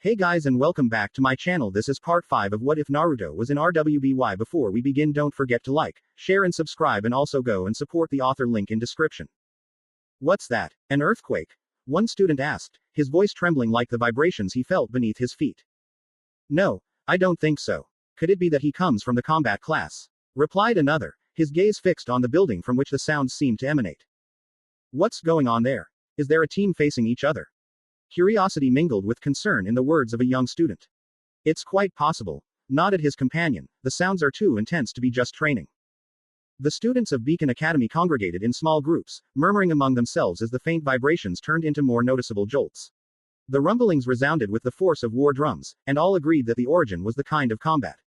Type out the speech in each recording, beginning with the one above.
Hey guys and welcome back to my channel. This is part 5 of What If Naruto was in RWBY. Before we begin, don't forget to like, share and subscribe, and also go and support the author, link in description. What's that? An earthquake? One student asked, his voice trembling like the vibrations he felt beneath his feet. No, I don't think so. Could it be that he comes from the combat class? Replied another, his gaze fixed on the building from which the sounds seemed to emanate. What's going on there? Is there a team facing each other? Curiosity mingled with concern in the words of a young student. It's quite possible, nodded his companion. The sounds are too intense to be just training. The students of Beacon Academy congregated in small groups, murmuring among themselves as the faint vibrations turned into more noticeable jolts. The rumblings resounded with the force of war drums, and all agreed that the origin was the kind of combat.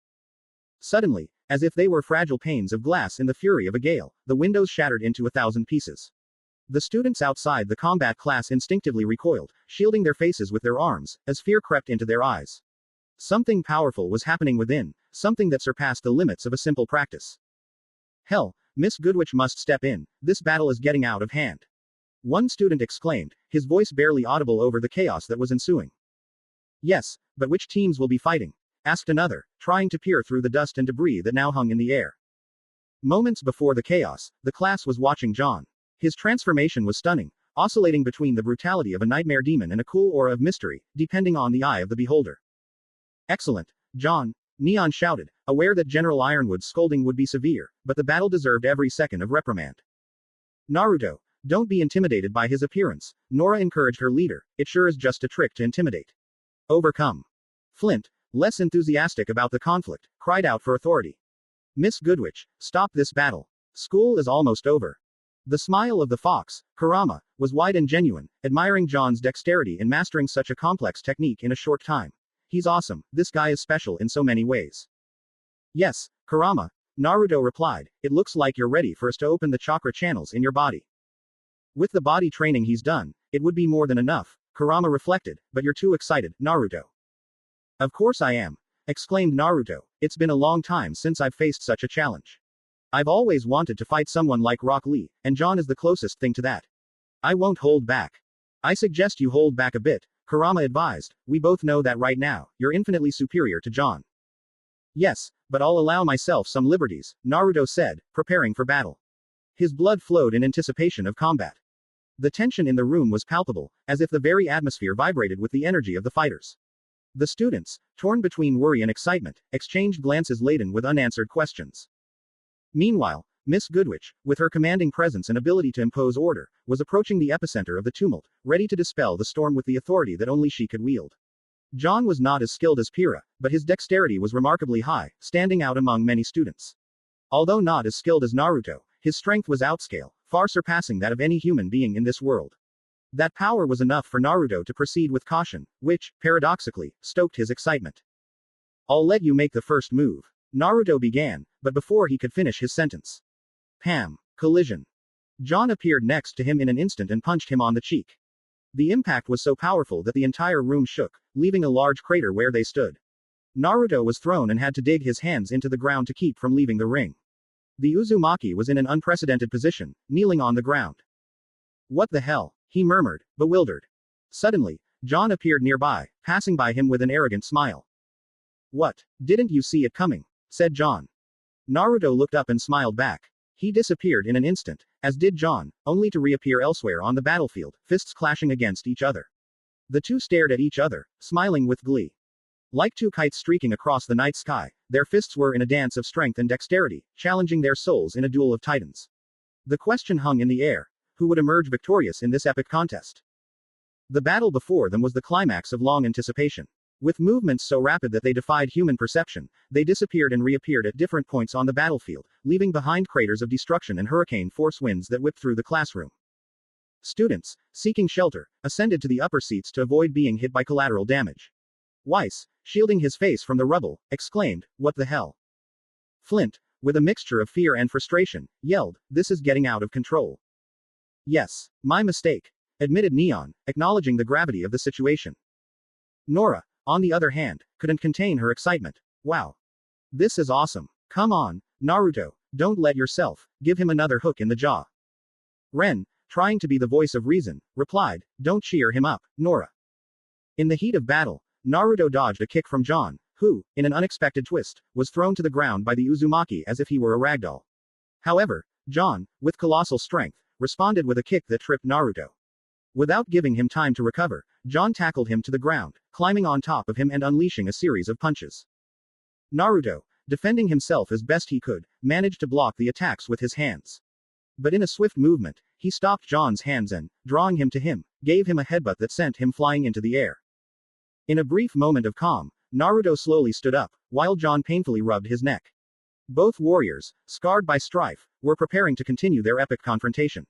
Suddenly, as if they were fragile panes of glass in the fury of a gale, the windows shattered into 1,000 pieces. The students outside the combat class instinctively recoiled, shielding their faces with their arms, as fear crept into their eyes. Something powerful was happening within, something that surpassed the limits of a simple practice. Hell, Miss Goodwitch must step in, this battle is getting out of hand. One student exclaimed, his voice barely audible over the chaos that was ensuing. Yes, but which teams will be fighting? Asked another, trying to peer through the dust and debris that now hung in the air. Moments before the chaos, the class was watching John. His transformation was stunning, oscillating between the brutality of a nightmare demon and a cool aura of mystery, depending on the eye of the beholder. Excellent, John, Neon shouted, aware that General Ironwood's scolding would be severe, but the battle deserved every second of reprimand. Naruto, don't be intimidated by his appearance, Nora encouraged her leader, it sure is just a trick to intimidate. Overcome. Flint, less enthusiastic about the conflict, cried out for authority. Miss Goodwitch, stop this battle. School is almost over. The smile of the fox, Kurama, was wide and genuine, admiring John's dexterity in mastering such a complex technique in a short time. He's awesome, this guy is special in so many ways. Yes, Kurama, Naruto replied, it looks like you're ready for us to open the chakra channels in your body. With the body training he's done, it would be more than enough, Kurama reflected, but you're too excited, Naruto. Of course I am, exclaimed Naruto, it's been a long time since I've faced such a challenge. I've always wanted to fight someone like Rock Lee, and John is the closest thing to that. I won't hold back. I suggest you hold back a bit, Kurama advised, we both know that right now, you're infinitely superior to John. Yes, but I'll allow myself some liberties, Naruto said, preparing for battle. His blood flowed in anticipation of combat. The tension in the room was palpable, as if the very atmosphere vibrated with the energy of the fighters. The students, torn between worry and excitement, exchanged glances laden with unanswered questions. Meanwhile, Miss Goodwitch, with her commanding presence and ability to impose order, was approaching the epicenter of the tumult, ready to dispel the storm with the authority that only she could wield. John was not as skilled as Pyrrha, but his dexterity was remarkably high, standing out among many students. Although not as skilled as Naruto, his strength was outscale, far surpassing that of any human being in this world. That power was enough for Naruto to proceed with caution, which, paradoxically, stoked his excitement. I'll let you make the first move. Naruto began, but before he could finish his sentence. Pam. Collision. John appeared next to him in an instant and punched him on the cheek. The impact was so powerful that the entire room shook, leaving a large crater where they stood. Naruto was thrown and had to dig his hands into the ground to keep from leaving the ring. The Uzumaki was in an unprecedented position, kneeling on the ground. What the hell? He murmured, bewildered. Suddenly, John appeared nearby, passing by him with an arrogant smile. What? Didn't you see it coming? Said John. Naruto looked up and smiled back. He disappeared in an instant, as did John, only to reappear elsewhere on the battlefield, fists clashing against each other. The two stared at each other, smiling with glee. Like two kites streaking across the night sky, their fists were in a dance of strength and dexterity, challenging their souls in a duel of titans. The question hung in the air, who would emerge victorious in this epic contest? The battle before them was the climax of long anticipation. With movements so rapid that they defied human perception, they disappeared and reappeared at different points on the battlefield, leaving behind craters of destruction and hurricane force winds that whipped through the classroom. Students, seeking shelter, ascended to the upper seats to avoid being hit by collateral damage. Weiss, shielding his face from the rubble, exclaimed, what the hell? Flint, with a mixture of fear and frustration, yelled, this is getting out of control. Yes, my mistake, admitted Neon, acknowledging the gravity of the situation. Nora, on the other hand, couldn't contain her excitement. Wow. This is awesome. Come on, Naruto, don't let yourself, give him another hook in the jaw. Ren, trying to be the voice of reason, replied, don't cheer him up, Nora. In the heat of battle, Naruto dodged a kick from John, who, in an unexpected twist, was thrown to the ground by the Uzumaki as if he were a ragdoll. However, John, with colossal strength, responded with a kick that tripped Naruto. Without giving him time to recover, John tackled him to the ground, climbing on top of him and unleashing a series of punches. Naruto, defending himself as best he could, managed to block the attacks with his hands. But in a swift movement, he stopped John's hands and, drawing him to him, gave him a headbutt that sent him flying into the air. In a brief moment of calm, Naruto slowly stood up, while John painfully rubbed his neck. Both warriors, scarred by strife, were preparing to continue their epic confrontation.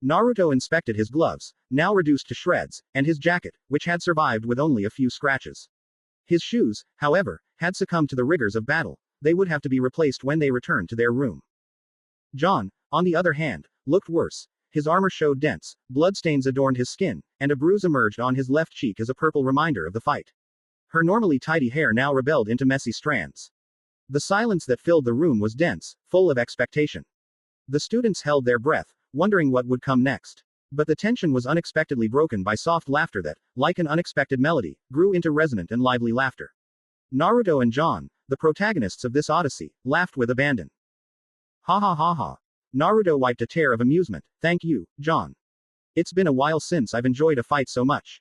Naruto inspected his gloves, now reduced to shreds, and his jacket, which had survived with only a few scratches. His shoes, however, had succumbed to the rigors of battle. They would have to be replaced when they returned to their room. John, on the other hand, looked worse. His armor showed dents, bloodstains adorned his skin, and a bruise emerged on his left cheek as a purple reminder of the fight. Her normally tidy hair now rebelled into messy strands. The silence that filled the room was dense, full of expectation. The students held their breath, wondering what would come next. But the tension was unexpectedly broken by soft laughter that, like an unexpected melody, grew into resonant and lively laughter. Naruto and John, the protagonists of this odyssey, laughed with abandon. Ha ha ha ha. Naruto wiped a tear of amusement. Thank you, John. It's been a while since I've enjoyed a fight so much.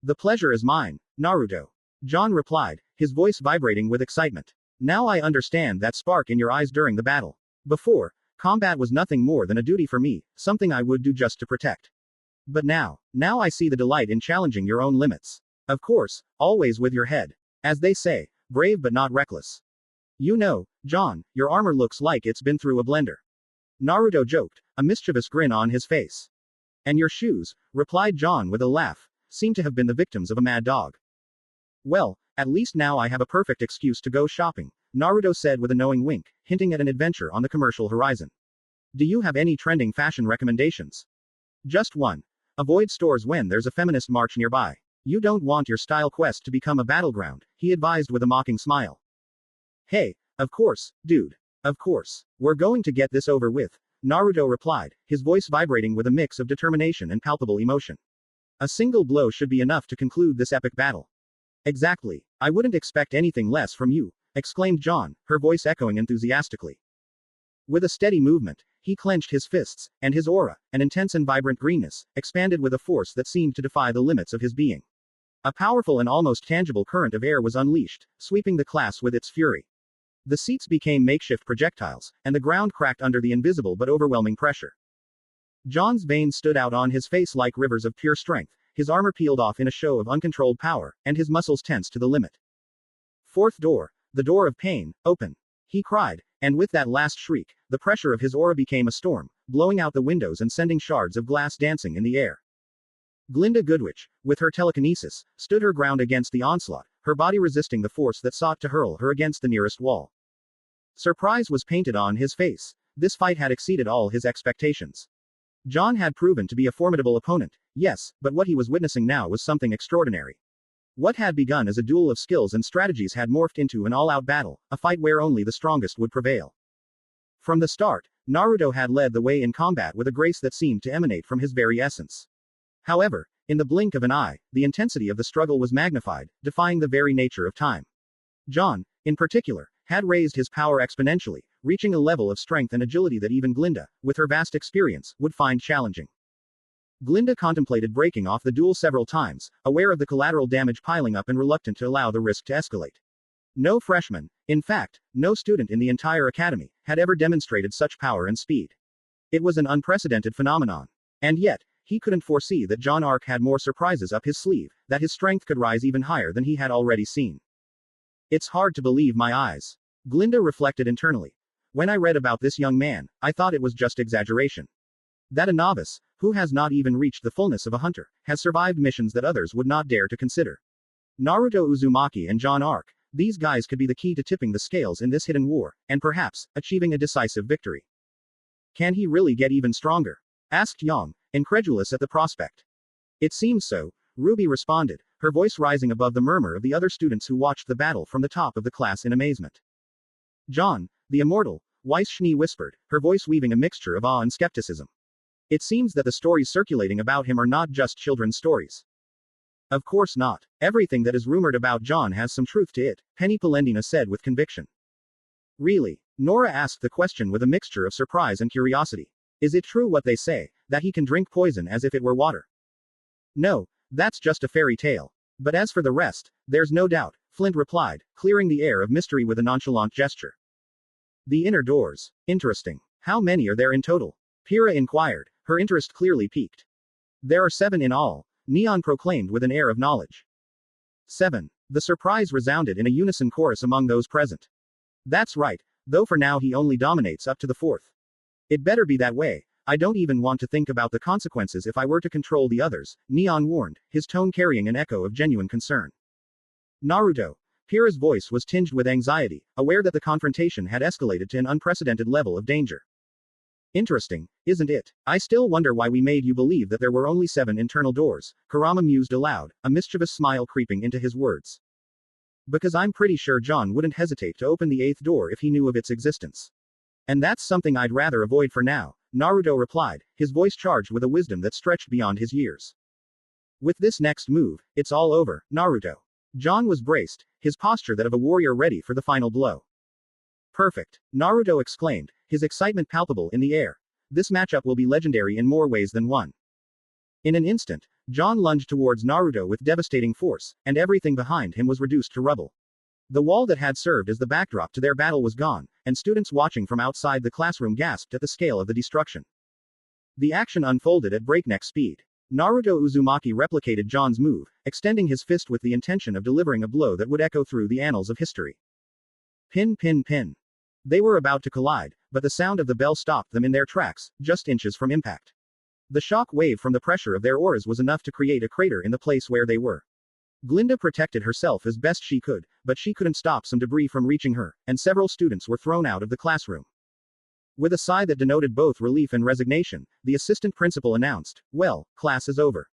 The pleasure is mine, Naruto. John replied, his voice vibrating with excitement. Now I understand that spark in your eyes during the battle. Before, combat was nothing more than a duty for me, something I would do just to protect. But now I see the delight in challenging your own limits. Of course, always with your head. As they say, brave but not reckless. You know, John, your armor looks like it's been through a blender. Naruto joked, a mischievous grin on his face. And your shoes, replied John with a laugh, seem to have been the victims of a mad dog. Well, at least now I have a perfect excuse to go shopping, Naruto said with a knowing wink, hinting at an adventure on the commercial horizon. Do you have any trending fashion recommendations? Just one. Avoid stores when there's a feminist march nearby. You don't want your style quest to become a battleground, he advised with a mocking smile. Hey, of course, dude. Of course. We're going to get this over with, Naruto replied, his voice vibrating with a mix of determination and palpable emotion. A single blow should be enough to conclude this epic battle. Exactly. I wouldn't expect anything less from you, exclaimed John, her voice echoing enthusiastically. With a steady movement, he clenched his fists, and his aura, an intense and vibrant greenness, expanded with a force that seemed to defy the limits of his being. A powerful and almost tangible current of air was unleashed, sweeping the class with its fury. The seats became makeshift projectiles, and the ground cracked under the invisible but overwhelming pressure. John's veins stood out on his face like rivers of pure strength, his armor peeled off in a show of uncontrolled power, and his muscles tensed to the limit. Fourth door, the door of pain, open. He cried, and with that last shriek, the pressure of his aura became a storm, blowing out the windows and sending shards of glass dancing in the air. Glinda Goodwitch, with her telekinesis, stood her ground against the onslaught, her body resisting the force that sought to hurl her against the nearest wall. Surprise was painted on his face. This fight had exceeded all his expectations. John had proven to be a formidable opponent, yes, but what he was witnessing now was something extraordinary. What had begun as a duel of skills and strategies had morphed into an all-out battle, a fight where only the strongest would prevail. From the start, Naruto had led the way in combat with a grace that seemed to emanate from his very essence. However, in the blink of an eye, the intensity of the struggle was magnified, defying the very nature of time. John, in particular, had raised his power exponentially, reaching a level of strength and agility that even Glinda, with her vast experience, would find challenging. Glinda contemplated breaking off the duel several times, aware of the collateral damage piling up and reluctant to allow the risk to escalate. No freshman, in fact, no student in the entire academy, had ever demonstrated such power and speed. It was an unprecedented phenomenon. And yet, he couldn't foresee that John Arc had more surprises up his sleeve, that his strength could rise even higher than he had already seen. It's hard to believe my eyes. Glinda reflected internally. When I read about this young man, I thought it was just exaggeration. That a novice, who has not even reached the fullness of a hunter, has survived missions that others would not dare to consider. Naruto Uzumaki and John Arc, these guys could be the key to tipping the scales in this hidden war, and perhaps, achieving a decisive victory. Can he really get even stronger? Asked Yang, incredulous at the prospect. It seems so, RWBY responded, her voice rising above the murmur of the other students who watched the battle from the top of the class in amazement. John, the immortal, Weiss Schnee whispered, her voice weaving a mixture of awe and skepticism. It seems that the stories circulating about him are not just children's stories. Of course not. Everything that is rumored about John has some truth to it, Penny Polendina said with conviction. Really? Nora asked the question with a mixture of surprise and curiosity. Is it true what they say, that he can drink poison as if it were water? No, that's just a fairy tale. But as for the rest, there's no doubt, Flint replied, clearing the air of mystery with a nonchalant gesture. The inner doors. Interesting. How many are there in total? Pyrrha inquired, her interest clearly piqued. There are 7 in all, Neon proclaimed with an air of knowledge. 7. The surprise resounded in a unison chorus among those present. That's right, though for now he only dominates up to the 4th. It better be that way. I don't even want to think about the consequences if I were to control the others, Neon warned, his tone carrying an echo of genuine concern. Naruto. Pyrrha's voice was tinged with anxiety, aware that the confrontation had escalated to an unprecedented level of danger. Interesting, isn't it? I still wonder why we made you believe that there were only 7 internal doors, Kurama mused aloud, a mischievous smile creeping into his words. Because I'm pretty sure John wouldn't hesitate to open the 8th door if he knew of its existence. And that's something I'd rather avoid for now, Naruto replied, his voice charged with a wisdom that stretched beyond his years. With this next move, it's all over, Naruto. John was braced, his posture that of a warrior ready for the final blow. Perfect, Naruto exclaimed, his excitement palpable in the air. This matchup will be legendary in more ways than one. In an instant, John lunged towards Naruto with devastating force, and everything behind him was reduced to rubble. The wall that had served as the backdrop to their battle was gone, and students watching from outside the classroom gasped at the scale of the destruction. The action unfolded at breakneck speed. Naruto Uzumaki replicated John's move, extending his fist with the intention of delivering a blow that would echo through the annals of history. Pin pin pin. They were about to collide, but the sound of the bell stopped them in their tracks, just inches from impact. The shock wave from the pressure of their auras was enough to create a crater in the place where they were. Glinda protected herself as best she could, but she couldn't stop some debris from reaching her, and several students were thrown out of the classroom. With a sigh that denoted both relief and resignation, the assistant principal announced, "Well, class is over.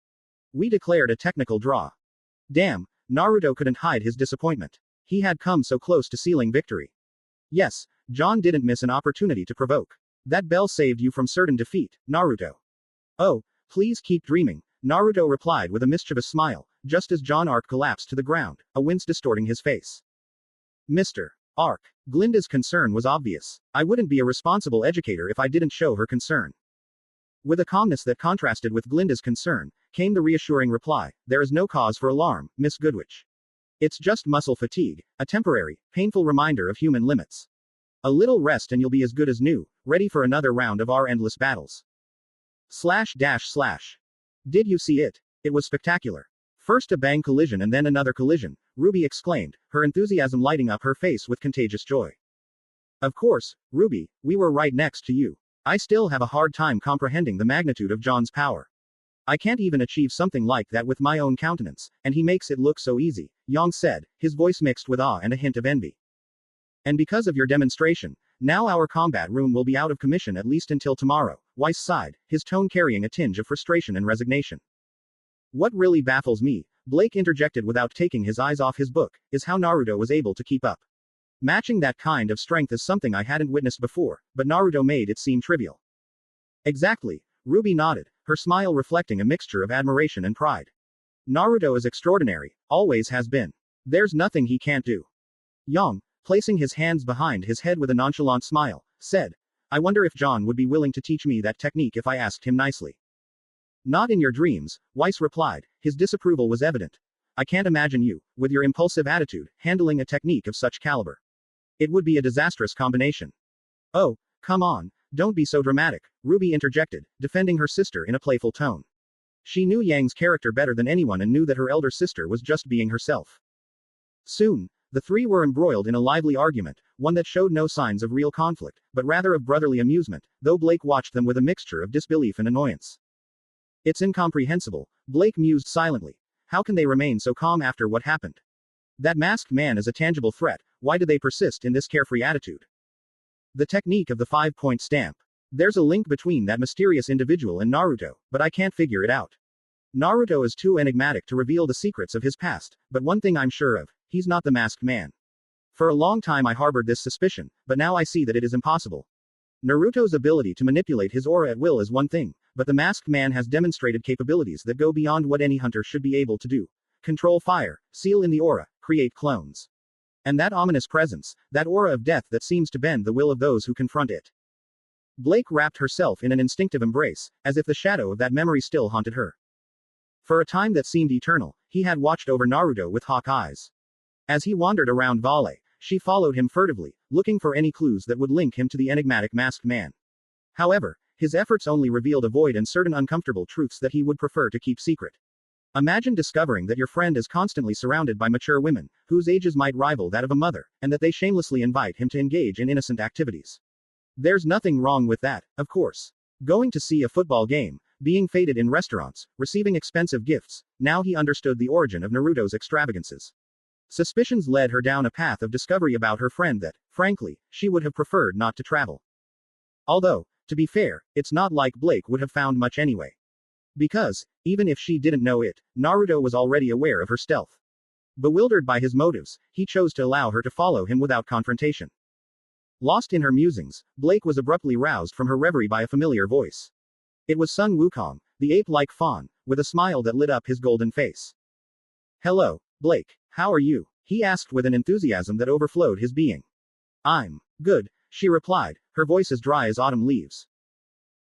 We declared a technical draw." Damn, Naruto couldn't hide his disappointment. He had come so close to sealing victory. Yes, John didn't miss an opportunity to provoke. That bell saved you from certain defeat, Naruto. Oh, please keep dreaming, Naruto replied with a mischievous smile, just as John Arc collapsed to the ground, a wince distorting his face. Mr. Arc. Glinda's concern was obvious. I wouldn't be a responsible educator if I didn't show her concern. With a calmness that contrasted with Glinda's concern, came the reassuring reply, "There is no cause for alarm, Miss Goodwitch. It's just muscle fatigue, a temporary, painful reminder of human limits. A little rest and you'll be as good as new, ready for another round of our endless battles." //. Did you see it? It was spectacular. First a bang collision and then another collision, Ruby exclaimed, her enthusiasm lighting up her face with contagious joy. Of course, Ruby, we were right next to you. I still have a hard time comprehending the magnitude of John's power. I can't even achieve something like that with my own countenance, and he makes it look so easy, Yang said, his voice mixed with awe and a hint of envy. And because of your demonstration, now our combat room will be out of commission at least until tomorrow, Weiss sighed, his tone carrying a tinge of frustration and resignation. What really baffles me, Blake interjected without taking his eyes off his book, is how Naruto was able to keep up. Matching that kind of strength is something I hadn't witnessed before, but Naruto made it seem trivial. Exactly, Ruby nodded, her smile reflecting a mixture of admiration and pride. Naruto is extraordinary, always has been. There's nothing he can't do. Yang, placing his hands behind his head with a nonchalant smile, said, I wonder if John would be willing to teach me that technique if I asked him nicely. Not in your dreams, Weiss replied, his disapproval was evident. I can't imagine you, with your impulsive attitude, handling a technique of such caliber. It would be a disastrous combination. Oh, come on, don't be so dramatic, Ruby interjected, defending her sister in a playful tone. She knew Yang's character better than anyone and knew that her elder sister was just being herself. Soon, the three were embroiled in a lively argument, one that showed no signs of real conflict, but rather of brotherly amusement, though Blake watched them with a mixture of disbelief and annoyance. It's incomprehensible, Blake mused silently. How can they remain so calm after what happened? That masked man is a tangible threat, why do they persist in this carefree attitude? The technique of the 5-point stamp. There's a link between that mysterious individual and Naruto, but I can't figure it out. Naruto is too enigmatic to reveal the secrets of his past, but one thing I'm sure of, he's not the masked man. For a long time I harbored this suspicion, but now I see that it is impossible. Naruto's ability to manipulate his aura at will is one thing, but the masked man has demonstrated capabilities that go beyond what any hunter should be able to do. Control fire, seal in the aura, create clones. And that ominous presence, that aura of death that seems to bend the will of those who confront it. Blake wrapped herself in an instinctive embrace, as if the shadow of that memory still haunted her. For a time that seemed eternal, he had watched over Naruto with hawk eyes. As he wandered around Vale, she followed him furtively, looking for any clues that would link him to the enigmatic masked man. However, his efforts only revealed a void and certain uncomfortable truths that he would prefer to keep secret. Imagine discovering that your friend is constantly surrounded by mature women, whose ages might rival that of a mother, and that they shamelessly invite him to engage in innocent activities. There's nothing wrong with that, of course. Going to see a football game, being feted in restaurants, receiving expensive gifts, now he understood the origin of Naruto's extravagances. Suspicions led her down a path of discovery about her friend that, frankly, she would have preferred not to travel. Although, to be fair, it's not like Blake would have found much anyway. Because, even if she didn't know it, Naruto was already aware of her stealth. Bewildered by his motives, he chose to allow her to follow him without confrontation. Lost in her musings, Blake was abruptly roused from her reverie by a familiar voice. It was Sun Wukong, the ape-like fawn, with a smile that lit up his golden face. Hello, Blake, how are you? He asked with an enthusiasm that overflowed his being. I'm good, she replied, her voice as dry as autumn leaves.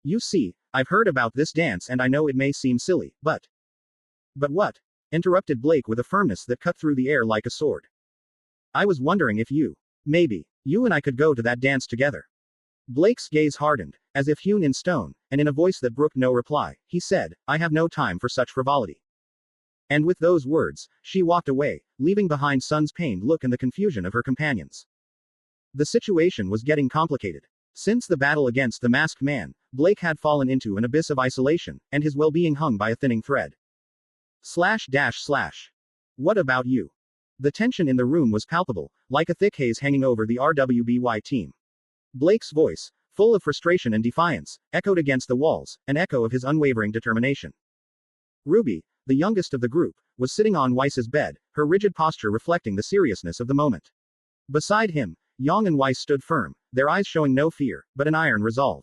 You see, I've heard about this dance and I know it may seem silly, but... But what? Interrupted Blake with a firmness that cut through the air like a sword. I was wondering if maybe, you and I could go to that dance together. Blake's gaze hardened, as if hewn in stone, and in a voice that brooked no reply, he said, I have no time for such frivolity. And with those words, she walked away, leaving behind Sun's pained look and the confusion of her companions. The situation was getting complicated. Since the battle against the masked man, Blake had fallen into an abyss of isolation, and his well-being hung by a thinning thread. What about you? The tension in the room was palpable, like a thick haze hanging over the RWBY team. Blake's voice, full of frustration and defiance, echoed against the walls, an echo of his unwavering determination. RWBY, the youngest of the group, was sitting on Weiss's bed, her rigid posture reflecting the seriousness of the moment. Beside him, Yang and Weiss stood firm, their eyes showing no fear, but an iron resolve.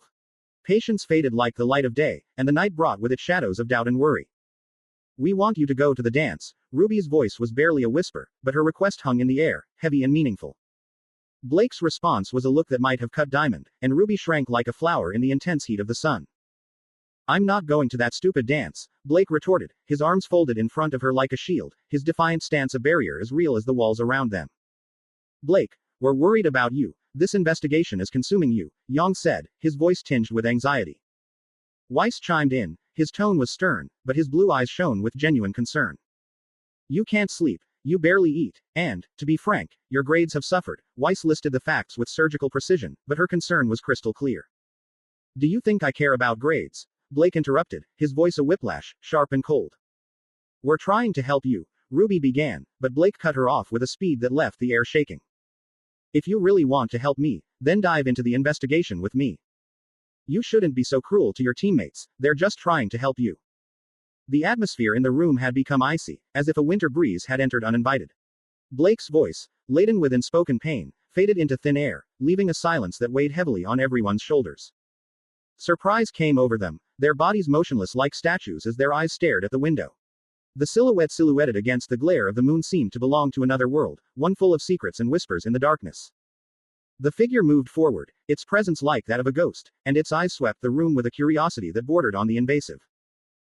Patience faded like the light of day, and the night brought with it shadows of doubt and worry. We want you to go to the dance. RWBY's voice was barely a whisper, but her request hung in the air, heavy and meaningful. Blake's response was a look that might have cut diamond, and RWBY shrank like a flower in the intense heat of the sun. I'm not going to that stupid dance, Blake retorted, his arms folded in front of her like a shield, his defiant stance a barrier as real as the walls around them. Blake, we're worried about you. This investigation is consuming you, Yang said, his voice tinged with anxiety. Weiss chimed in, his tone was stern, but his blue eyes shone with genuine concern. You can't sleep, you barely eat, and, to be frank, your grades have suffered. Weiss listed the facts with surgical precision, but her concern was crystal clear. Do you think I care about grades? Blake interrupted, his voice a whiplash, sharp and cold. We're trying to help you, RWBY began, but Blake cut her off with a speed that left the air shaking. If you really want to help me, then dive into the investigation with me. You shouldn't be so cruel to your teammates, they're just trying to help you. The atmosphere in the room had become icy, as if a winter breeze had entered uninvited. Blake's voice, laden with unspoken pain, faded into thin air, leaving a silence that weighed heavily on everyone's shoulders. Surprise came over them, their bodies motionless like statues as their eyes stared at the window. The silhouette silhouetted against the glare of the moon seemed to belong to another world, one full of secrets and whispers in the darkness. The figure moved forward, its presence like that of a ghost, and its eyes swept the room with a curiosity that bordered on the invasive.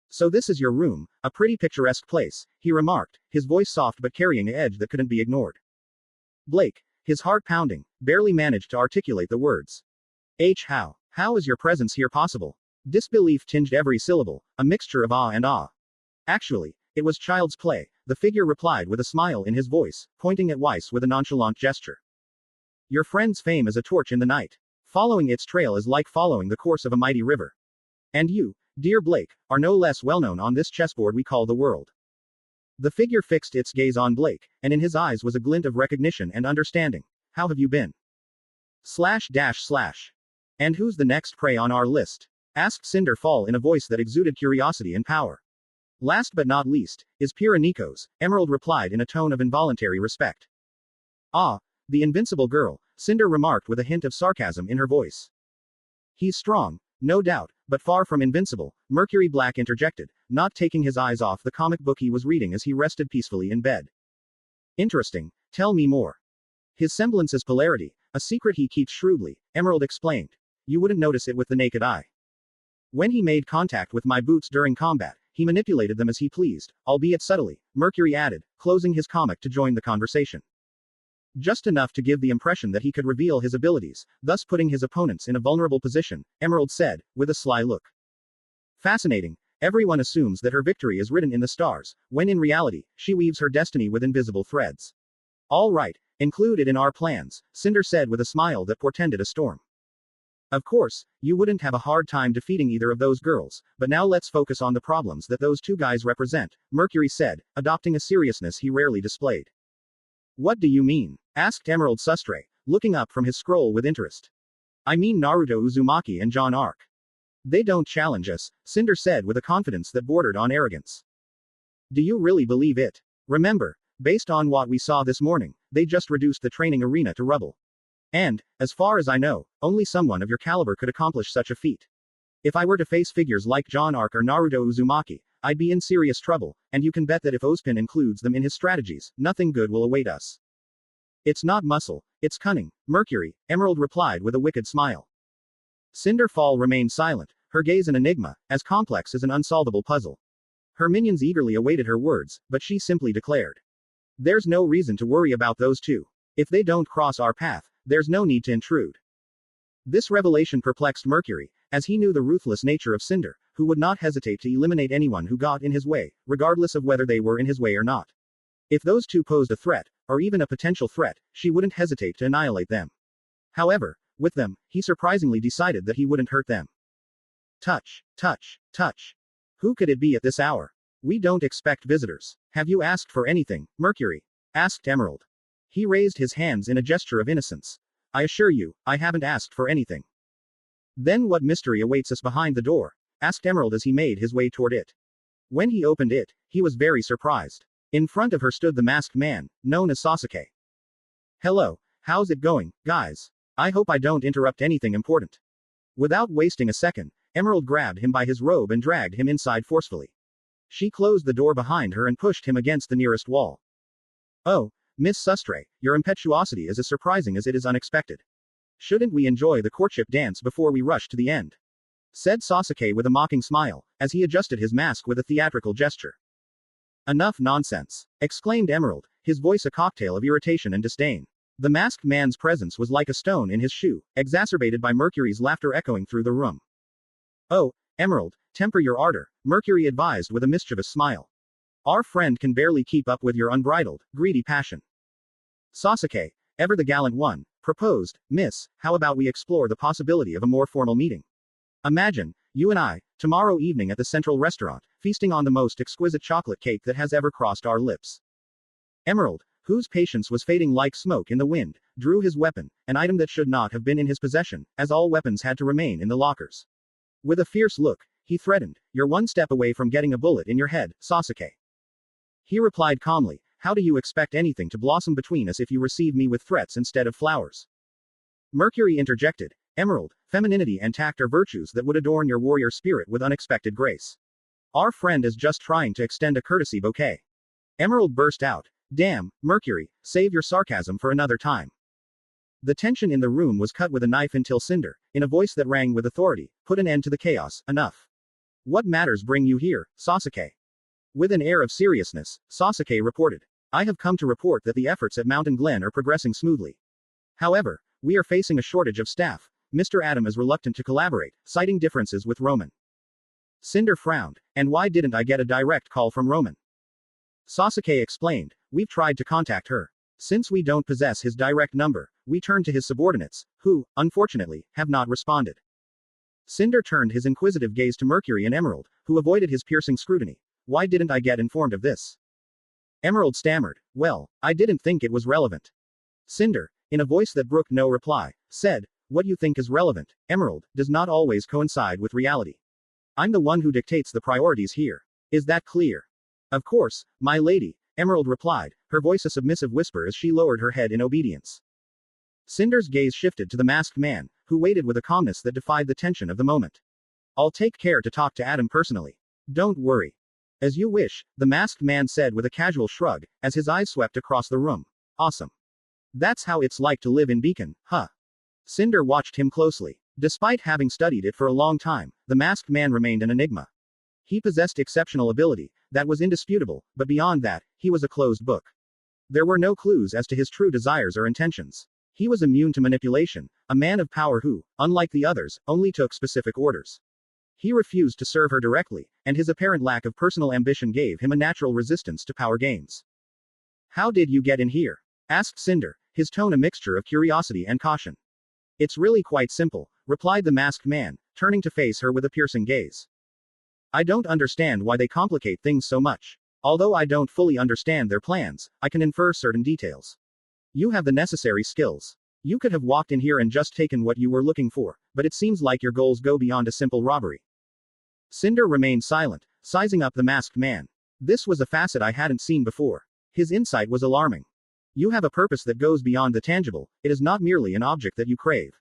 So this is your room, a pretty picturesque place, he remarked, his voice soft but carrying an edge that couldn't be ignored. Blake, his heart pounding, barely managed to articulate the words. How is your presence here possible? Disbelief tinged every syllable, a mixture of awe and awe. Actually, it was child's play, the figure replied with a smile in his voice, pointing at Weiss with a nonchalant gesture. Your friend's fame is a torch in the night. Following its trail is like following the course of a mighty river. And you, dear Blake, are no less well known on this chessboard we call the world. The figure fixed its gaze on Blake, and in his eyes was a glint of recognition and understanding. How have you been? / And who's the next prey on our list? Asked Cinder Fall in a voice that exuded curiosity and power. Last but not least, is Pira Nikos, Emerald replied in a tone of involuntary respect. Ah, the invincible girl, Cinder remarked with a hint of sarcasm in her voice. He's strong, No doubt, but far from invincible, Mercury Black interjected, not taking his eyes off the comic book he was reading as he rested peacefully in bed. Interesting. Tell me more. His semblance is polarity, a secret he keeps shrewdly, Emerald explained. You wouldn't notice it with the naked eye. When he made contact with my boots during combat, he manipulated them as he pleased, albeit subtly, Mercury added, closing his comic to join the conversation. Just enough to give the impression that he could reveal his abilities, thus putting his opponents in a vulnerable position, Emerald said, with a sly look. Fascinating. Everyone assumes that her victory is written in the stars, when in reality, she weaves her destiny with invisible threads. All right, include it in our plans, Cinder said with a smile that portended a storm. Of course, you wouldn't have a hard time defeating either of those girls, but now let's focus on the problems that those two guys represent, Mercury said, adopting a seriousness he rarely displayed. What do you mean? Asked Emerald Sustre, looking up from his scroll with interest. I mean Naruto Uzumaki and John Arc. They don't challenge us, Cinder said with a confidence that bordered on arrogance. Do you really believe it? Remember, based on what we saw this morning, they just reduced the training arena to rubble. And, as far as I know, only someone of your caliber could accomplish such a feat. If I were to face figures like John Arc or Naruto Uzumaki, I'd be in serious trouble, and you can bet that if Ozpin includes them in his strategies, nothing good will await us. It's not muscle, it's cunning, Mercury, Emerald replied with a wicked smile. Cinder Fall remained silent, her gaze an enigma, as complex as an unsolvable puzzle. Her minions eagerly awaited her words, but she simply declared. There's no reason to worry about those two. If they don't cross our path, there's no need to intrude. This revelation perplexed Mercury, as he knew the ruthless nature of Cinder, who would not hesitate to eliminate anyone who got in his way, regardless of whether they were in his way or not. If those two posed a threat, or even a potential threat, she wouldn't hesitate to annihilate them. However, with them, he surprisingly decided that he wouldn't hurt them. Touch, touch, touch. Who could it be at this hour? We don't expect visitors. Have you asked for anything, Mercury? Asked Emerald. He raised his hands in a gesture of innocence. I assure you, I haven't asked for anything. Then what mystery awaits us behind the door? Asked Emerald as he made his way toward it. When he opened it, he was very surprised. In front of her stood the masked man, known as Sasake. Hello, how's it going, guys? I hope I don't interrupt anything important. Without wasting a second, Emerald grabbed him by his robe and dragged him inside forcefully. She closed the door behind her and pushed him against the nearest wall. Oh, Miss Sustre, your impetuosity is as surprising as it is unexpected. Shouldn't we enjoy the courtship dance before we rush to the end? Said Sasake with a mocking smile, as he adjusted his mask with a theatrical gesture. Enough nonsense, exclaimed Emerald, his voice a cocktail of irritation and disdain. The masked man's presence was like a stone in his shoe, exacerbated by Mercury's laughter echoing through the room. Oh, Emerald, temper your ardor, Mercury advised with a mischievous smile. Our friend can barely keep up with your unbridled, greedy passion. Sasake, ever the gallant one, proposed, Miss, how about we explore the possibility of a more formal meeting? Imagine, you and I, tomorrow evening at the Central Restaurant, feasting on the most exquisite chocolate cake that has ever crossed our lips. Emerald, whose patience was fading like smoke in the wind, drew his weapon, an item that should not have been in his possession, as all weapons had to remain in the lockers. With a fierce look, he threatened, You're one step away from getting a bullet in your head, Sasake. He replied calmly, How do you expect anything to blossom between us if you receive me with threats instead of flowers? Mercury interjected, Emerald, femininity and tact are virtues that would adorn your warrior spirit with unexpected grace. Our friend is just trying to extend a courtesy bouquet. Emerald burst out, Damn, Mercury, save your sarcasm for another time. The tension in the room was cut with a knife until Cinder, in a voice that rang with authority, put an end to the chaos. Enough. What matters bring you here, Sasake? With an air of seriousness, Sasake reported. I have come to report that the efforts at Mountain Glen are progressing smoothly. However, we are facing a shortage of staff. Mr. Adam is reluctant to collaborate, citing differences with Roman. Cinder frowned, and why didn't I get a direct call from Roman? Sasake explained, we've tried to contact her. Since we don't possess his direct number, we turn to his subordinates, who, unfortunately, have not responded. Cinder turned his inquisitive gaze to Mercury and Emerald, who avoided his piercing scrutiny. Why didn't I get informed of this? Emerald stammered, Well, I didn't think it was relevant. Cinder, in a voice that brooked no reply, said, What you think is relevant, Emerald, does not always coincide with reality. I'm the one who dictates the priorities here. Is that clear? Of course, my lady, Emerald replied, her voice a submissive whisper as she lowered her head in obedience. Cinder's gaze shifted to the masked man, who waited with a calmness that defied the tension of the moment. I'll take care to talk to Adam personally. Don't worry. As you wish, the masked man said with a casual shrug, as his eyes swept across the room. Awesome. That's how it's like to live in Beacon, huh? Cinder watched him closely. Despite having studied it for a long time, the masked man remained an enigma. He possessed exceptional ability, that was indisputable, but beyond that, he was a closed book. There were no clues as to his true desires or intentions. He was immune to manipulation, a man of power who, unlike the others, only took specific orders. He refused to serve her directly, and his apparent lack of personal ambition gave him a natural resistance to power gains. How did you get in here? Asked Cinder, his tone a mixture of curiosity and caution. It's really quite simple, replied the masked man, turning to face her with a piercing gaze. I don't understand why they complicate things so much. Although I don't fully understand their plans, I can infer certain details. You have the necessary skills. You could have walked in here and just taken what you were looking for, but it seems like your goals go beyond a simple robbery. Cinder remained silent, sizing up the masked man. This was a facet I hadn't seen before. His insight was alarming. You have a purpose that goes beyond the tangible, it is not merely an object that you crave.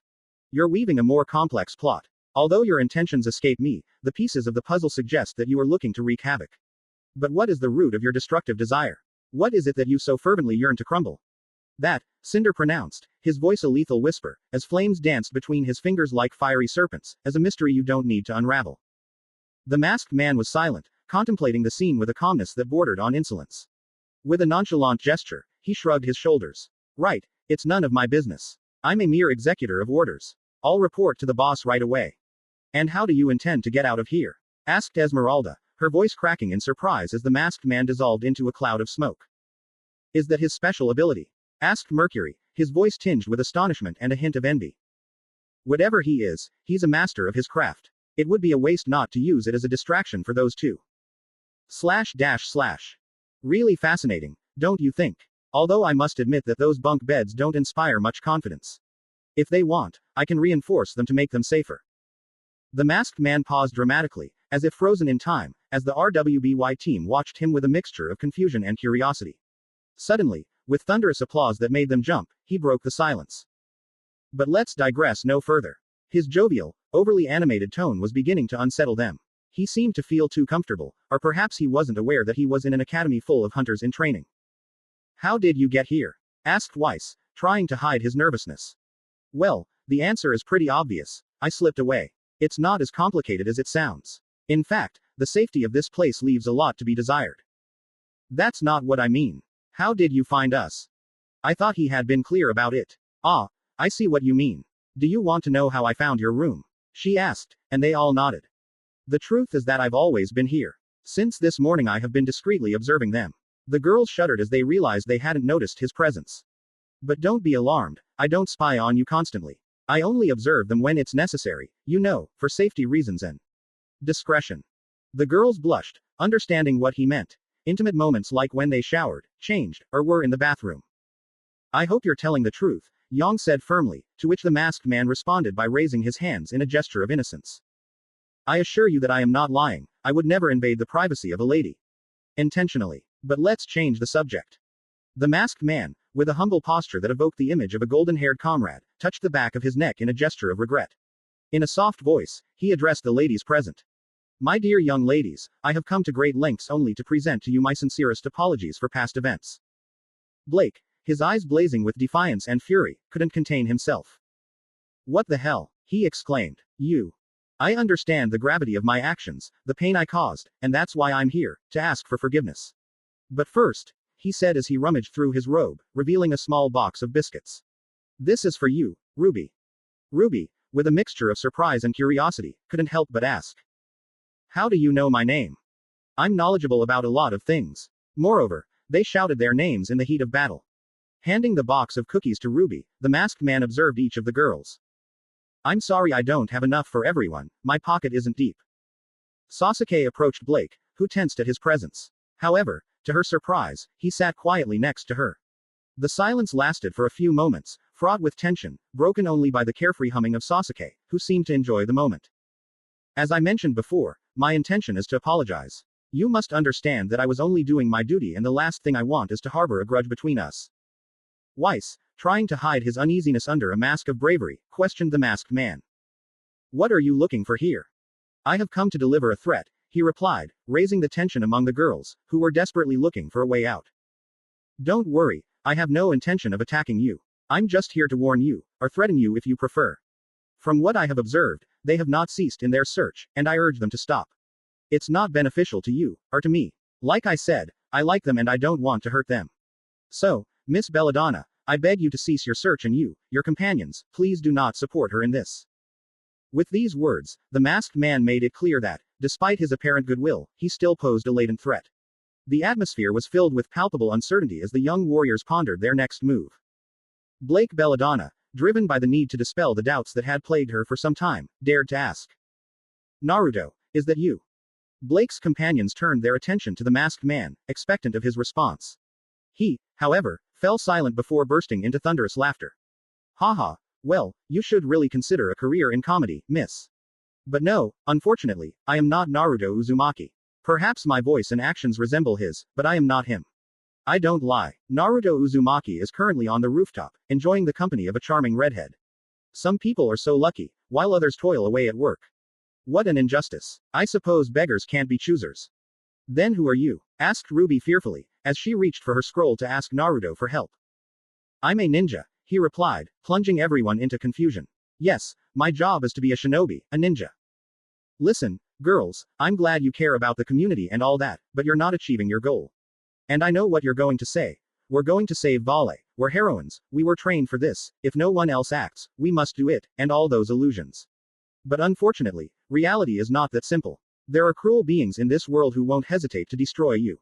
You're weaving a more complex plot. Although your intentions escape me, the pieces of the puzzle suggest that you are looking to wreak havoc. But what is the root of your destructive desire? What is it that you so fervently yearn to crumble? That, Cinder pronounced, his voice a lethal whisper, as flames danced between his fingers like fiery serpents, as a mystery you don't need to unravel. The masked man was silent, contemplating the scene with a calmness that bordered on insolence. With a nonchalant gesture, he shrugged his shoulders. Right, it's none of my business. I'm a mere executor of orders. I'll report to the boss right away. And how do you intend to get out of here? Asked Esmeralda, her voice cracking in surprise as the masked man dissolved into a cloud of smoke. Is that his special ability? Asked Mercury, his voice tinged with astonishment and a hint of envy. Whatever he is, he's a master of his craft. It would be a waste not to use it as a distraction for those two. // Really fascinating, don't you think? Although I must admit that those bunk beds don't inspire much confidence. If they want, I can reinforce them to make them safer. The masked man paused dramatically, as if frozen in time, as the RWBY team watched him with a mixture of confusion and curiosity. Suddenly, with thunderous applause that made them jump, he broke the silence. But let's digress no further. His jovial, overly animated tone was beginning to unsettle them. He seemed to feel too comfortable, or perhaps he wasn't aware that he was in an academy full of hunters in training. How did you get here? Asked Weiss, trying to hide his nervousness. Well, the answer is pretty obvious. I slipped away. It's not as complicated as it sounds. In fact, the safety of this place leaves a lot to be desired. That's not what I mean. How did you find us? I thought he had been clear about it. Ah, I see what you mean. Do you want to know how I found your room? She asked, and they all nodded. The truth is that I've always been here. Since this morning I have been discreetly observing them. The girls shuddered as they realized they hadn't noticed his presence. But don't be alarmed, I don't spy on you constantly. I only observe them when it's necessary, you know, for safety reasons and discretion. The girls blushed, understanding what he meant. Intimate moments like when they showered, changed, or were in the bathroom. I hope you're telling the truth, Yang said firmly, to which the masked man responded by raising his hands in a gesture of innocence. I assure you that I am not lying, I would never invade the privacy of a lady. Intentionally. But let's change the subject. The masked man, with a humble posture that evoked the image of a golden-haired comrade, touched the back of his neck in a gesture of regret. In a soft voice, he addressed the ladies present. My dear young ladies, I have come to great lengths only to present to you my sincerest apologies for past events. Blake, his eyes blazing with defiance and fury, couldn't contain himself. What the hell? He exclaimed. You. I understand the gravity of my actions, the pain I caused, and that's why I'm here, to ask for forgiveness. But first, he said as he rummaged through his robe, revealing a small box of biscuits. This is for you, Ruby. Ruby, with a mixture of surprise and curiosity, couldn't help but ask. How do you know my name? I'm knowledgeable about a lot of things. Moreover, they shouted their names in the heat of battle. Handing the box of cookies to Ruby, the masked man observed each of the girls. I'm sorry I don't have enough for everyone, my pocket isn't deep. Sasake approached Blake, who tensed at his presence. However, to her surprise, he sat quietly next to her. The silence lasted for a few moments, fraught with tension, broken only by the carefree humming of Sasake, who seemed to enjoy the moment. As I mentioned before, my intention is to apologize. You must understand that I was only doing my duty and the last thing I want is to harbor a grudge between us. Weiss, trying to hide his uneasiness under a mask of bravery, questioned the masked man. What are you looking for here? I have come to deliver a threat, he replied, raising the tension among the girls, who were desperately looking for a way out. Don't worry, I have no intention of attacking you. I'm just here to warn you, or threaten you if you prefer. From what I have observed, they have not ceased in their search, and I urge them to stop. It's not beneficial to you, or to me. Like I said, I like them and I don't want to hurt them. So, Miss Belladonna, I beg you to cease your search and you, your companions, please do not support her in this. With these words, the masked man made it clear that, despite his apparent goodwill, he still posed a latent threat. The atmosphere was filled with palpable uncertainty as the young warriors pondered their next move. Blake Belladonna, driven by the need to dispel the doubts that had plagued her for some time, dared to ask. Naruto, is that you? Blake's companions turned their attention to the masked man, expectant of his response. He, however, fell silent before bursting into thunderous laughter. Haha, well, you should really consider a career in comedy, miss. But no, unfortunately, I am not Naruto Uzumaki. Perhaps my voice and actions resemble his, but I am not him. I don't lie. Naruto Uzumaki is currently on the rooftop, enjoying the company of a charming redhead. Some people are so lucky, while others toil away at work. What an injustice. I suppose beggars can't be choosers. Then who are you? Asked Ruby fearfully, as she reached for her scroll to ask Naruto for help. I'm a ninja, he replied, plunging everyone into confusion. Yes, my job is to be a shinobi, a ninja. Listen, girls, I'm glad you care about the community and all that, but you're not achieving your goal. And I know what you're going to say. We're going to save Vale. We're heroines, we were trained for this, if no one else acts, we must do it, and all those illusions. But unfortunately, reality is not that simple. There are cruel beings in this world who won't hesitate to destroy you.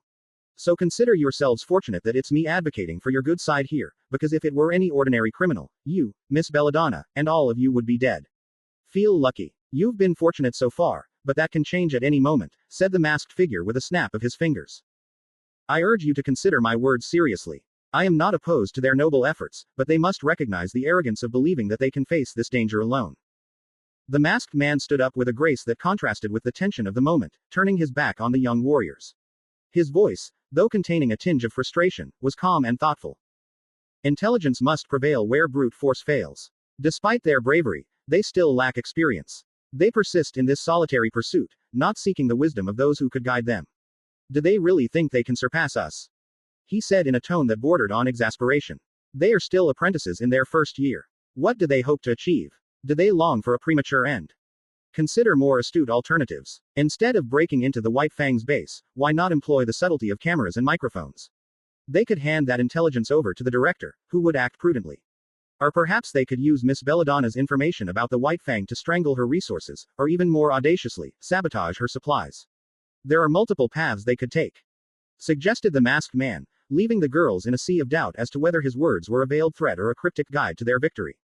So consider yourselves fortunate that it's me advocating for your good side here, because if it were any ordinary criminal, you, Miss Belladonna, and all of you would be dead. Feel lucky. You've been fortunate so far, but that can change at any moment, said the masked figure with a snap of his fingers. I urge you to consider my words seriously. I am not opposed to their noble efforts, but they must recognize the arrogance of believing that they can face this danger alone. The masked man stood up with a grace that contrasted with the tension of the moment, turning his back on the young warriors. His voice, though containing a tinge of frustration, was calm and thoughtful. Intelligence must prevail where brute force fails. Despite their bravery, they still lack experience. They persist in this solitary pursuit, not seeking the wisdom of those who could guide them. Do they really think they can surpass us? He said in a tone that bordered on exasperation. They are still apprentices in their first year. What do they hope to achieve? Do they long for a premature end? Consider more astute alternatives. Instead of breaking into the White Fang's base, why not employ the subtlety of cameras and microphones? They could hand that intelligence over to the director, who would act prudently. Or perhaps they could use Miss Belladonna's information about the White Fang to strangle her resources, or even more audaciously, sabotage her supplies. There are multiple paths they could take. Suggested the masked man, leaving the girls in a sea of doubt as to whether his words were a veiled threat or a cryptic guide to their victory.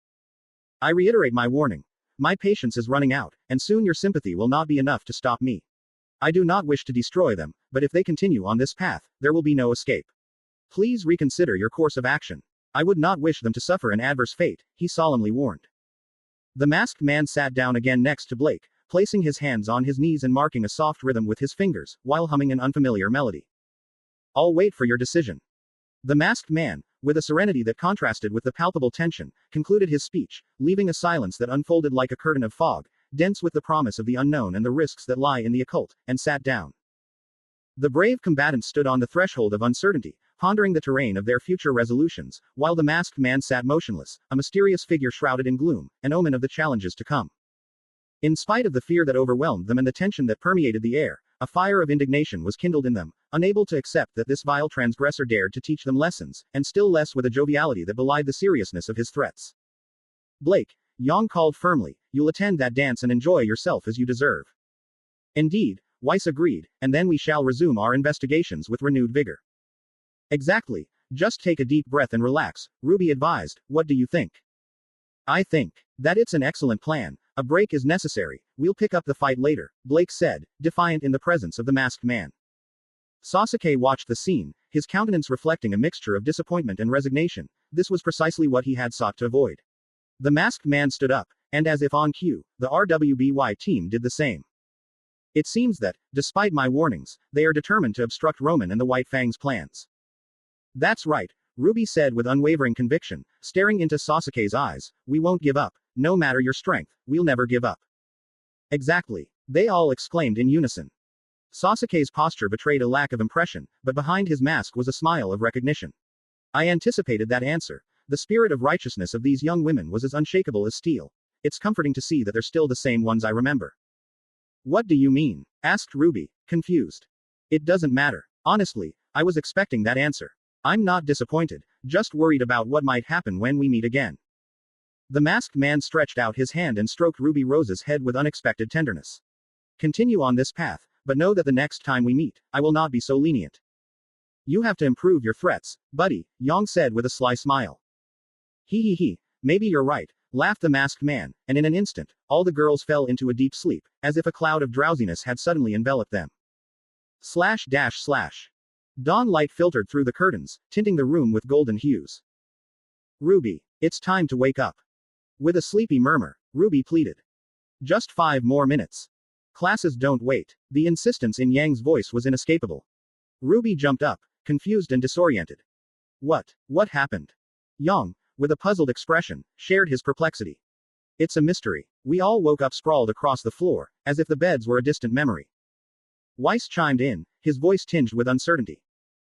I reiterate my warning. My patience is running out, and soon your sympathy will not be enough to stop me. I do not wish to destroy them, but if they continue on this path, there will be no escape. Please reconsider your course of action. I would not wish them to suffer an adverse fate, he solemnly warned. The masked man sat down again next to Blake, placing his hands on his knees and marking a soft rhythm with his fingers, while humming an unfamiliar melody. I'll wait for your decision. The masked man, with a serenity that contrasted with the palpable tension, concluded his speech, leaving a silence that unfolded like a curtain of fog, dense with the promise of the unknown and the risks that lie in the occult, and sat down. The brave combatants stood on the threshold of uncertainty, pondering the terrain of their future resolutions, while the masked man sat motionless, a mysterious figure shrouded in gloom, an omen of the challenges to come. In spite of the fear that overwhelmed them and the tension that permeated the air, a fire of indignation was kindled in them, unable to accept that this vile transgressor dared to teach them lessons, and still less with a joviality that belied the seriousness of his threats. Blake, Yang called firmly, you'll attend that dance and enjoy yourself as you deserve. Indeed, Weiss agreed, and then we shall resume our investigations with renewed vigor. Exactly. Just take a deep breath and relax, Ruby advised. What do you think? I think that it's an excellent plan. A break is necessary. We'll pick up the fight later, Blake said, defiant in the presence of the masked man. Sasake watched the scene, his countenance reflecting a mixture of disappointment and resignation. This was precisely what he had sought to avoid. The masked man stood up, and as if on cue, the RWBY team did the same. It seems that, despite my warnings, they are determined to obstruct Roman and the White Fang's plans. That's right, Ruby said with unwavering conviction, staring into Sasake's eyes. We won't give up. No matter your strength, we'll never give up. Exactly. They all exclaimed in unison. Sasake's posture betrayed a lack of impression, but behind his mask was a smile of recognition. I anticipated that answer. The spirit of righteousness of these young women was as unshakable as steel. It's comforting to see that they're still the same ones I remember. What do you mean? Asked RWBY, confused. It doesn't matter. Honestly, I was expecting that answer. I'm not disappointed, just worried about what might happen when we meet again. The masked man stretched out his hand and stroked Ruby Rose's head with unexpected tenderness. Continue on this path, but know that the next time we meet, I will not be so lenient. You have to improve your threats, buddy, Yang said with a sly smile. He, maybe you're right, laughed the masked man, and in an instant, all the girls fell into a deep sleep, as if a cloud of drowsiness had suddenly enveloped them. // Dawn light filtered through the curtains, tinting the room with golden hues. RWBY, it's time to wake up. With a sleepy murmur, RWBY pleaded. Just 5 more minutes. Classes don't wait. The insistence in Yang's voice was inescapable. RWBY jumped up, confused and disoriented. What happened? Yang, with a puzzled expression, shared his perplexity. It's a mystery. We all woke up sprawled across the floor, as if the beds were a distant memory. Weiss chimed in, his voice tinged with uncertainty.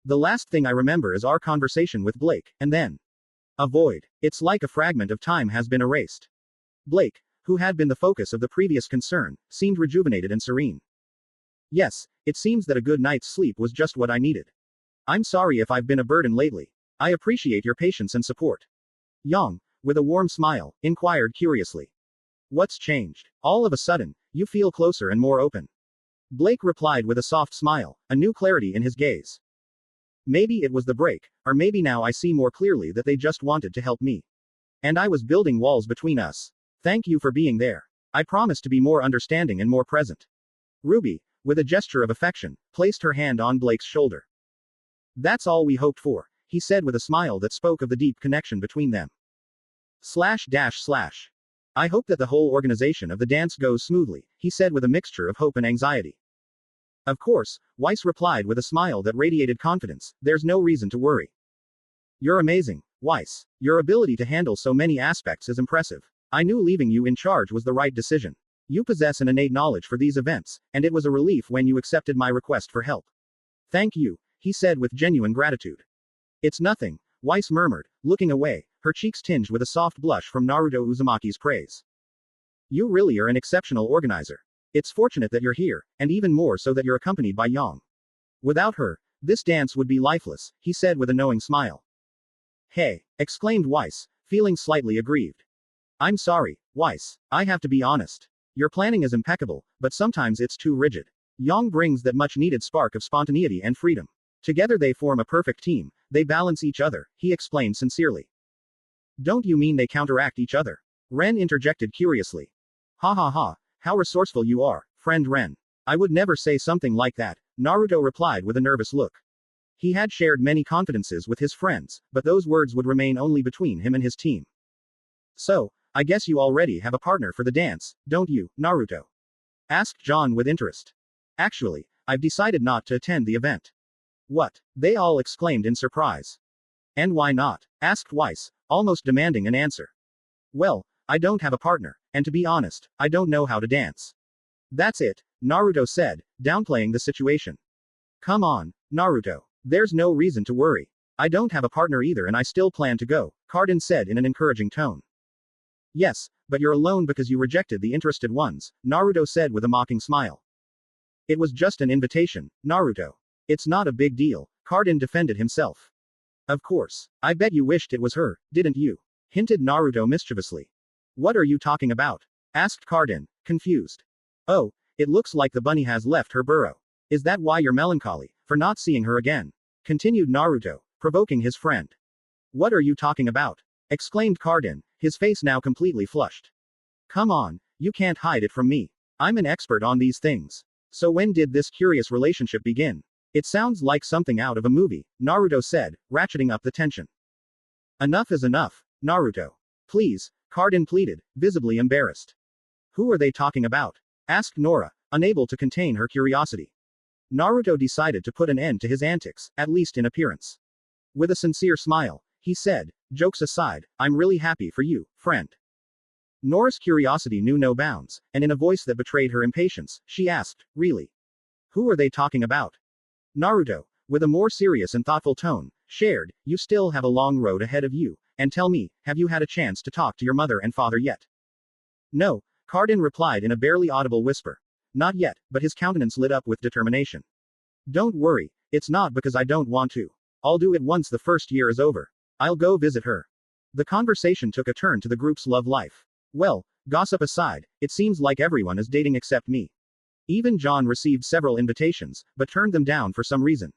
The last thing I remember is our conversation with Blake, and then. A void. It's like a fragment of time has been erased. Blake, who had been the focus of the previous concern, seemed rejuvenated and serene. Yes, it seems that a good night's sleep was just what I needed. I'm sorry if I've been a burden lately. I appreciate your patience and support. Yang, with a warm smile, inquired curiously. What's changed? All of a sudden, you feel closer and more open. Blake replied with a soft smile, a new clarity in his gaze. Maybe it was the break, or maybe now I see more clearly that they just wanted to help me. And I was building walls between us. Thank you for being there. I promise to be more understanding and more present. RWBY, with a gesture of affection, placed her hand on Blake's shoulder. That's all we hoped for, he said with a smile that spoke of the deep connection between them. // I hope that the whole organization of the dance goes smoothly, he said with a mixture of hope and anxiety. Of course, Weiss replied with a smile that radiated confidence, there's no reason to worry. You're amazing, Weiss. Your ability to handle so many aspects is impressive. I knew leaving you in charge was the right decision. You possess an innate knowledge for these events, and it was a relief when you accepted my request for help. Thank you, he said with genuine gratitude. It's nothing, Weiss murmured, looking away, her cheeks tinged with a soft blush from Naruto Uzumaki's praise. You really are an exceptional organizer. It's fortunate that you're here, and even more so that you're accompanied by Yang. Without her, this dance would be lifeless, he said with a knowing smile. Hey, exclaimed Weiss, feeling slightly aggrieved. I'm sorry, Weiss, I have to be honest. Your planning is impeccable, but sometimes it's too rigid. Yang brings that much needed spark of spontaneity and freedom. Together they form a perfect team, they balance each other, he explained sincerely. Don't you mean they counteract each other? Ren interjected curiously. Ha, how resourceful you are, friend Ren. I would never say something like that, Naruto replied with a nervous look. He had shared many confidences with his friends, but those words would remain only between him and his team. So, I guess you already have a partner for the dance, don't you, Naruto? Asked John with interest. Actually, I've decided not to attend the event. What? They all exclaimed in surprise. And why not? Asked Weiss, almost demanding an answer. Well, I don't have a partner, and to be honest, I don't know how to dance. That's it, Naruto said, downplaying the situation. Come on, Naruto. There's no reason to worry. I don't have a partner either and I still plan to go, Cardin said in an encouraging tone. Yes, but you're alone because you rejected the interested ones, Naruto said with a mocking smile. It was just an invitation, Naruto. It's not a big deal, Cardin defended himself. Of course. I bet you wished it was her, didn't you? Hinted Naruto mischievously. What are you talking about? Asked Cardin, confused. Oh, it looks like the bunny has left her burrow. Is that why you're melancholy, for not seeing her again? Continued Naruto, provoking his friend. What are you talking about? Exclaimed Cardin, his face now completely flushed. Come on, you can't hide it from me. I'm an expert on these things. So when did this curious relationship begin? It sounds like something out of a movie, Naruto said, ratcheting up the tension. Enough is enough, Naruto. Please, Cardin pleaded, visibly embarrassed. Who are they talking about? Asked Nora, unable to contain her curiosity. Naruto decided to put an end to his antics, at least in appearance. With a sincere smile, he said, jokes aside, I'm really happy for you, friend. Nora's curiosity knew no bounds, and in a voice that betrayed her impatience, she asked, really? Who are they talking about? Naruto, with a more serious and thoughtful tone, shared, you still have a long road ahead of you, and tell me, have you had a chance to talk to your mother and father yet? No, Cardin replied in a barely audible whisper. Not yet, but his countenance lit up with determination. Don't worry, it's not because I don't want to. I'll do it once the first year is over. I'll go visit her. The conversation took a turn to the group's love life. Well, gossip aside, it seems like everyone is dating except me. Even John received several invitations, but turned them down for some reason.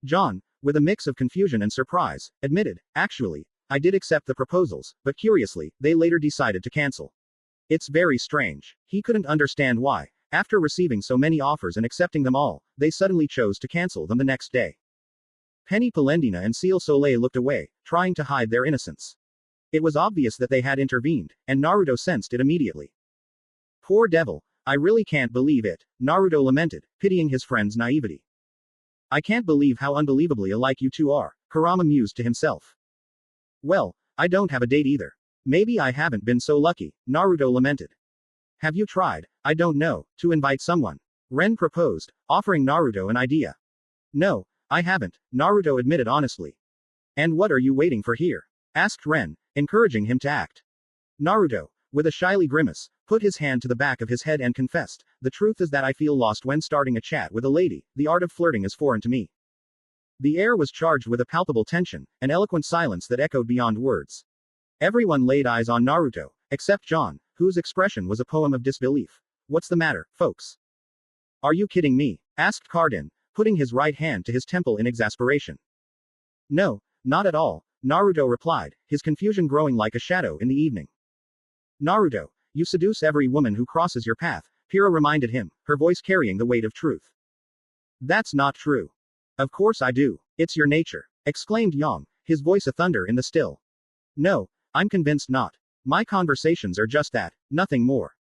John, with a mix of confusion and surprise, admitted, actually, I did accept the proposals, but curiously, they later decided to cancel. It's very strange. He couldn't understand why, after receiving so many offers and accepting them all, they suddenly chose to cancel them the next day. Penny Polendina and Ciel Soleil looked away, trying to hide their innocence. It was obvious that they had intervened, and Naruto sensed it immediately. Poor devil, I really can't believe it, Naruto lamented, pitying his friend's naivety. I can't believe how unbelievably alike you two are, Kurama mused to himself. Well, I don't have a date either. Maybe I haven't been so lucky, Naruto lamented. Have you tried, I don't know, to invite someone? Ren proposed, offering Naruto an idea. No, I haven't, Naruto admitted honestly. And what are you waiting for here? Asked Ren, encouraging him to act. Naruto, with a shyly grimace, put his hand to the back of his head and confessed, the truth is that I feel lost when starting a chat with a lady, the art of flirting is foreign to me. The air was charged with a palpable tension, an eloquent silence that echoed beyond words. Everyone laid eyes on Naruto, except John, whose expression was a poem of disbelief. What's the matter, folks? Are you kidding me? Asked Cardin, putting his right hand to his temple in exasperation. No, not at all, Naruto replied, his confusion growing like a shadow in the evening. Naruto, you seduce every woman who crosses your path, Kiro reminded him, her voice carrying the weight of truth. That's not true. Of course I do. It's your nature, exclaimed Yang, his voice a thunder in the still. No, I'm convinced not. My conversations are just that, nothing more.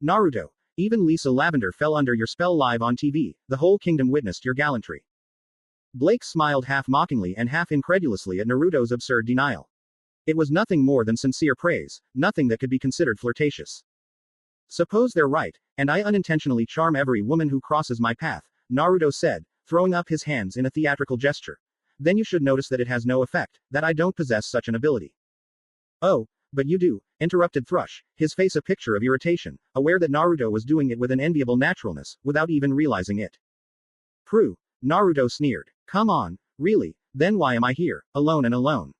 Naruto, even Lisa Lavender fell under your spell live on TV, the whole kingdom witnessed your gallantry. Blake smiled half mockingly and half incredulously at Naruto's absurd denial. It was nothing more than sincere praise, nothing that could be considered flirtatious. Suppose they're right, and I unintentionally charm every woman who crosses my path, Naruto said, throwing up his hands in a theatrical gesture. Then you should notice that it has no effect, that I don't possess such an ability. Oh, but you do, interrupted Thrush, his face a picture of irritation, aware that Naruto was doing it with an enviable naturalness, without even realizing it. Prue, Naruto sneered. Come on, really, then why am I here, alone and alone?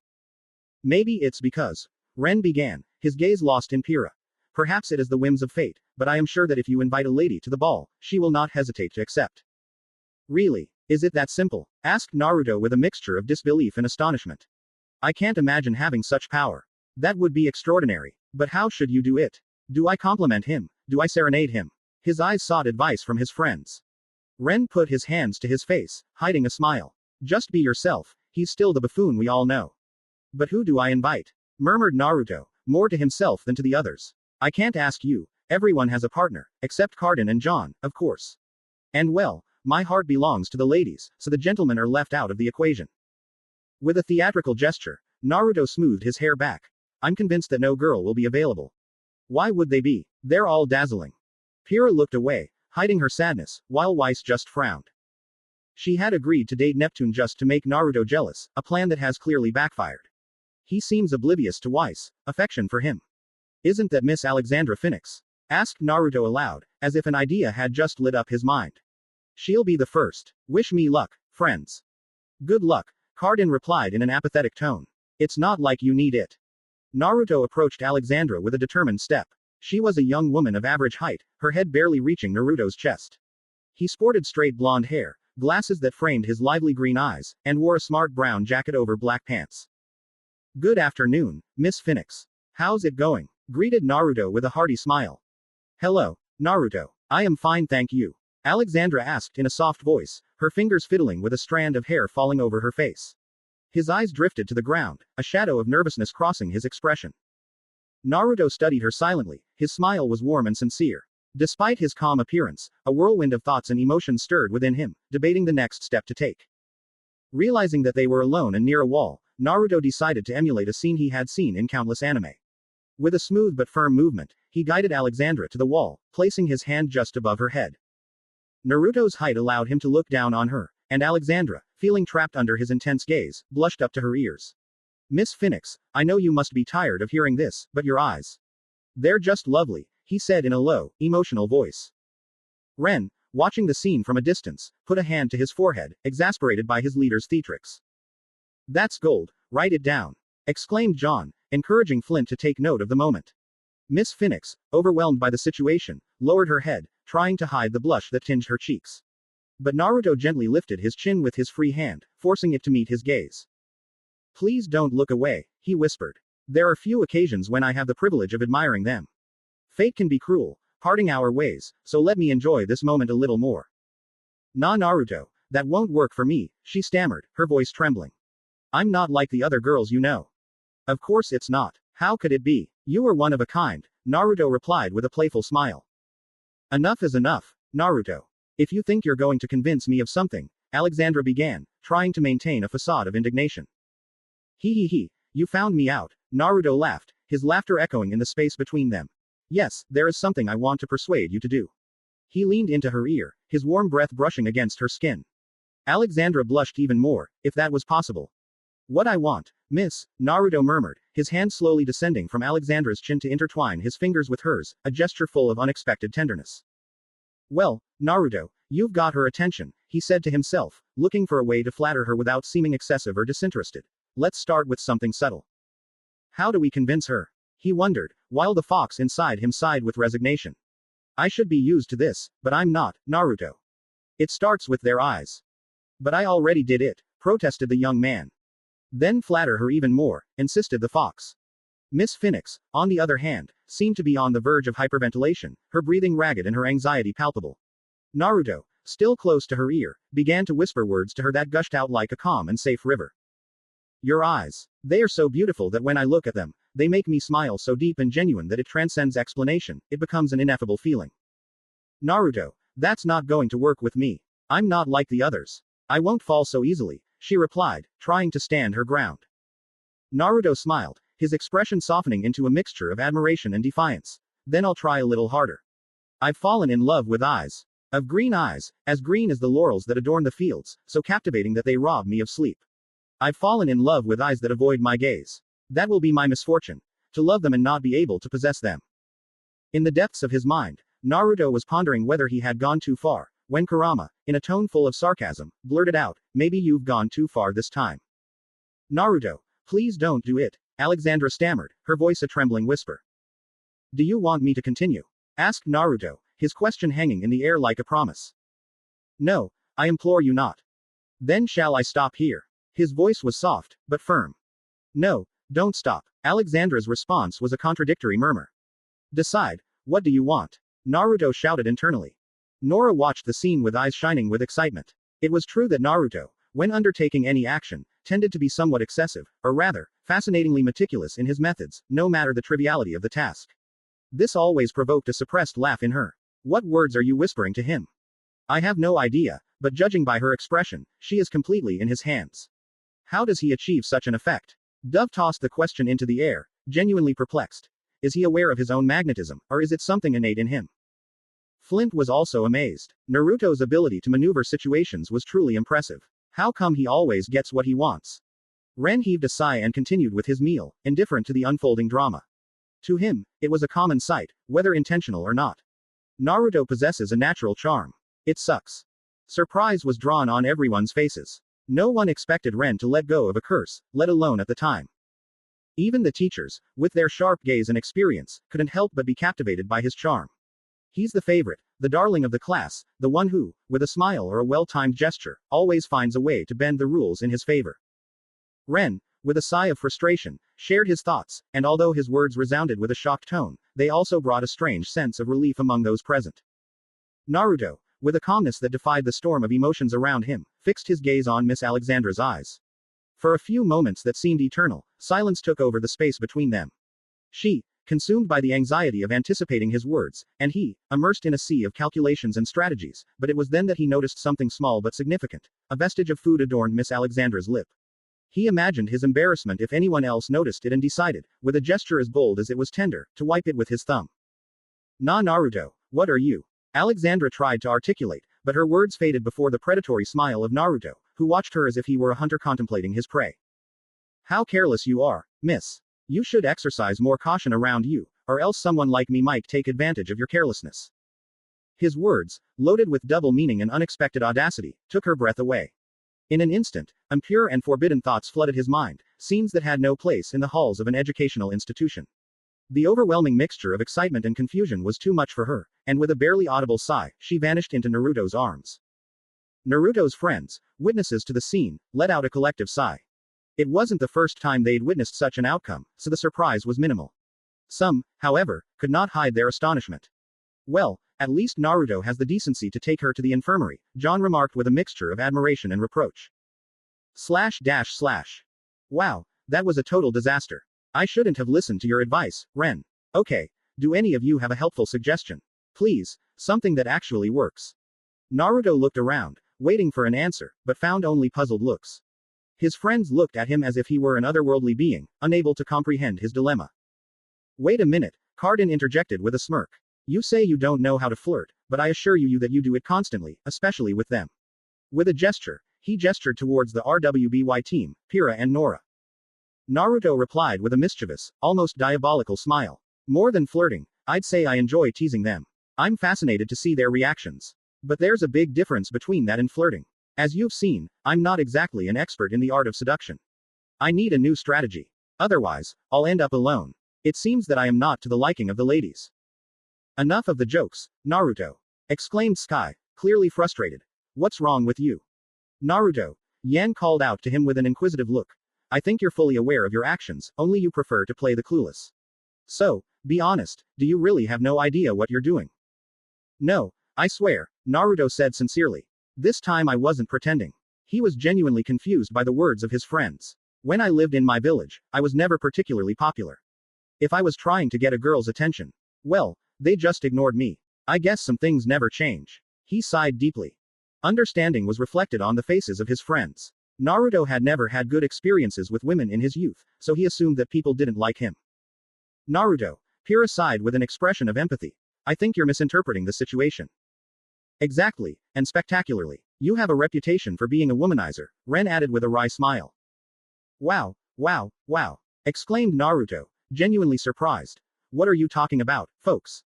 Maybe it's because. Ren began, his gaze lost in Pyrrha. Perhaps it is the whims of fate, but I am sure that if you invite a lady to the ball, she will not hesitate to accept. Really? Is it that simple? Asked Naruto with a mixture of disbelief and astonishment. I can't imagine having such power. That would be extraordinary. But how should you do it? Do I compliment him? Do I serenade him? His eyes sought advice from his friends. Ren put his hands to his face, hiding a smile. Just be yourself, he's still the buffoon we all know. But who do I invite? Murmured Naruto, more to himself than to the others. I can't ask you, everyone has a partner, except Cardin and John, of course. And well, my heart belongs to the ladies, so the gentlemen are left out of the equation. With a theatrical gesture, Naruto smoothed his hair back. I'm convinced that no girl will be available. Why would they be? They're all dazzling. Pyrrha looked away, hiding her sadness, while Weiss just frowned. She had agreed to date Neptune just to make Naruto jealous, a plan that has clearly backfired. He seems oblivious to Weiss' affection for him. Isn't that Miss Alexandra Phoenix? Asked Naruto aloud, as if an idea had just lit up his mind. She'll be the first. Wish me luck, friends. Good luck, Cardin replied in an apathetic tone. It's not like you need it. Naruto approached Alexandra with a determined step. She was a young woman of average height, her head barely reaching Naruto's chest. He sported straight blonde hair, glasses that framed his lively green eyes, and wore a smart brown jacket over black pants. Good afternoon, Miss Phoenix. How's it going? Greeted Naruto with a hearty smile. Hello, Naruto. I am fine, thank you. Alexandra asked in a soft voice, her fingers fiddling with a strand of hair falling over her face. His eyes drifted to the ground, a shadow of nervousness crossing his expression. Naruto studied her silently, his smile was warm and sincere. Despite his calm appearance, a whirlwind of thoughts and emotions stirred within him, debating the next step to take. Realizing that they were alone and near a wall, Naruto decided to emulate a scene he had seen in countless anime. With a smooth but firm movement, he guided Alexandra to the wall, placing his hand just above her head. Naruto's height allowed him to look down on her, and Alexandra, feeling trapped under his intense gaze, blushed up to her ears. Miss Phoenix, I know you must be tired of hearing this, but your eyes. They're just lovely, he said in a low, emotional voice. Ren, watching the scene from a distance, put a hand to his forehead, exasperated by his leader's theatrics. That's gold, write it down, exclaimed John, encouraging Flint to take note of the moment. Miss Phoenix, overwhelmed by the situation, lowered her head, trying to hide the blush that tinged her cheeks. But Naruto gently lifted his chin with his free hand, forcing it to meet his gaze. Please don't look away, he whispered. There are few occasions when I have the privilege of admiring them. Fate can be cruel, parting our ways, so let me enjoy this moment a little more. Nah, Naruto, that won't work for me, she stammered, her voice trembling. I'm not like the other girls you know. Of course it's not. How could it be? You are one of a kind, Naruto replied with a playful smile. Enough is enough, Naruto. If you think you're going to convince me of something, Alexandra began, trying to maintain a facade of indignation. He, you found me out, Naruto laughed, his laughter echoing in the space between them. Yes, there is something I want to persuade you to do. He leaned into her ear, his warm breath brushing against her skin. Alexandra blushed even more, if that was possible. What I want, miss, Naruto murmured, his hand slowly descending from Alexandra's chin to intertwine his fingers with hers, a gesture full of unexpected tenderness. Well, Naruto, you've got her attention, he said to himself, looking for a way to flatter her without seeming excessive or disinterested. Let's start with something subtle. How do we convince her? He wondered, while the fox inside him sighed with resignation. I should be used to this, but I'm not, Naruto. It starts with their eyes. But I already did it, protested the young man. Then flatter her even more, insisted the fox. Miss Phoenix, on the other hand, seemed to be on the verge of hyperventilation, her breathing ragged and her anxiety palpable. Naruto, still close to her ear, began to whisper words to her that gushed out like a calm and safe river. Your eyes. They are so beautiful that when I look at them, they make me smile so deep and genuine that it transcends explanation, it becomes an ineffable feeling. Naruto, that's not going to work with me. I'm not like the others. I won't fall so easily, she replied, trying to stand her ground. Naruto smiled, his expression softening into a mixture of admiration and defiance. Then I'll try a little harder. I've fallen in love with eyes. Of green eyes, as green as the laurels that adorn the fields, so captivating that they rob me of sleep. I've fallen in love with eyes that avoid my gaze. That will be my misfortune. To love them and not be able to possess them. In the depths of his mind, Naruto was pondering whether he had gone too far, when Kurama, in a tone full of sarcasm, blurted out, maybe you've gone too far this time. Naruto, please don't do it, Alexandra stammered, her voice a trembling whisper. Do you want me to continue? Asked Naruto, his question hanging in the air like a promise. No, I implore you not. Then shall I stop here? His voice was soft, but firm. No, don't stop. Alexandra's response was a contradictory murmur. Decide, what do you want? Naruto shouted internally. Nora watched the scene with eyes shining with excitement. It was true that Naruto, when undertaking any action, tended to be somewhat excessive, or rather, fascinatingly meticulous in his methods, no matter the triviality of the task. This always provoked a suppressed laugh in her. What words are you whispering to him? I have no idea, but judging by her expression, she is completely in his hands. How does he achieve such an effect? Dove tossed the question into the air, genuinely perplexed. Is he aware of his own magnetism, or is it something innate in him? Flint was also amazed. Naruto's ability to maneuver situations was truly impressive. How come he always gets what he wants? Ren heaved a sigh and continued with his meal, indifferent to the unfolding drama. To him, it was a common sight, whether intentional or not. Naruto possesses a natural charm. It sucks. Surprise was drawn on everyone's faces. No one expected Ren to let go of a curse, let alone at the time. Even the teachers, with their sharp gaze and experience, couldn't help but be captivated by his charm. He's the favorite, the darling of the class, the one who, with a smile or a well-timed gesture, always finds a way to bend the rules in his favor. Ren, with a sigh of frustration, shared his thoughts, and although his words resounded with a shocked tone, they also brought a strange sense of relief among those present. Naruto, with a calmness that defied the storm of emotions around him, fixed his gaze on Miss Alexandra's eyes. For a few moments that seemed eternal, silence took over the space between them. She, consumed by the anxiety of anticipating his words, and he, immersed in a sea of calculations and strategies, but it was then that he noticed something small but significant. A vestige of food adorned Miss Alexandra's lip. He imagined his embarrassment if anyone else noticed it and decided, with a gesture as bold as it was tender, to wipe it with his thumb. "Nah, Naruto, what are you?" Alexandra tried to articulate, but her words faded before the predatory smile of Naruto, who watched her as if he were a hunter contemplating his prey. "How careless you are, miss. You should exercise more caution around you, or else someone like me might take advantage of your carelessness." His words, loaded with double meaning and unexpected audacity, took her breath away. In an instant, impure and forbidden thoughts flooded his mind, scenes that had no place in the halls of an educational institution. The overwhelming mixture of excitement and confusion was too much for her, and with a barely audible sigh, she vanished into Naruto's arms. Naruto's friends, witnesses to the scene, let out a collective sigh. It wasn't the first time they'd witnessed such an outcome, so the surprise was minimal. Some, however, could not hide their astonishment. "Well, at least Naruto has the decency to take her to the infirmary," John remarked with a mixture of admiration and reproach. //. Wow, that was a total disaster. I shouldn't have listened to your advice, Ren. Okay, do any of you have a helpful suggestion? Please, something that actually works. Naruto looked around, waiting for an answer, but found only puzzled looks. His friends looked at him as if he were an otherworldly being, unable to comprehend his dilemma. "Wait a minute," Cardin interjected with a smirk. "You say you don't know how to flirt, but I assure you that you do it constantly, especially with them." With a gesture, he gestured towards the RWBY team, Pira and Nora. Naruto replied with a mischievous, almost diabolical smile. "More than flirting, I'd say I enjoy teasing them. I'm fascinated to see their reactions. But there's a big difference between that and flirting. As you've seen, I'm not exactly an expert in the art of seduction. I need a new strategy. Otherwise, I'll end up alone. It seems that I am not to the liking of the ladies." "Enough of the jokes, Naruto," exclaimed Sky, clearly frustrated. "What's wrong with you?" "Naruto," Yan called out to him with an inquisitive look. "I think you're fully aware of your actions, only you prefer to play the clueless. So, be honest, do you really have no idea what you're doing?" "No, I swear," Naruto said sincerely. "This time I wasn't pretending." He was genuinely confused by the words of his friends. "When I lived in my village, I was never particularly popular. If I was trying to get a girl's attention, well, they just ignored me. I guess some things never change." He sighed deeply. Understanding was reflected on the faces of his friends. Naruto had never had good experiences with women in his youth, so he assumed that people didn't like him. "Naruto," Pira sighed with an expression of empathy. "I think you're misinterpreting the situation." "Exactly, and spectacularly. You have a reputation for being a womanizer," Ren added with a wry smile. Wow, wow, exclaimed Naruto, genuinely surprised. "What are you talking about, folks?"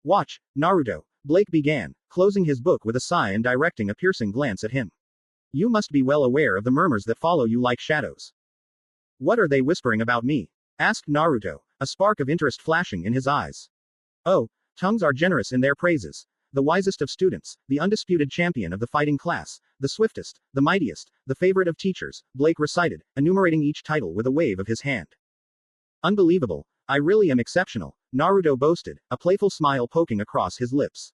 "Watch, Naruto," Blake began, closing his book with a sigh and directing a piercing glance at him. "You must be well aware of the murmurs that follow you like shadows." "What are they whispering about me?" asked Naruto, a spark of interest flashing in his eyes. "Oh, tongues are generous in their praises. The wisest of students, the undisputed champion of the fighting class, the swiftest, the mightiest, the favorite of teachers," Blake recited, enumerating each title with a wave of his hand. "Unbelievable. I really am exceptional," Naruto boasted, a playful smile poking across his lips.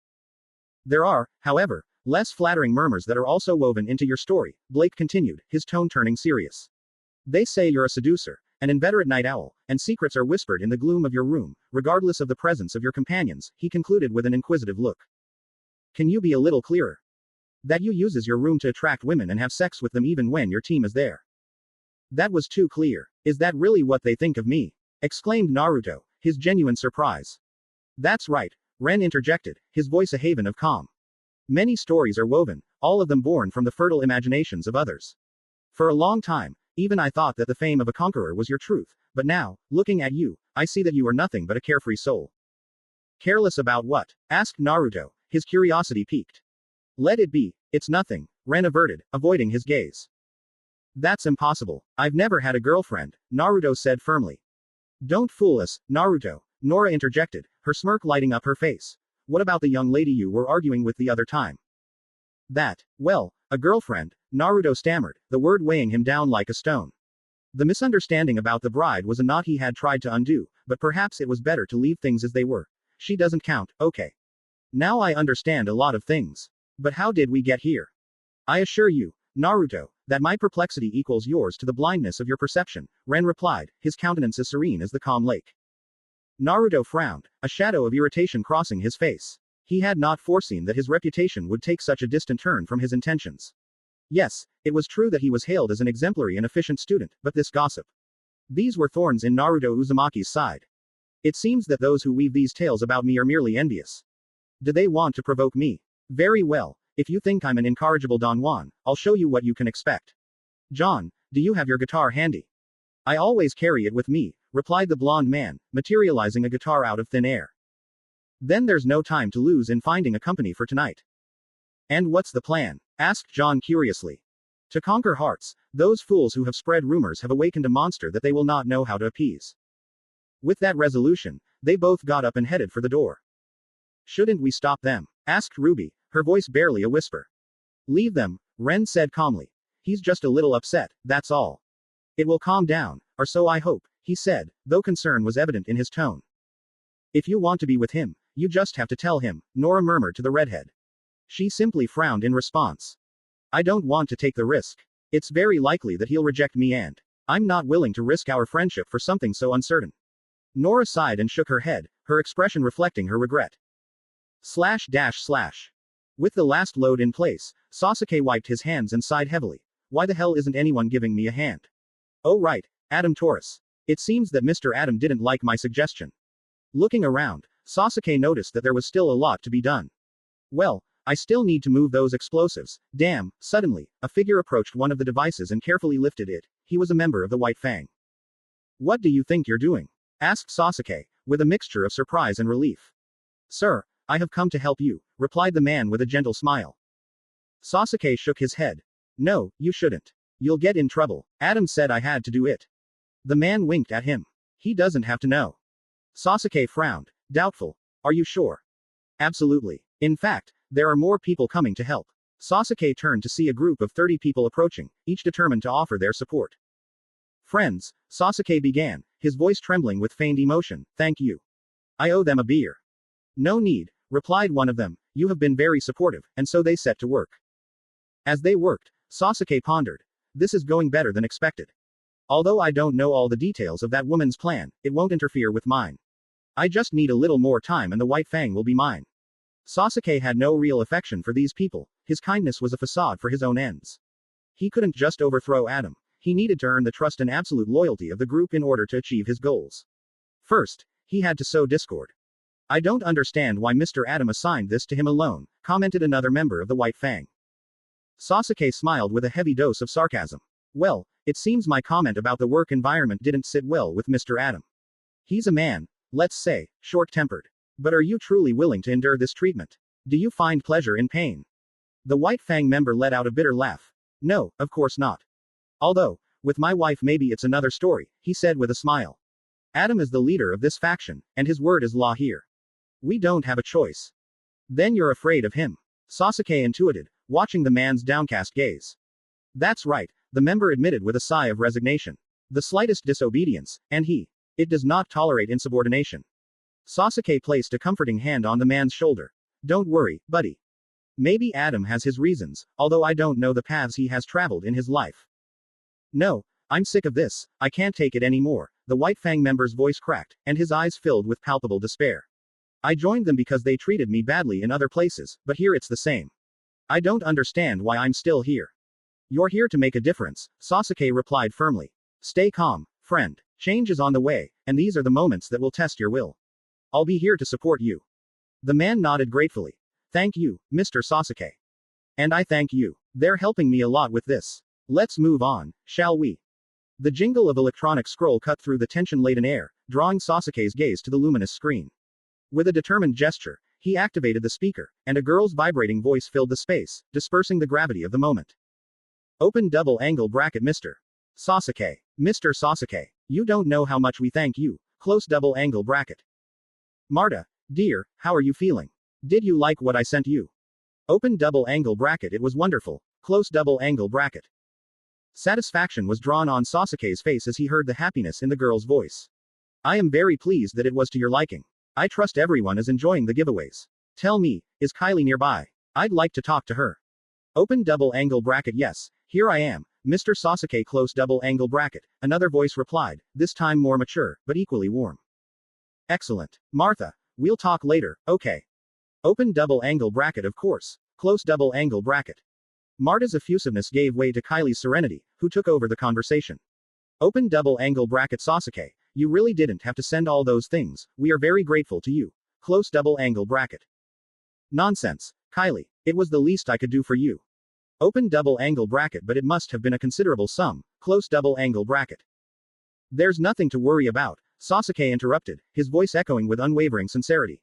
"There are, however, less flattering murmurs that are also woven into your story," Blake continued, his tone turning serious. "They say you're a seducer, an inveterate night owl, and secrets are whispered in the gloom of your room, regardless of the presence of your companions," he concluded with an inquisitive look. "Can you be a little clearer? That you uses your room to attract women and have sex with them even when your team is there." "That was too clear. Is that really what they think of me?" exclaimed Naruto, his genuine surprise. "That's right," Ren interjected, his voice a haven of calm. "Many stories are woven, all of them born from the fertile imaginations of others. For a long time, even I thought that the fame of a conqueror was your truth, but now, looking at you, I see that you are nothing but a carefree soul." "Careless about what?" asked Naruto, his curiosity piqued. "Let it be, it's nothing," Ren averted, avoiding his gaze. "That's impossible. I've never had a girlfriend," Naruto said firmly. "Don't fool us, Naruto," Nora interjected, her smirk lighting up her face. "What about the young lady you were arguing with the other time?" Well, a girlfriend," Naruto stammered, the word weighing him down like a stone. The misunderstanding about the bride was a knot he had tried to undo, but perhaps it was better to leave things as they were. "She doesn't count, okay. Now I understand a lot of things. But how did we get here? I assure you, Naruto, that my perplexity equals yours to the blindness of your perception," Ren replied, his countenance as serene as the calm lake. Naruto frowned, a shadow of irritation crossing his face. He had not foreseen that his reputation would take such a distant turn from his intentions. Yes, it was true that he was hailed as an exemplary and efficient student, but this gossip. These were thorns in Naruto Uzumaki's side. It seems that those who weave these tales about me are merely envious. Do they want to provoke me? Very well, if you think I'm an incorrigible Don Juan, I'll show you what you can expect. John, do you have your guitar handy? I always carry it with me, replied the blonde man, materializing a guitar out of thin air. Then there's no time to lose in finding a company for tonight. And what's the plan? Asked John curiously. To conquer hearts, those fools who have spread rumors have awakened a monster that they will not know how to appease. With that resolution, they both got up and headed for the door. Shouldn't we stop them? Asked RWBY, her voice barely a whisper. Leave them, Ren said calmly. He's just a little upset, that's all. It will calm down, or so I hope, he said, though concern was evident in his tone. If you want to be with him, you just have to tell him, Nora murmured to the redhead. She simply frowned in response. I don't want to take the risk. It's very likely that he'll reject me and I'm not willing to risk our friendship for something so uncertain. Nora sighed and shook her head, her expression reflecting her regret. // With the last load in place, Sasake wiped his hands and sighed heavily. Why the hell isn't anyone giving me a hand? Oh right, Adam Taurus. It seems that Mr. Adam didn't like my suggestion. Looking around, Sasake noticed that there was still a lot to be done. Well, I still need to move those explosives. Damn, suddenly, a figure approached one of the devices and carefully lifted it. He was a member of the White Fang. What do you think you're doing? Asked Sasake, with a mixture of surprise and relief. Sir, I have come to help you, replied the man with a gentle smile. Sasake shook his head. No, you shouldn't. You'll get in trouble. Adam said I had to do it. The man winked at him. He doesn't have to know. Sasake frowned, doubtful. Are you sure? Absolutely. In fact, there are more people coming to help. Sasake turned to see a group of 30 people approaching, each determined to offer their support. Friends, Sasake began, his voice trembling with feigned emotion, thank you. I owe them a beer. No need, replied one of them, you have been very supportive, and so they set to work. As they worked, Sasake pondered. This is going better than expected. Although I don't know all the details of that woman's plan, it won't interfere with mine. I just need a little more time and the White Fang will be mine. Sasake had no real affection for these people, his kindness was a facade for his own ends. He couldn't just overthrow Adam, he needed to earn the trust and absolute loyalty of the group in order to achieve his goals. First, he had to sow discord. I don't understand why Mr. Adam assigned this to him alone, commented another member of the White Fang. Sasake smiled with a heavy dose of sarcasm. Well, it seems my comment about the work environment didn't sit well with Mr. Adam. He's a man, let's say, short-tempered. But are you truly willing to endure this treatment? Do you find pleasure in pain? The White Fang member let out a bitter laugh. No, of course not. Although, with my wife maybe it's another story, he said with a smile. Adam is the leader of this faction, and his word is law here. We don't have a choice. Then you're afraid of him. Sasake intuited, watching the man's downcast gaze. That's right, the member admitted with a sigh of resignation. The slightest disobedience, and it does not tolerate insubordination. Sasake placed a comforting hand on the man's shoulder. Don't worry, buddy. Maybe Adam has his reasons, although I don't know the paths he has traveled in his life. No, I'm sick of this, I can't take it anymore. The White Fang member's voice cracked, and his eyes filled with palpable despair. I joined them because they treated me badly in other places, but here it's the same. I don't understand why I'm still here. You're here to make a difference, Sasake replied firmly. Stay calm, friend. Change is on the way, and these are the moments that will test your will. I'll be here to support you. The man nodded gratefully. Thank you, Mr. Sasake. And I thank you. They're helping me a lot with this. Let's move on, shall we? The jingle of electronic scroll cut through the tension-laden air, drawing Sasake's gaze to the luminous screen. With a determined gesture, he activated the speaker, and a girl's vibrating voice filled the space, dispersing the gravity of the moment. Open double angle bracket Mr. Sasake. Mr. Sasake. You don't know how much we thank you. Close double angle bracket. Marta, dear, how are you feeling? Did you like what I sent you? Open double angle bracket. It was wonderful. Close double angle bracket. Satisfaction was drawn on Sasake's face as he heard the happiness in the girl's voice. I am very pleased that it was to your liking. I trust everyone is enjoying the giveaways. Tell me, is Kylie nearby? I'd like to talk to her. Open double angle bracket. Yes, here I am, Mr. Sasake. Close double angle bracket. Another voice replied, this time more mature, but equally warm. Excellent. Martha, we'll talk later, okay. Open double angle bracket. Of course. Close double angle bracket. Marta's effusiveness gave way to Kylie's serenity, who took over the conversation. Open double angle bracket Sasake, you really didn't have to send all those things, we are very grateful to you. Close double angle bracket. Nonsense, Kylie. It was the least I could do for you. Open double angle bracket, but it must have been a considerable sum. Close double angle bracket. There's nothing to worry about, Sasake interrupted, his voice echoing with unwavering sincerity.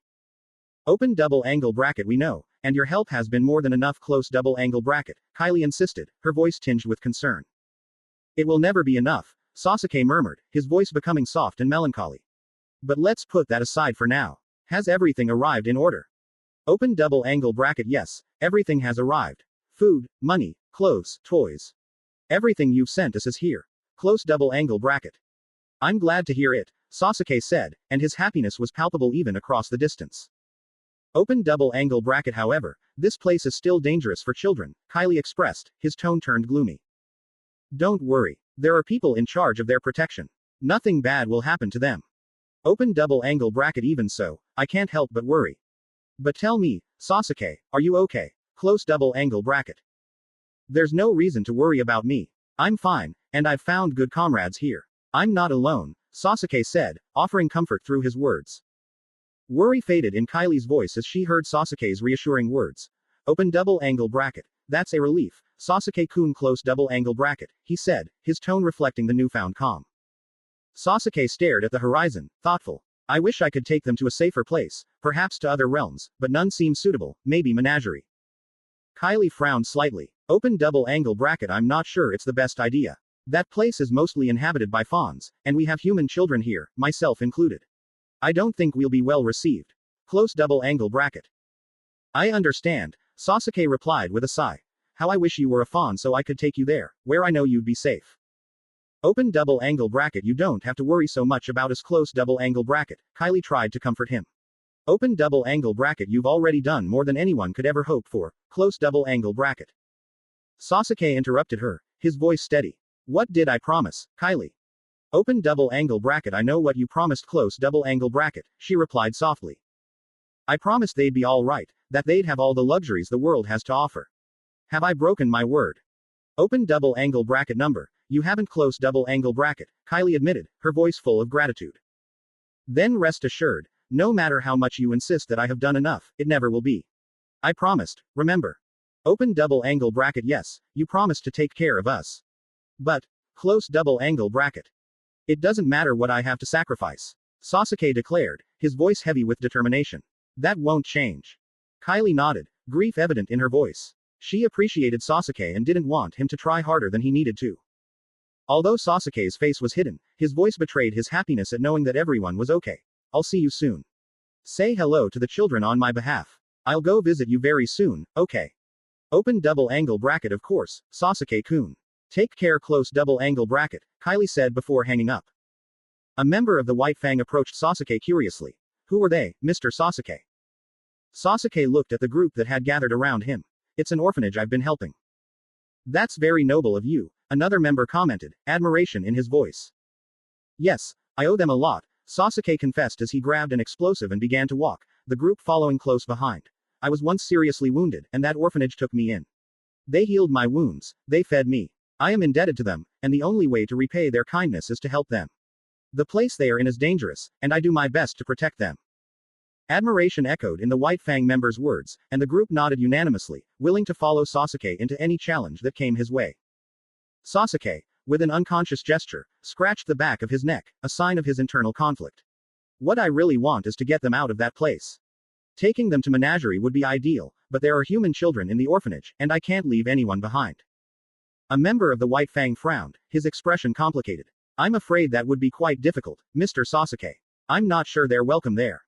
Open double angle bracket, we know, and your help has been more than enough. Close double angle bracket, Kylie insisted, her voice tinged with concern. It will never be enough, Sasake murmured, his voice becoming soft and melancholy. But let's put that aside for now. Has everything arrived in order? Open double angle bracket, yes, everything has arrived. Food, money, clothes, toys. Everything you've sent us is here. Close double angle bracket. I'm glad to hear it, Sasake said, and his happiness was palpable even across the distance. Open double angle bracket, however, this place is still dangerous for children, Kylie expressed, his tone turned gloomy. Don't worry. There are people in charge of their protection. Nothing bad will happen to them. Open double angle bracket, even so, I can't help but worry. But tell me, Sasake, are you okay? Close double angle bracket. There's no reason to worry about me. I'm fine, and I've found good comrades here. I'm not alone, Sasake said, offering comfort through his words. Worry faded in Kylie's voice as she heard Sasake's reassuring words. Open double angle bracket. That's a relief, Sasake-kun. Close double angle bracket, he said, his tone reflecting the newfound calm. Sasake stared at the horizon, thoughtful. I wish I could take them to a safer place, perhaps to other realms, but none seem suitable, maybe menagerie. Kylie frowned slightly. Open double angle bracket, I'm not sure it's the best idea. That place is mostly inhabited by fawns, and we have human children here, myself included. I don't think we'll be well received. Close double angle bracket. I understand, Sasake replied with a sigh. How I wish you were a fawn so I could take you there, where I know you'd be safe. Open double angle bracket, you don't have to worry so much about us. Close double angle bracket, Kylie tried to comfort him. Open double angle bracket, you've already done more than anyone could ever hope for. Close double angle bracket. Sasake interrupted her, his voice steady. What did I promise, Kylie? Open double angle bracket, I know what you promised. Close double angle bracket, she replied softly. I promised they'd be all right, that they'd have all the luxuries the world has to offer. Have I broken my word? Open double angle bracket number, you haven't. Close double angle bracket, Kylie admitted, her voice full of gratitude. Then rest assured, no matter how much you insist that I have done enough, it never will be. I promised, remember. Open double angle bracket, yes, you promised to take care of us. But, close double angle bracket. It doesn't matter what I have to sacrifice, Sasake declared, his voice heavy with determination. That won't change. Kylie nodded, grief evident in her voice. She appreciated Sasake and didn't want him to try harder than he needed to. Although Sasake's face was hidden, his voice betrayed his happiness at knowing that everyone was okay. I'll see you soon. Say hello to the children on my behalf. I'll go visit you very soon, okay? Open double angle bracket, of course, Sasake-kun. Take care. Close double angle bracket, Kylie said before hanging up. A member of the White Fang approached Sasake curiously. Who were they, Mr. Sasake? Sasake looked at the group that had gathered around him. It's an orphanage I've been helping. That's very noble of you, another member commented, admiration in his voice. Yes, I owe them a lot, Sasake confessed as he grabbed an explosive and began to walk, the group following close behind. I was once seriously wounded, and that orphanage took me in. They healed my wounds, they fed me. I am indebted to them, and the only way to repay their kindness is to help them. The place they are in is dangerous, and I do my best to protect them. Admiration echoed in the White Fang member's words, and the group nodded unanimously, willing to follow Sasake into any challenge that came his way. Sasake, with an unconscious gesture, scratched the back of his neck, a sign of his internal conflict. What I really want is to get them out of that place. Taking them to menagerie would be ideal, but there are human children in the orphanage, and I can't leave anyone behind. A member of the White Fang frowned, his expression complicated. I'm afraid that would be quite difficult, Mr. Sasake. I'm not sure they're welcome there.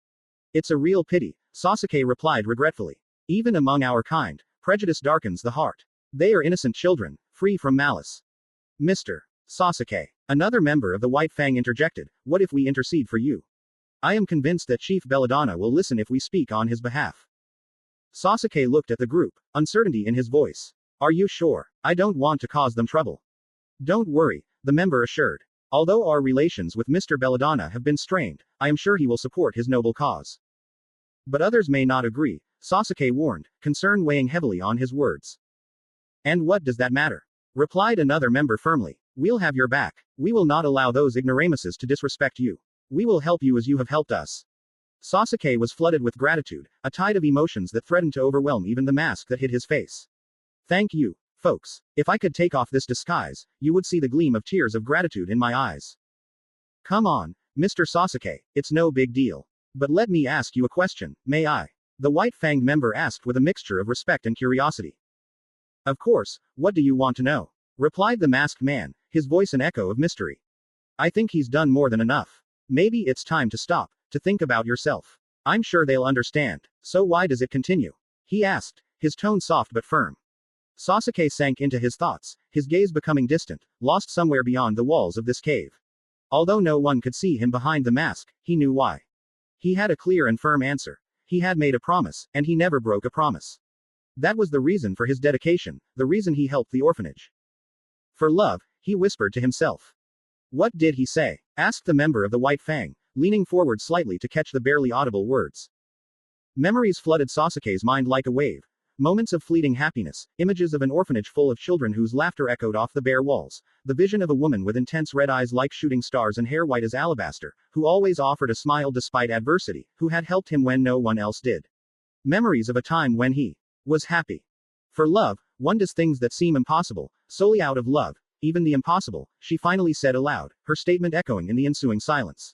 It's a real pity, Sasake replied regretfully. Even among our kind, prejudice darkens the heart. They are innocent children, free from malice. Mr. Sasake, another member of the White Fang interjected, what if we intercede for you? I am convinced that Chief Belladonna will listen if we speak on his behalf. Sasake looked at the group, uncertainty in his voice. Are you sure? I don't want to cause them trouble. Don't worry, the member assured. Although our relations with Mr. Belladonna have been strained, I am sure he will support his noble cause. But others may not agree, Sasake warned, concern weighing heavily on his words. And what does that matter? Replied another member firmly. We'll have your back. We will not allow those ignoramuses to disrespect you. We will help you as you have helped us. Sasake was flooded with gratitude, a tide of emotions that threatened to overwhelm even the mask that hid his face. Thank you, folks. If I could take off this disguise, you would see the gleam of tears of gratitude in my eyes. Come on, Mr. Sasake, it's no big deal. But let me ask you a question, may I? The White Fang member asked with a mixture of respect and curiosity. Of course, what do you want to know? Replied the masked man, his voice an echo of mystery. I think he's done more than enough. Maybe it's time to stop, to think about yourself. I'm sure they'll understand. So why does it continue? He asked, his tone soft but firm. Sasake sank into his thoughts, his gaze becoming distant, lost somewhere beyond the walls of this cave. Although no one could see him behind the mask, he knew why. He had a clear and firm answer. He had made a promise, and he never broke a promise. That was the reason for his dedication, the reason he helped the orphanage. For love, he whispered to himself. What did he say? Asked the member of the White Fang, leaning forward slightly to catch the barely audible words. Memories flooded Sasake's mind like a wave. Moments of fleeting happiness, images of an orphanage full of children whose laughter echoed off the bare walls, the vision of a woman with intense red eyes like shooting stars and hair white as alabaster, who always offered a smile despite adversity, who had helped him when no one else did. Memories of a time when he was happy. For love, one does things that seem impossible, solely out of love, even the impossible, she finally said aloud, her statement echoing in the ensuing silence.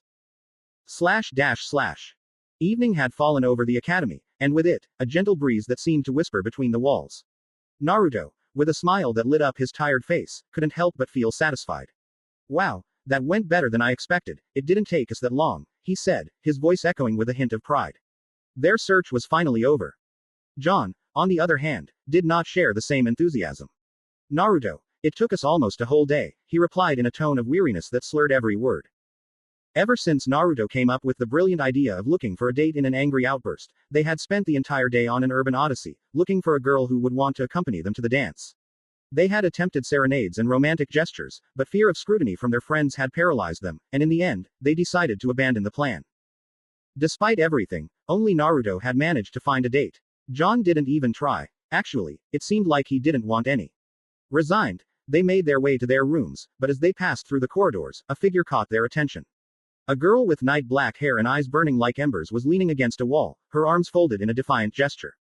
Evening had fallen over the academy, and with it, a gentle breeze that seemed to whisper between the walls. Naruto, with a smile that lit up his tired face, couldn't help but feel satisfied. Wow, that went better than I expected, it didn't take us that long, he said, his voice echoing with a hint of pride. Their search was finally over. John, on the other hand, did not share the same enthusiasm. Naruto, it took us almost a whole day, he replied in a tone of weariness that slurred every word. Ever since Naruto came up with the brilliant idea of looking for a date in an angry outburst, they had spent the entire day on an urban odyssey, looking for a girl who would want to accompany them to the dance. They had attempted serenades and romantic gestures, but fear of scrutiny from their friends had paralyzed them, and in the end, they decided to abandon the plan. Despite everything, only Naruto had managed to find a date. John didn't even try. Actually, it seemed like he didn't want any. Resigned, they made their way to their rooms, but as they passed through the corridors, a figure caught their attention. A girl with night black hair and eyes burning like embers was leaning against a wall, her arms folded in a defiant gesture.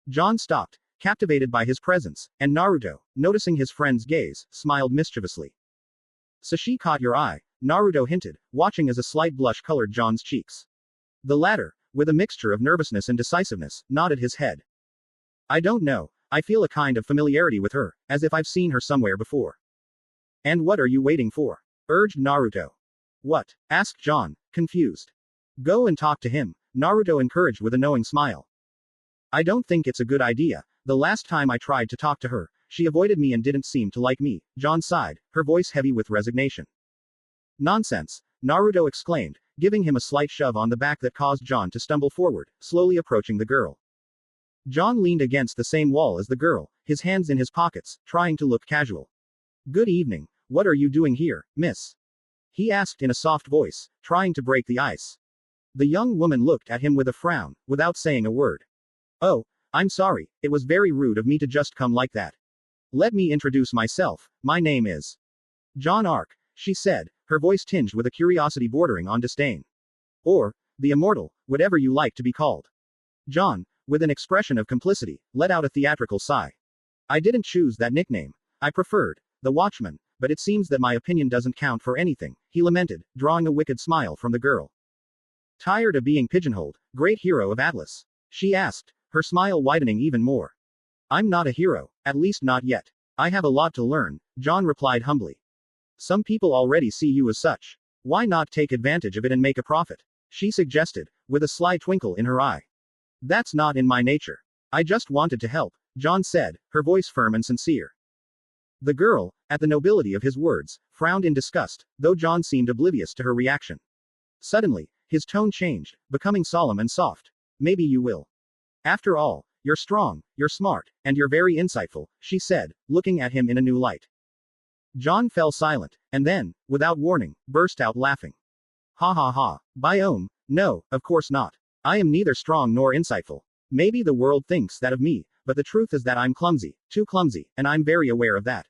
John stopped, captivated by his presence, and Naruto, noticing his friend's gaze, smiled mischievously. So she caught your eye, Naruto hinted, watching as a slight blush colored John's cheeks. The latter, with a mixture of nervousness and decisiveness, nodded his head. I don't know, I feel a kind of familiarity with her, as if I've seen her somewhere before. And what are you waiting for? Urged Naruto. What? Asked John, confused. Go and talk to him, Naruto encouraged with a knowing smile. I don't think it's a good idea. The last time I tried to talk to her, she avoided me and didn't seem to like me, John sighed, her voice heavy with resignation. Nonsense, Naruto exclaimed, giving him a slight shove on the back that caused John to stumble forward, slowly approaching the girl. John leaned against the same wall as the girl, his hands in his pockets, trying to look casual. Good evening, what are you doing here, miss? He asked in a soft voice, trying to break the ice. The young woman looked at him with a frown, without saying a word. Oh, I'm sorry, it was very rude of me to just come like that. Let me introduce myself, my name is John Ark, she said, her voice tinged with a curiosity bordering on disdain. Or, the immortal, whatever you like to be called. John, with an expression of complicity, let out a theatrical sigh. I didn't choose that nickname. I preferred the Watchman, but it seems that my opinion doesn't count for anything, he lamented, drawing a wicked smile from the girl. Tired of being pigeonholed, great hero of Atlas? She asked, her smile widening even more. I'm not a hero, at least not yet. I have a lot to learn, John replied humbly. Some people already see you as such. Why not take advantage of it and make a profit? She suggested, with a sly twinkle in her eye. That's not in my nature. I just wanted to help, John said, her voice firm and sincere. The girl, at the nobility of his words, frowned in disgust, though John seemed oblivious to her reaction. Suddenly, his tone changed, becoming solemn and soft. Maybe you will. After all, you're strong, you're smart, and you're very insightful, she said, looking at him in a new light. John fell silent, and then, without warning, burst out laughing. Ha ha ha. No, of course not. I am neither strong nor insightful. Maybe the world thinks that of me, but the truth is that I'm clumsy, too clumsy, and I'm very aware of that.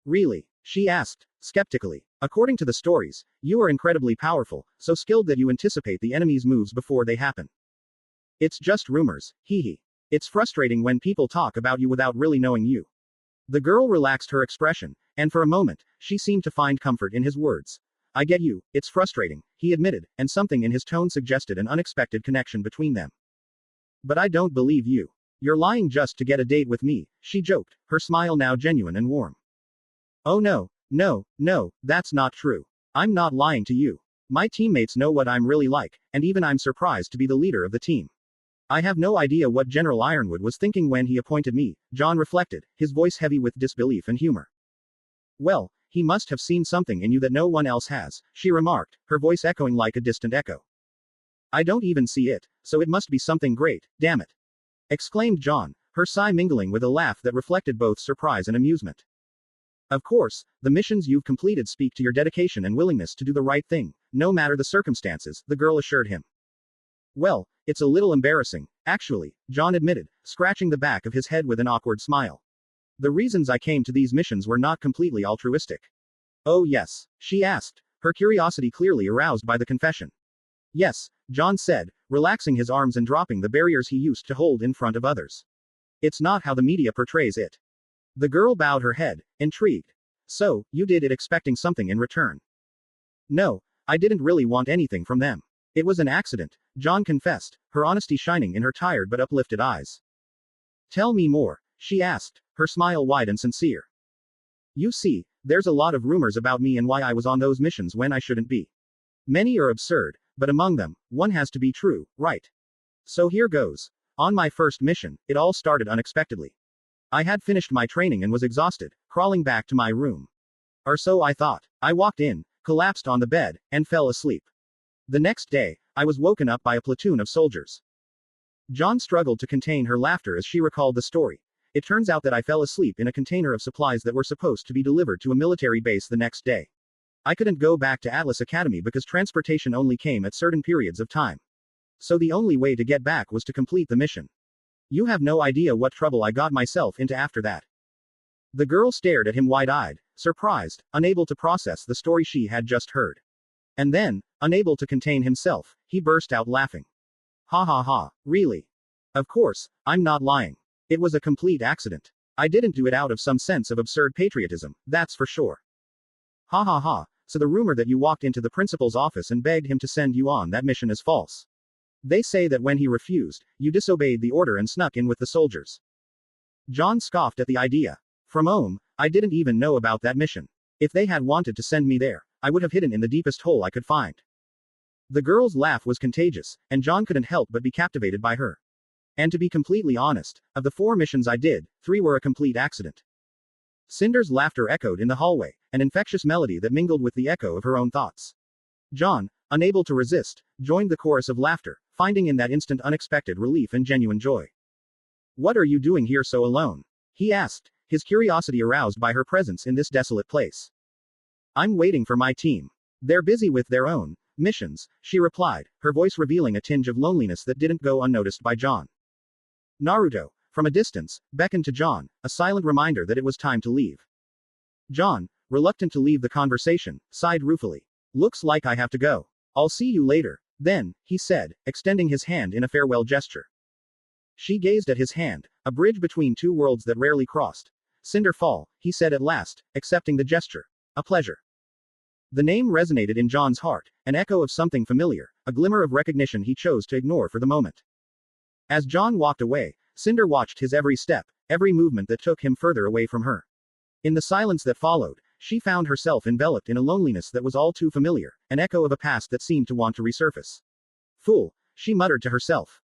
Really? She asked, skeptically. According to the stories, you are incredibly powerful, so skilled that you anticipate the enemy's moves before they happen. It's just rumors, hee hee. It's frustrating when people talk about you without really knowing you. The girl relaxed her expression, and for a moment, she seemed to find comfort in his words. I get you, it's frustrating, he admitted, and something in his tone suggested an unexpected connection between them. But I don't believe you. You're lying just to get a date with me, she joked, her smile now genuine and warm. Oh no, no, that's not true. I'm not lying to you. My teammates know what I'm really like, and even I'm surprised to be the leader of the team. I have no idea what General Ironwood was thinking when he appointed me, John reflected, his voice heavy with disbelief and humor. Well, he must have seen something in you that no one else has, she remarked, her voice echoing like a distant echo. I don't even see it, so it must be something great, damn it. Exclaimed John, her sigh mingling with a laugh that reflected both surprise and amusement. Of course, the missions you've completed speak to your dedication and willingness to do the right thing, no matter the circumstances, the girl assured him. Well, it's a little embarrassing, actually, John admitted, scratching the back of his head with an awkward smile. The reasons I came to these missions were not completely altruistic. Oh yes? She asked, her curiosity clearly aroused by the confession. Yes, John said, relaxing his arms and dropping the barriers he used to hold in front of others. It's not how the media portrays it. The girl bowed her head, intrigued. So, you did it expecting something in return? No, I didn't really want anything from them. It was an accident, John confessed, her honesty shining in her tired but uplifted eyes. Tell me more, she asked, her smile wide and sincere. You see, there's a lot of rumors about me and why I was on those missions when I shouldn't be. Many are absurd, but among them, one has to be true, right? So here goes. On my first mission, it all started unexpectedly. I had finished my training and was exhausted, crawling back to my room. Or so I thought. I walked in, collapsed on the bed, and fell asleep. The next day, I was woken up by a platoon of soldiers. John struggled to contain her laughter as she recalled the story. It turns out that I fell asleep in a container of supplies that were supposed to be delivered to a military base the next day. I couldn't go back to Atlas Academy because transportation only came at certain periods of time. So the only way to get back was to complete the mission. You have no idea what trouble I got myself into after that. The girl stared at him wide-eyed, surprised, unable to process the story she had just heard. And then, unable to contain himself, he burst out laughing. Ha ha ha, really? Of course, I'm not lying. It was a complete accident. I didn't do it out of some sense of absurd patriotism, that's for sure. Ha ha ha, so the rumor that you walked into the principal's office and begged him to send you on that mission is false. They say that when he refused, you disobeyed the order and snuck in with the soldiers. John scoffed at the idea. From I didn't even know about that mission. If they had wanted to send me there, I would have hidden in the deepest hole I could find. The girl's laugh was contagious, and John couldn't help but be captivated by her. And to be completely honest, of the 4 missions I did, 3 were a complete accident. Cinder's laughter echoed in the hallway, an infectious melody that mingled with the echo of her own thoughts. John, unable to resist, joined the chorus of laughter, finding in that instant unexpected relief and genuine joy. What are you doing here so alone? He asked, his curiosity aroused by her presence in this desolate place. I'm waiting for my team. They're busy with their own missions, she replied, her voice revealing a tinge of loneliness that didn't go unnoticed by John. Naruto, from a distance, beckoned to John, a silent reminder that it was time to leave. John, reluctant to leave the conversation, sighed ruefully. Looks like I have to go. I'll see you later. Then, he said, extending his hand in a farewell gesture. She gazed at his hand, a bridge between 2 worlds that rarely crossed. Cinder Fall, he said at last, accepting the gesture. A pleasure. The name resonated in John's heart, an echo of something familiar, a glimmer of recognition he chose to ignore for the moment. As John walked away, Cinder watched his every step, every movement that took him further away from her. In the silence that followed, she found herself enveloped in a loneliness that was all too familiar, an echo of a past that seemed to want to resurface. Fool, she muttered to herself.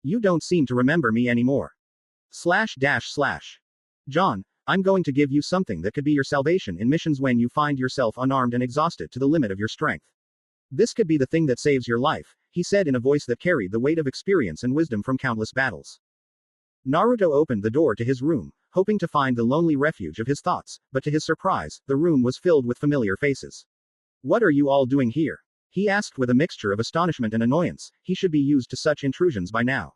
You don't seem to remember me anymore. / John, I'm going to give you something that could be your salvation in missions when you find yourself unarmed and exhausted to the limit of your strength. This could be the thing that saves your life, he said in a voice that carried the weight of experience and wisdom from countless battles. Naruto opened the door to his room, hoping to find the lonely refuge of his thoughts, but to his surprise, the room was filled with familiar faces. What are you all doing here? He asked with a mixture of astonishment and annoyance, he should be used to such intrusions by now.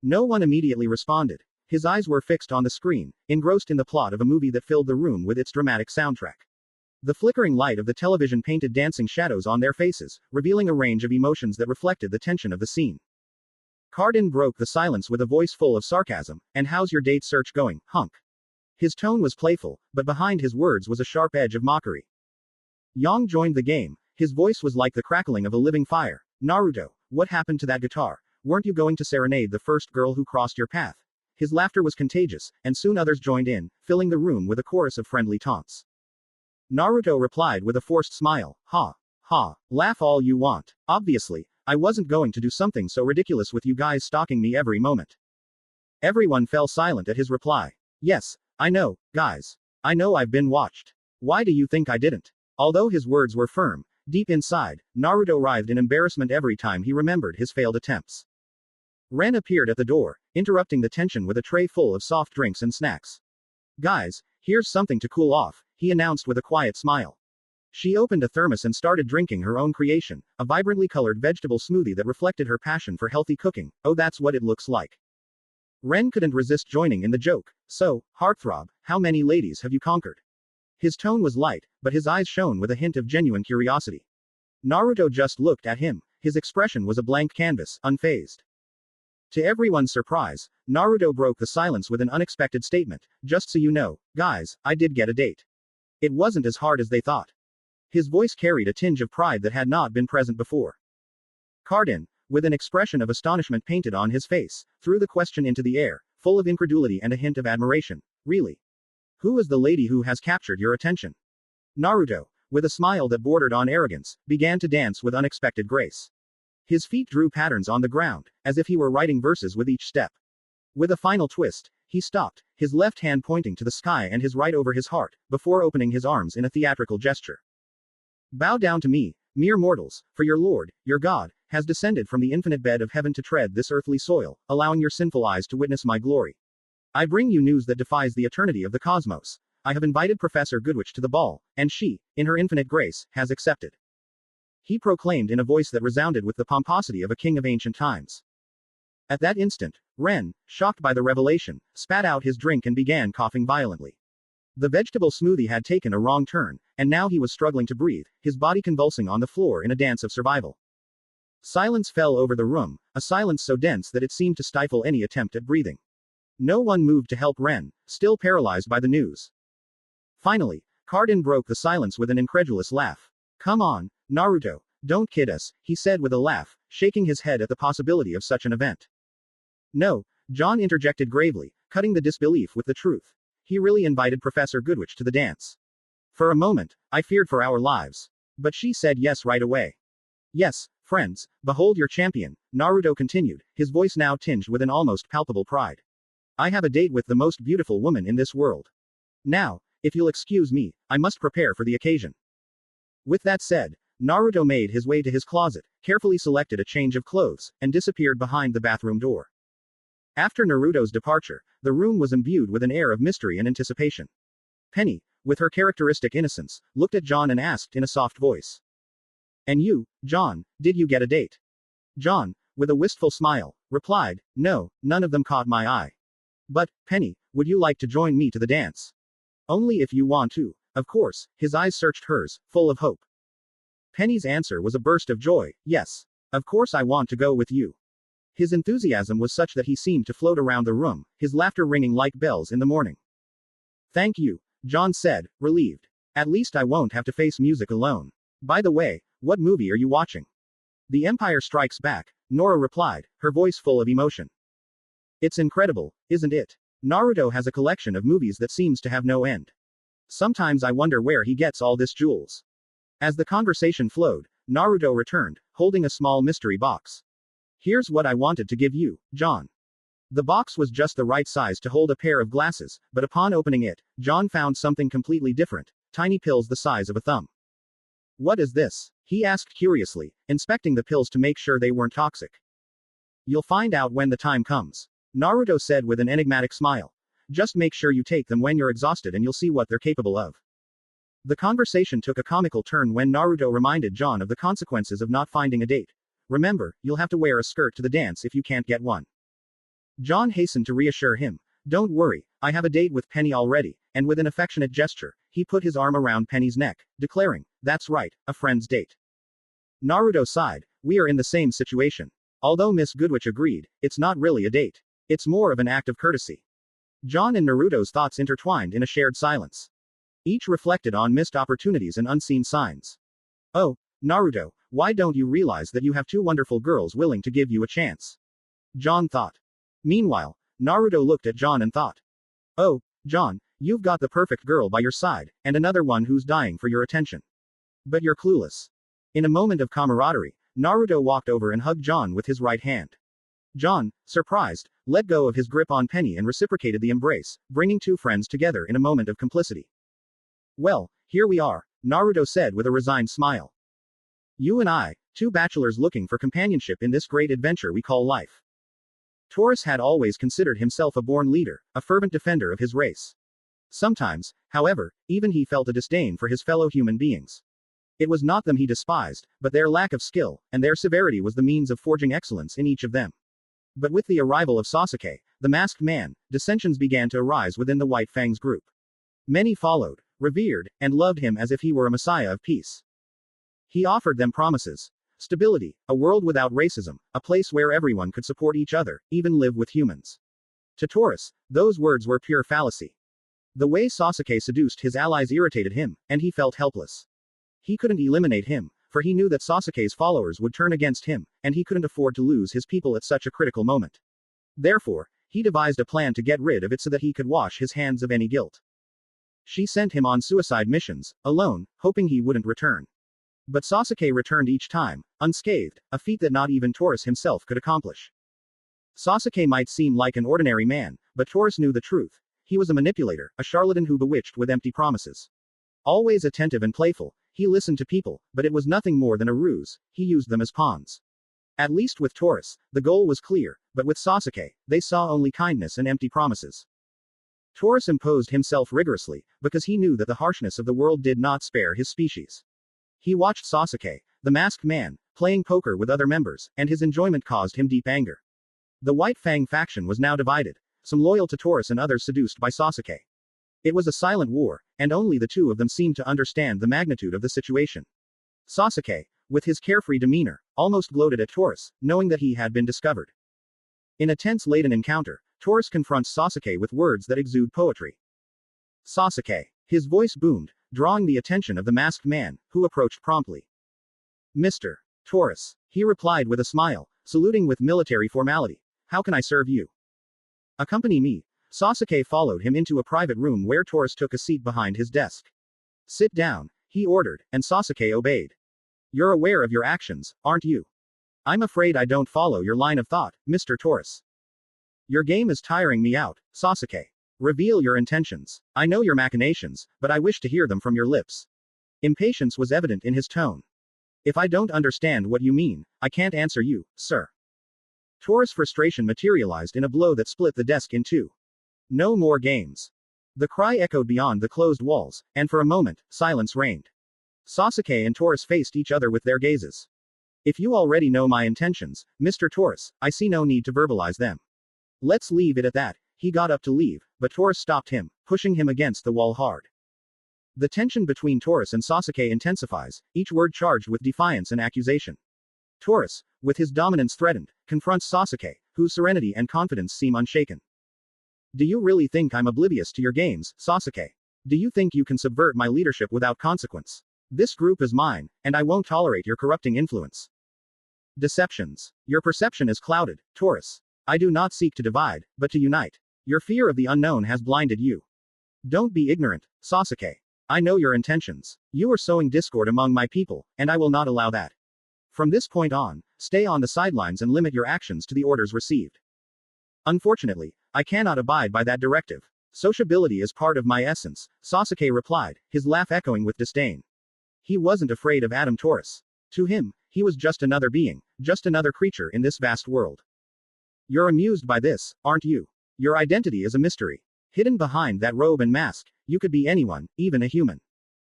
No one immediately responded. His eyes were fixed on the screen, engrossed in the plot of a movie that filled the room with its dramatic soundtrack. The flickering light of the television painted dancing shadows on their faces, revealing a range of emotions that reflected the tension of the scene. Cardin broke the silence with a voice full of sarcasm. And how's your date search going, hunk? His tone was playful, but behind his words was a sharp edge of mockery. Yang joined the game. His voice was like the crackling of a living fire. Naruto, what happened to that guitar? Weren't you going to serenade the first girl who crossed your path? His laughter was contagious, and soon others joined in, filling the room with a chorus of friendly taunts. Naruto replied with a forced smile. Ha. Ha. Laugh all you want. Obviously, I wasn't going to do something so ridiculous with you guys stalking me every moment. Everyone fell silent at his reply. Yes, I know, guys. I know I've been watched. Why do you think I didn't? Although his words were firm, deep inside, Naruto writhed in embarrassment every time he remembered his failed attempts. Ren appeared at the door, interrupting the tension with a tray full of soft drinks and snacks. Guys, here's something to cool off, he announced with a quiet smile. She opened a thermos and started drinking her own creation, a vibrantly colored vegetable smoothie that reflected her passion for healthy cooking. Oh, that's what it looks like. Ren couldn't resist joining in the joke. So, heartthrob, how many ladies have you conquered? His tone was light, but his eyes shone with a hint of genuine curiosity. Naruto just looked at him. His expression was a blank canvas, unfazed. To everyone's surprise, Naruto broke the silence with an unexpected statement. Just so you know, guys, I did get a date. It wasn't as hard as they thought. His voice carried a tinge of pride that had not been present before. Cardin, with an expression of astonishment painted on his face, threw the question into the air, full of incredulity and a hint of admiration. Really? Who is the lady who has captured your attention? Naruto, with a smile that bordered on arrogance, began to dance with unexpected grace. His feet drew patterns on the ground, as if he were writing verses with each step. With a final twist, he stopped, his left hand pointing to the sky and his right over his heart, before opening his arms in a theatrical gesture. Bow down to me, mere mortals, for your Lord, your God, has descended from the infinite bed of heaven to tread this earthly soil, allowing your sinful eyes to witness my glory. I bring you news that defies the eternity of the cosmos. I have invited Professor Goodwitch to the ball, and she, in her infinite grace, has accepted. He proclaimed in a voice that resounded with the pomposity of a king of ancient times. At that instant, Ren, shocked by the revelation, spat out his drink and began coughing violently. The vegetable smoothie had taken a wrong turn, and now he was struggling to breathe, his body convulsing on the floor in a dance of survival. Silence fell over the room, a silence so dense that it seemed to stifle any attempt at breathing. No one moved to help Ren, still paralyzed by the news. Finally, Cardin broke the silence with an incredulous laugh. Come on, Naruto, don't kid us, he said with a laugh, shaking his head at the possibility of such an event. No, John interjected gravely, cutting the disbelief with the truth. He really invited Professor Goodwitch to the dance. For a moment, I feared for our lives. But she said yes right away. Yes, friends, behold your champion, Naruto continued, his voice now tinged with an almost palpable pride. I have a date with the most beautiful woman in this world. Now, if you'll excuse me, I must prepare for the occasion. With that said, Naruto made his way to his closet, carefully selected a change of clothes, and disappeared behind the bathroom door. After Naruto's departure, the room was imbued with an air of mystery and anticipation. Penny, with her characteristic innocence, looked at John and asked in a soft voice. And you, John, did you get a date? John, with a wistful smile, replied, No, none of them caught my eye. But, Penny, would you like to join me to the dance? Only if you want to. Of course, his eyes searched hers, full of hope. Penny's answer was a burst of joy. Yes. Of course I want to go with you. His enthusiasm was such that he seemed to float around the room, his laughter ringing like bells in the morning. Thank you, John said, relieved. At least I won't have to face music alone. By the way, what movie are you watching? The Empire Strikes Back, Nora replied, her voice full of emotion. It's incredible, isn't it? Naruto has a collection of movies that seems to have no end. Sometimes I wonder where he gets all this jewels. As the conversation flowed, Naruto returned, holding a small mystery box. Here's what I wanted to give you, John. The box was just the right size to hold a pair of glasses, but upon opening it, John found something completely different, tiny pills the size of a thumb. What is this? He asked curiously, inspecting the pills to make sure they weren't toxic. You'll find out when the time comes, Naruto said with an enigmatic smile. Just make sure you take them when you're exhausted and you'll see what they're capable of. The conversation took a comical turn when Naruto reminded John of the consequences of not finding a date. Remember, you'll have to wear a skirt to the dance if you can't get one. John hastened to reassure him. Don't worry, I have a date with Penny already, and with an affectionate gesture, he put his arm around Penny's neck, declaring, that's right, a friend's date. Naruto sighed, we are in the same situation. Although Miss Goodwitch agreed, it's not really a date. It's more of an act of courtesy. John and Naruto's thoughts intertwined in a shared silence. Each reflected on missed opportunities and unseen signs. Oh, Naruto, why don't you realize that you have two wonderful girls willing to give you a chance? John thought. Meanwhile, Naruto looked at John and thought. Oh, John, you've got the perfect girl by your side, and another one who's dying for your attention. But you're clueless. In a moment of camaraderie, Naruto walked over and hugged John with his right hand. John, surprised, let go of his grip on Penny and reciprocated the embrace, bringing two friends together in a moment of complicity. Well, here we are, Naruto said with a resigned smile. You and I, two bachelors looking for companionship in this great adventure we call life. Taurus had always considered himself a born leader, a fervent defender of his race. Sometimes, however, even he felt a disdain for his fellow human beings. It was not them he despised, but their lack of skill, and their severity was the means of forging excellence in each of them. But with the arrival of Sasake, the masked man, dissensions began to arise within the White Fang's group. Many followed, revered, and loved him as if he were a messiah of peace. He offered them promises. Stability, a world without racism, a place where everyone could support each other, even live with humans. To Taurus, those words were pure fallacy. The way Sasake seduced his allies irritated him, and he felt helpless. He couldn't eliminate him, for he knew that Sasake's followers would turn against him, and he couldn't afford to lose his people at such a critical moment. Therefore, he devised a plan to get rid of it so that he could wash his hands of any guilt. She sent him on suicide missions, alone, hoping he wouldn't return. But Sasake returned each time, unscathed, a feat that not even Taurus himself could accomplish. Sasake might seem like an ordinary man, but Taurus knew the truth. He was a manipulator, a charlatan who bewitched with empty promises. Always attentive and playful, he listened to people, but it was nothing more than a ruse, he used them as pawns. At least with Taurus, the goal was clear, but with Sasake, they saw only kindness and empty promises. Taurus imposed himself rigorously, because he knew that the harshness of the world did not spare his species. He watched Sasake, the masked man, playing poker with other members, and his enjoyment caused him deep anger. The White Fang faction was now divided, some loyal to Taurus and others seduced by Sasake. It was a silent war, and only the two of them seemed to understand the magnitude of the situation. Sasake, with his carefree demeanor, almost gloated at Taurus, knowing that he had been discovered. In a tense-laden encounter, Taurus confronts Sasake with words that exude poetry. Sasake. His voice boomed, drawing the attention of the masked man, who approached promptly. Mr. Taurus. He replied with a smile, saluting with military formality. How can I serve you? Accompany me. Sasake followed him into a private room where Taurus took a seat behind his desk. Sit down, he ordered, and Sasake obeyed. You're aware of your actions, aren't you? I'm afraid I don't follow your line of thought, Mr. Taurus. Your game is tiring me out, Sasake. Reveal your intentions. I know your machinations, but I wish to hear them from your lips. Impatience was evident in his tone. If I don't understand what you mean, I can't answer you, sir. Taurus' frustration materialized in a blow that split the desk in two. No more games. The cry echoed beyond the closed walls, and for a moment, silence reigned. Sasake and Taurus faced each other with their gazes. If you already know my intentions, Mr. Taurus, I see no need to verbalize them. Let's leave it at that. He got up to leave, but Taurus stopped him, pushing him against the wall hard. The tension between Taurus and Sasake intensifies, each word charged with defiance and accusation. Taurus, with his dominance threatened, confronts Sasake, whose serenity and confidence seem unshaken. Do you really think I'm oblivious to your games, Sasake? Do you think you can subvert my leadership without consequence? This group is mine, and I won't tolerate your corrupting influence. Deceptions. Your perception is clouded, Taurus. I do not seek to divide, but to unite. Your fear of the unknown has blinded you. Don't be ignorant, Sasake. I know your intentions. You are sowing discord among my people, and I will not allow that. From this point on, stay on the sidelines and limit your actions to the orders received. Unfortunately, I cannot abide by that directive. Sociability is part of my essence, Sasake replied, his laugh echoing with disdain. He wasn't afraid of Adam Taurus. To him, he was just another being, just another creature in this vast world. You're amused by this, aren't you? Your identity is a mystery. Hidden behind that robe and mask, you could be anyone, even a human.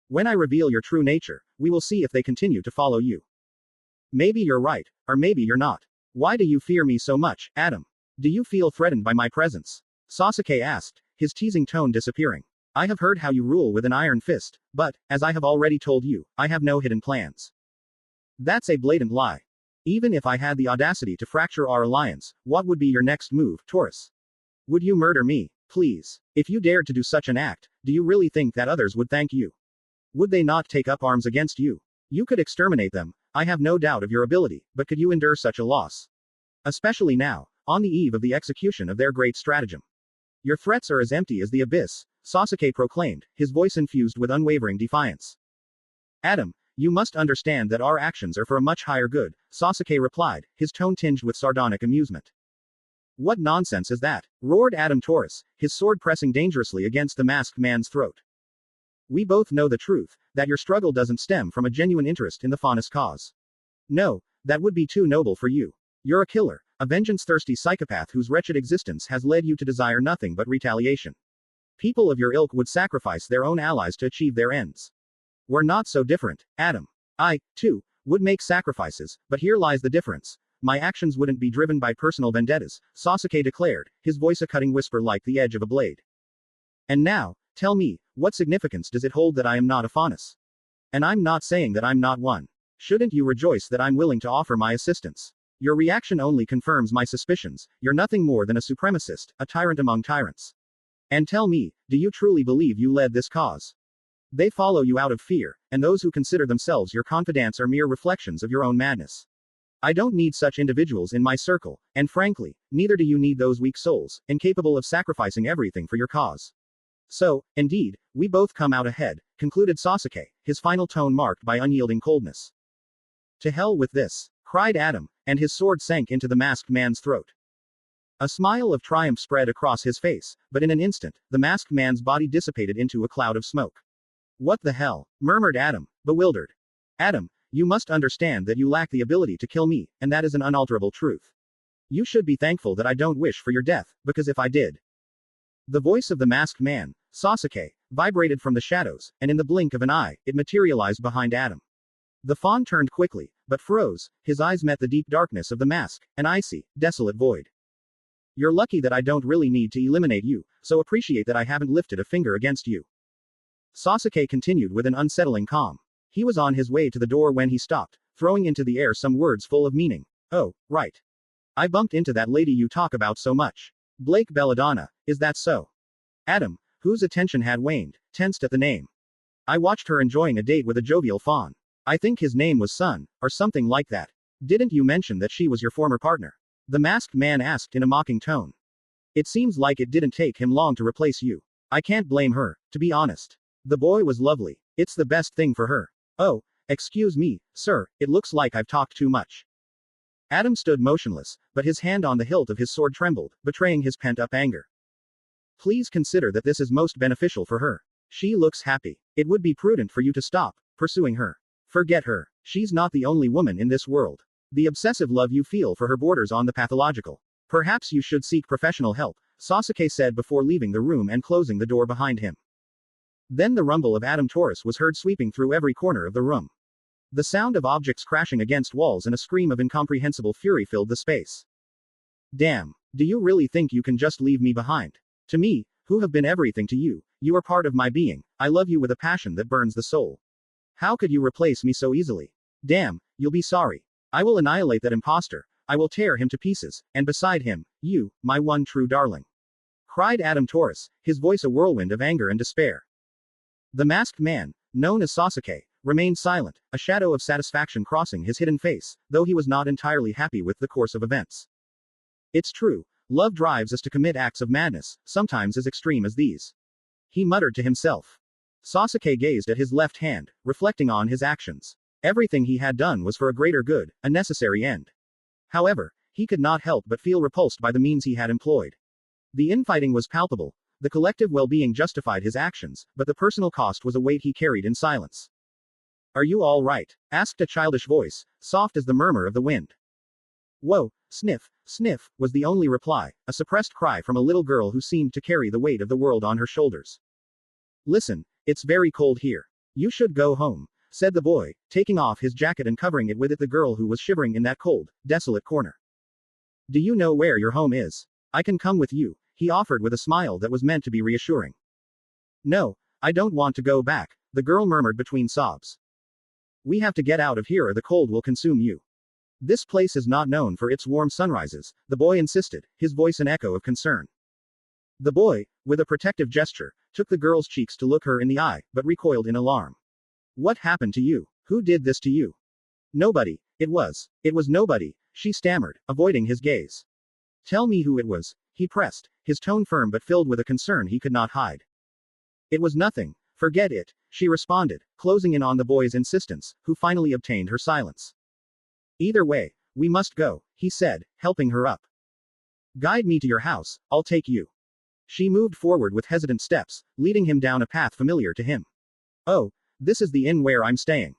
When I reveal your true nature, we will see if they continue to follow you. Maybe you're right, or maybe you're not. Why do you fear me so much, Adam? Do you feel threatened by my presence? Sasake asked, his teasing tone disappearing. I have heard how you rule with an iron fist, but, as I have already told you, I have no hidden plans. That's a blatant lie. Even if I had the audacity to fracture our alliance, what would be your next move, Taurus? Would you murder me? Please. If you dared to do such an act, do you really think that others would thank you? Would they not take up arms against you? You could exterminate them, I have no doubt of your ability, but could you endure such a loss? Especially now, on the eve of the execution of their great stratagem. Your threats are as empty as the abyss, Sasake proclaimed, his voice infused with unwavering defiance. Adam, you must understand that our actions are for a much higher good, Sasake replied, his tone tinged with sardonic amusement. What nonsense is that? Roared Adam Taurus, his sword pressing dangerously against the masked man's throat. We both know the truth, that your struggle doesn't stem from a genuine interest in the Faunus cause. No, that would be too noble for you. You're a killer, a vengeance-thirsty psychopath whose wretched existence has led you to desire nothing but retaliation. People of your ilk would sacrifice their own allies to achieve their ends. We're not so different, Adam. I, too, would make sacrifices, but here lies the difference. My actions wouldn't be driven by personal vendettas, Sasake declared, his voice a cutting whisper like the edge of a blade. And now, tell me, what significance does it hold that I am not a Faunus? And I'm not saying that I'm not one. Shouldn't you rejoice that I'm willing to offer my assistance? Your reaction only confirms my suspicions, you're nothing more than a supremacist, a tyrant among tyrants. And tell me, do you truly believe you led this cause? They follow you out of fear, and those who consider themselves your confidants are mere reflections of your own madness. I don't need such individuals in my circle, and frankly, neither do you need those weak souls, incapable of sacrificing everything for your cause. So, indeed, we both come out ahead, concluded Sasake, his final tone marked by unyielding coldness. To hell with this, cried Adam, and his sword sank into the masked man's throat. A smile of triumph spread across his face, but in an instant, the masked man's body dissipated into a cloud of smoke. What the hell? Murmured Adam, bewildered. Adam, you must understand that you lack the ability to kill me, and that is an unalterable truth. You should be thankful that I don't wish for your death, because if I did. The voice of the masked man, Sasake, vibrated from the shadows, and in the blink of an eye, it materialized behind Adam. The faun turned quickly, but froze, his eyes met the deep darkness of the mask, an icy, desolate void. You're lucky that I don't really need to eliminate you, so appreciate that I haven't lifted a finger against you. Sasake continued with an unsettling calm. He was on his way to the door when he stopped, throwing into the air some words full of meaning. Oh, right. I bumped into that lady you talk about so much. Blake Belladonna, is that so? Adam, whose attention had waned, tensed at the name. I watched her enjoying a date with a jovial faun. I think his name was Sun, or something like that. Didn't you mention that she was your former partner? The masked man asked in a mocking tone. It seems like it didn't take him long to replace you. I can't blame her, to be honest. The boy was lovely. It's the best thing for her. Oh, excuse me, sir, it looks like I've talked too much. Adam stood motionless, but his hand on the hilt of his sword trembled, betraying his pent-up anger. Please consider that this is most beneficial for her. She looks happy. It would be prudent for you to stop pursuing her. Forget her. She's not the only woman in this world. The obsessive love you feel for her borders on the pathological. Perhaps you should seek professional help, Sasake said before leaving the room and closing the door behind him. Then the rumble of Adam Taurus was heard sweeping through every corner of the room. The sound of objects crashing against walls and a scream of incomprehensible fury filled the space. Damn, do you really think you can just leave me behind? To me, who have been everything to you, you are part of my being, I love you with a passion that burns the soul. How could you replace me so easily? Damn, you'll be sorry. I will annihilate that imposter, I will tear him to pieces, and beside him, you, my one true darling. Cried Adam Taurus, his voice a whirlwind of anger and despair. The masked man, known as Sasake, remained silent, a shadow of satisfaction crossing his hidden face, though he was not entirely happy with the course of events. It's true, love drives us to commit acts of madness, sometimes as extreme as these. He muttered to himself. Sasake gazed at his left hand, reflecting on his actions. Everything he had done was for a greater good, a necessary end. However, he could not help but feel repulsed by the means he had employed. The infighting was palpable. The collective well-being justified his actions, but the personal cost was a weight he carried in silence. Are you all right? Asked a childish voice, soft as the murmur of the wind. Whoa, sniff, sniff, was the only reply, a suppressed cry from a little girl who seemed to carry the weight of the world on her shoulders. Listen, it's very cold here. You should go home, said the boy, taking off his jacket and covering it with it the girl who was shivering in that cold, desolate corner. Do you know where your home is? I can come with you. he offered with a smile that was meant to be reassuring. No, I don't want to go back, the girl murmured between sobs. We have to get out of here or the cold will consume you. This place is not known for its warm sunrises, the boy insisted, his voice an echo of concern. The boy, with a protective gesture, took the girl's cheeks to look her in the eye, but recoiled in alarm. What happened to you? Who did this to you? Nobody. It was nobody, she stammered, avoiding his gaze. Tell me who it was, he pressed, his tone firm but filled with a concern he could not hide. It was nothing. Forget it, she responded, closing in on the boy's insistence, who finally obtained her silence. Either way, we must go, he said, helping her up. Guide me to your house, I'll take you. She moved forward with hesitant steps, leading him down a path familiar to him. Oh, this is the inn where I'm staying.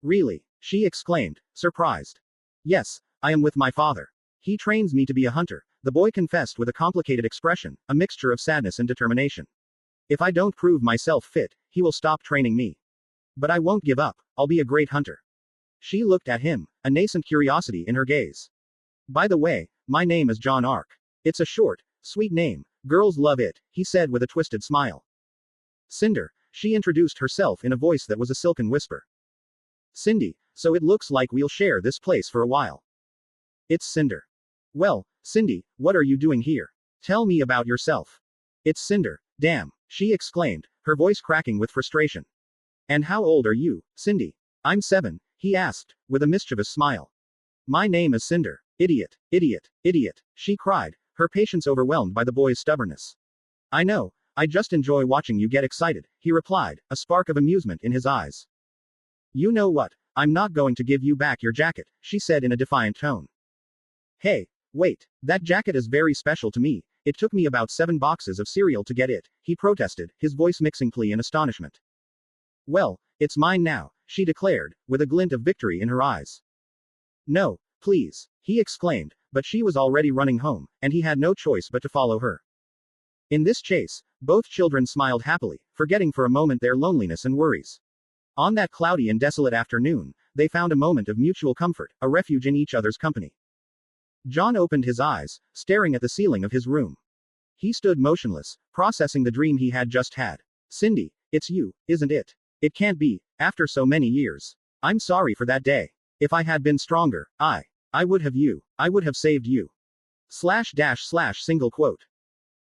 Really? She exclaimed, surprised. Yes, I am with my father. He trains me to be a hunter, the boy confessed with a complicated expression, a mixture of sadness and determination. If I don't prove myself fit, he will stop training me. But I won't give up, I'll be a great hunter. She looked at him, a nascent curiosity in her gaze. By the way, my name is John Ark. It's a short, sweet name, girls love it, he said with a twisted smile. Cinder, she introduced herself in a voice that was a silken whisper. Cindy, so it looks like we'll share this place for a while. It's Cinder. Well, Cindy, what are you doing here? Tell me about yourself. It's Cinder, damn, she exclaimed, her voice cracking with frustration. And how old are you, Cindy? I'm 7, he asked, with a mischievous smile. My name is Cinder. Idiot, idiot, idiot, she cried, her patience overwhelmed by the boy's stubbornness. I know, I just enjoy watching you get excited, he replied, a spark of amusement in his eyes. You know what, I'm not going to give you back your jacket, she said in a defiant tone. Hey, wait, that jacket is very special to me, it took me about 7 boxes of cereal to get it, he protested, his voice mixing plea and astonishment. Well, it's mine now, she declared, with a glint of victory in her eyes. No, please, he exclaimed, but she was already running home, and he had no choice but to follow her. In this chase, both children smiled happily, forgetting for a moment their loneliness and worries. On that cloudy and desolate afternoon, they found a moment of mutual comfort, a refuge in each other's company. John opened his eyes, staring at the ceiling of his room. He stood motionless, processing the dream he had just had. Cindy, it's you, isn't it? It can't be, after so many years. I'm sorry for that day. If I had been stronger, I would have saved you. Single quote.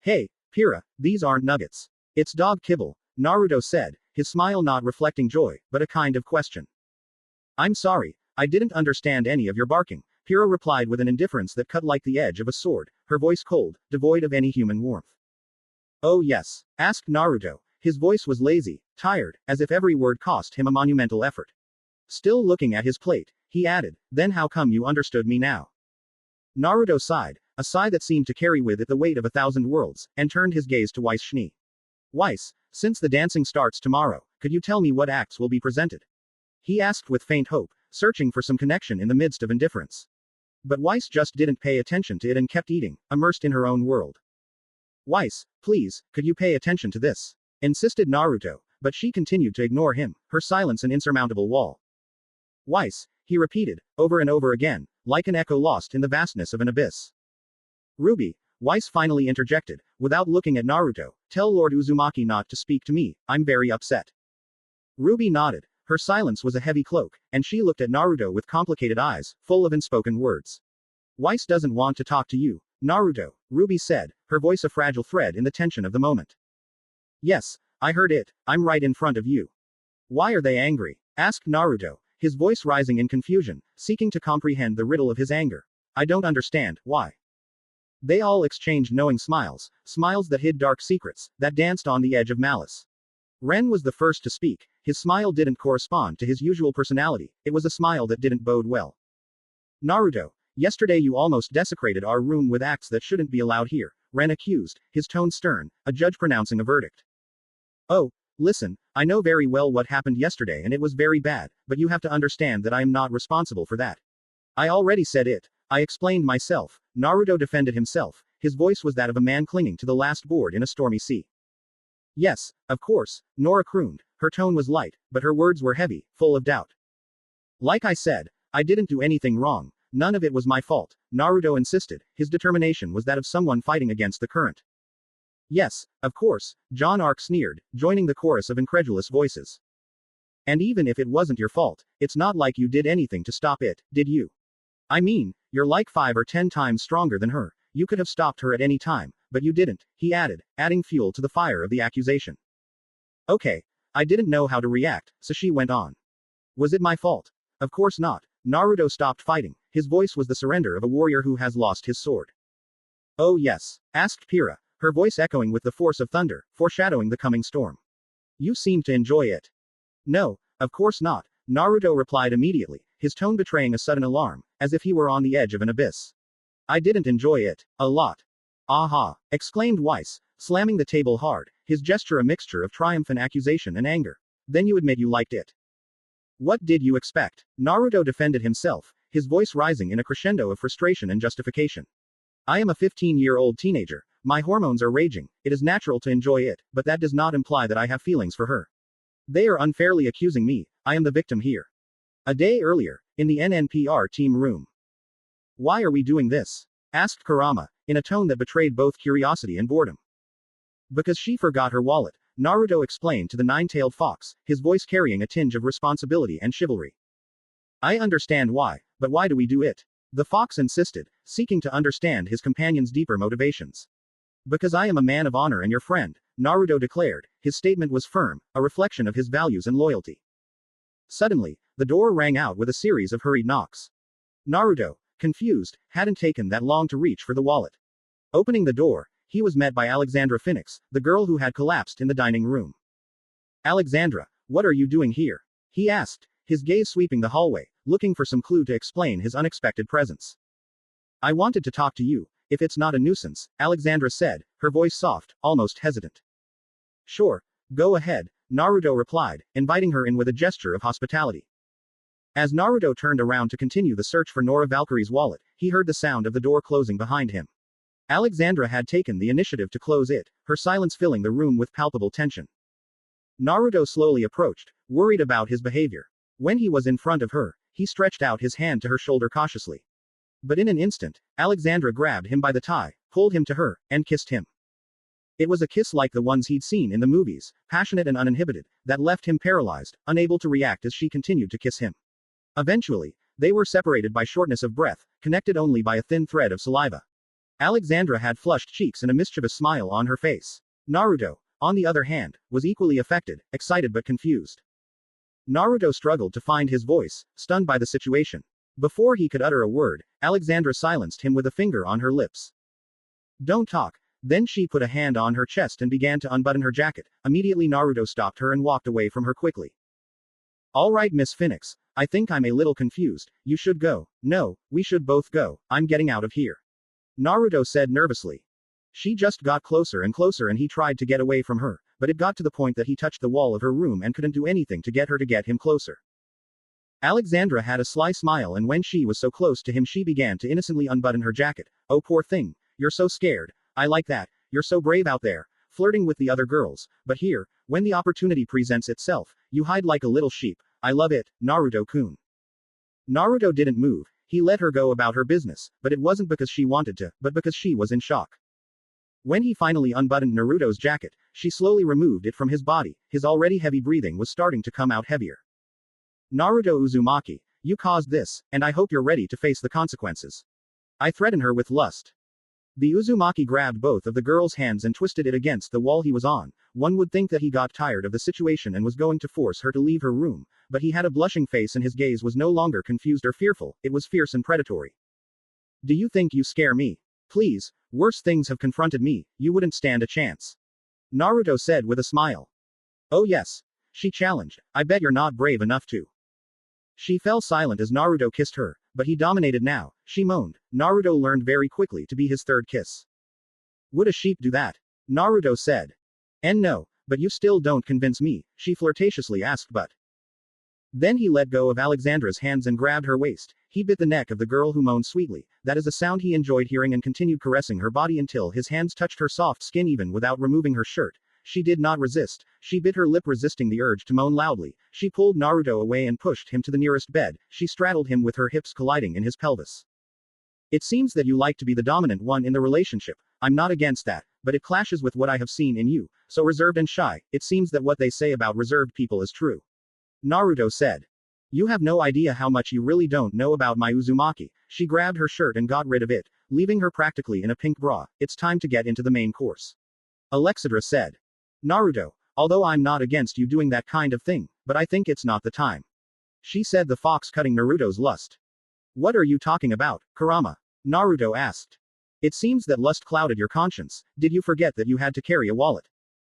Hey, Pira, these aren't nuggets. It's dog kibble, Naruto said, his smile not reflecting joy, but a kind of question. I'm sorry, I didn't understand any of your barking, Pira replied with an indifference that cut like the edge of a sword, her voice cold, devoid of any human warmth. Oh yes, asked Naruto, his voice was lazy, tired, as if every word cost him a monumental effort. Still looking at his plate, he added, then how come you understood me now? Naruto sighed, a sigh that seemed to carry with it the weight of 1,000 worlds, and turned his gaze to Weiss Schnee. Weiss, since the dancing starts tomorrow, could you tell me what acts will be presented? He asked with faint hope, searching for some connection in the midst of indifference. But Weiss just didn't pay attention to it and kept eating, immersed in her own world. Weiss, please, could you pay attention to this? Insisted Naruto, but she continued to ignore him, her silence an insurmountable wall. Weiss, he repeated, over and over again, like an echo lost in the vastness of an abyss. RWBY, Weiss finally interjected, without looking at Naruto, tell Lord Uzumaki not to speak to me, I'm very upset. RWBY nodded, her silence was a heavy cloak, and she looked at Naruto with complicated eyes, full of unspoken words. Weiss doesn't want to talk to you, Naruto, RWBY said, her voice a fragile thread in the tension of the moment. Yes, I heard it, I'm right in front of you. Why are they angry? Asked Naruto, his voice rising in confusion, seeking to comprehend the riddle of his anger. I don't understand, why? They all exchanged knowing smiles, smiles that hid dark secrets, that danced on the edge of malice. Ren was the first to speak, his smile didn't correspond to his usual personality, it was a smile that didn't bode well. Naruto, yesterday you almost desecrated our room with acts that shouldn't be allowed here, Ren accused, his tone stern, a judge pronouncing a verdict. Oh, listen, I know very well what happened yesterday and it was very bad, but you have to understand that I am not responsible for that. I already said it. I explained myself, Naruto defended himself, his voice was that of a man clinging to the last board in a stormy sea. Yes, of course, Nora crooned, her tone was light, but her words were heavy, full of doubt. Like I said, I didn't do anything wrong, none of it was my fault, Naruto insisted, his determination was that of someone fighting against the current. Yes, of course, John Ark sneered, joining the chorus of incredulous voices. And even if it wasn't your fault, it's not like you did anything to stop it, did you? I mean, you're like 5 or 10 times stronger than her. You could have stopped her at any time, but you didn't, he added, adding fuel to the fire of the accusation. Okay. I didn't know how to react, so she went on. Was it my fault? Of course not. Naruto stopped fighting. His voice was the surrender of a warrior who has lost his sword. Oh yes? Asked Pyrrha, her voice echoing with the force of thunder, foreshadowing the coming storm. You seem to enjoy it. No, of course not, Naruto replied immediately, his tone betraying a sudden alarm, as if he were on the edge of an abyss. I didn't enjoy it. A lot. Aha! Exclaimed Weiss, slamming the table hard, his gesture a mixture of triumph and accusation and anger. Then you admit you liked it. What did you expect? Naruto defended himself, his voice rising in a crescendo of frustration and justification. I am a 15-year-old teenager. My hormones are raging. It is natural to enjoy it, but that does not imply that I have feelings for her. They are unfairly accusing me. I am the victim here. A day earlier, in the NNPR team room. Why are we doing this? Asked Kurama, in a tone that betrayed both curiosity and boredom. Because she forgot her wallet, Naruto explained to the nine-tailed fox, his voice carrying a tinge of responsibility and chivalry. I understand why, but why do we do it? The fox insisted, seeking to understand his companion's deeper motivations. Because I am a man of honor and your friend, Naruto declared. His statement was firm, a reflection of his values and loyalty. Suddenly, the door rang out with a series of hurried knocks. Naruto, confused, hadn't taken that long to reach for the wallet. Opening the door, he was met by Alexandra Phoenix, the girl who had collapsed in the dining room. Alexandra, what are you doing here? He asked, his gaze sweeping the hallway, looking for some clue to explain his unexpected presence. I wanted to talk to you, if it's not a nuisance, Alexandra said, her voice soft, almost hesitant. Sure, go ahead, Naruto replied, inviting her in with a gesture of hospitality. As Naruto turned around to continue the search for Nora Valkyrie's wallet, he heard the sound of the door closing behind him. Alexandra had taken the initiative to close it, her silence filling the room with palpable tension. Naruto slowly approached, worried about his behavior. When he was in front of her, he stretched out his hand to her shoulder cautiously. But in an instant, Alexandra grabbed him by the tie, pulled him to her, and kissed him. It was a kiss like the ones he'd seen in the movies, passionate and uninhibited, that left him paralyzed, unable to react as she continued to kiss him. Eventually, they were separated by shortness of breath, connected only by a thin thread of saliva. Alexandra had flushed cheeks and a mischievous smile on her face. Naruto, on the other hand, was equally affected, excited but confused. Naruto struggled to find his voice, stunned by the situation. Before he could utter a word, Alexandra silenced him with a finger on her lips. Don't talk. Then she put a hand on her chest and began to unbutton her jacket. Immediately Naruto stopped her and walked away from her quickly. All right, Miss Phoenix, I think I'm a little confused. You should go. No, we should both go. I'm getting out of here. Naruto said nervously. She just got closer and closer and he tried to get away from her, but it got to the point that he touched the wall of her room and couldn't do anything to get her to get him closer. Alexandra had a sly smile and when she was so close to him she began to innocently unbutton her jacket. Oh poor thing. You're so scared. I like that. You're so brave out there, flirting with the other girls, but here, when the opportunity presents itself, you hide like a little sheep. I love it, Naruto-kun. Naruto didn't move. He let her go about her business, but it wasn't because she wanted to, but because she was in shock. When he finally unbuttoned Naruto's jacket, she slowly removed it from his body. His already heavy breathing was starting to come out heavier. Naruto Uzumaki, you caused this, and I hope you're ready to face the consequences. I threaten her with lust. The Uzumaki grabbed both of the girl's hands and twisted it against the wall he was on. One would think that he got tired of the situation and was going to force her to leave her room, but he had a blushing face and his gaze was no longer confused or fearful, it was fierce and predatory. Do you think you scare me? Please, worse things have confronted me, you wouldn't stand a chance. Naruto said with a smile. Oh yes. She challenged, I bet you're not brave enough to. She fell silent as Naruto kissed her, but he dominated now, she moaned. Naruto learned very quickly to be his third kiss. Would a sheep do that? Naruto said. And no, but you still don't convince me, she flirtatiously asked but. Then he let go of Alexandra's hands and grabbed her waist. He bit the neck of the girl who moaned sweetly. That is a sound he enjoyed hearing and continued caressing her body until his hands touched her soft skin even without removing her shirt. She did not resist. She bit her lip resisting the urge to moan loudly. She pulled Naruto away and pushed him to the nearest bed. She straddled him with her hips colliding in his pelvis. It seems that you like to be the dominant one in the relationship. I'm not against that, but it clashes with what I have seen in you, so reserved and shy. It seems that what they say about reserved people is true. Naruto said. You have no idea how much you really don't know about my Uzumaki. She grabbed her shirt and got rid of it, leaving her practically in a pink bra. It's time to get into the main course. Alexandra said. Naruto, although I'm not against you doing that kind of thing, but I think it's not the time. She said, the fox cutting Naruto's lust. What are you talking about, Kurama? Naruto asked. It seems that lust clouded your conscience. Did you forget that you had to carry a wallet?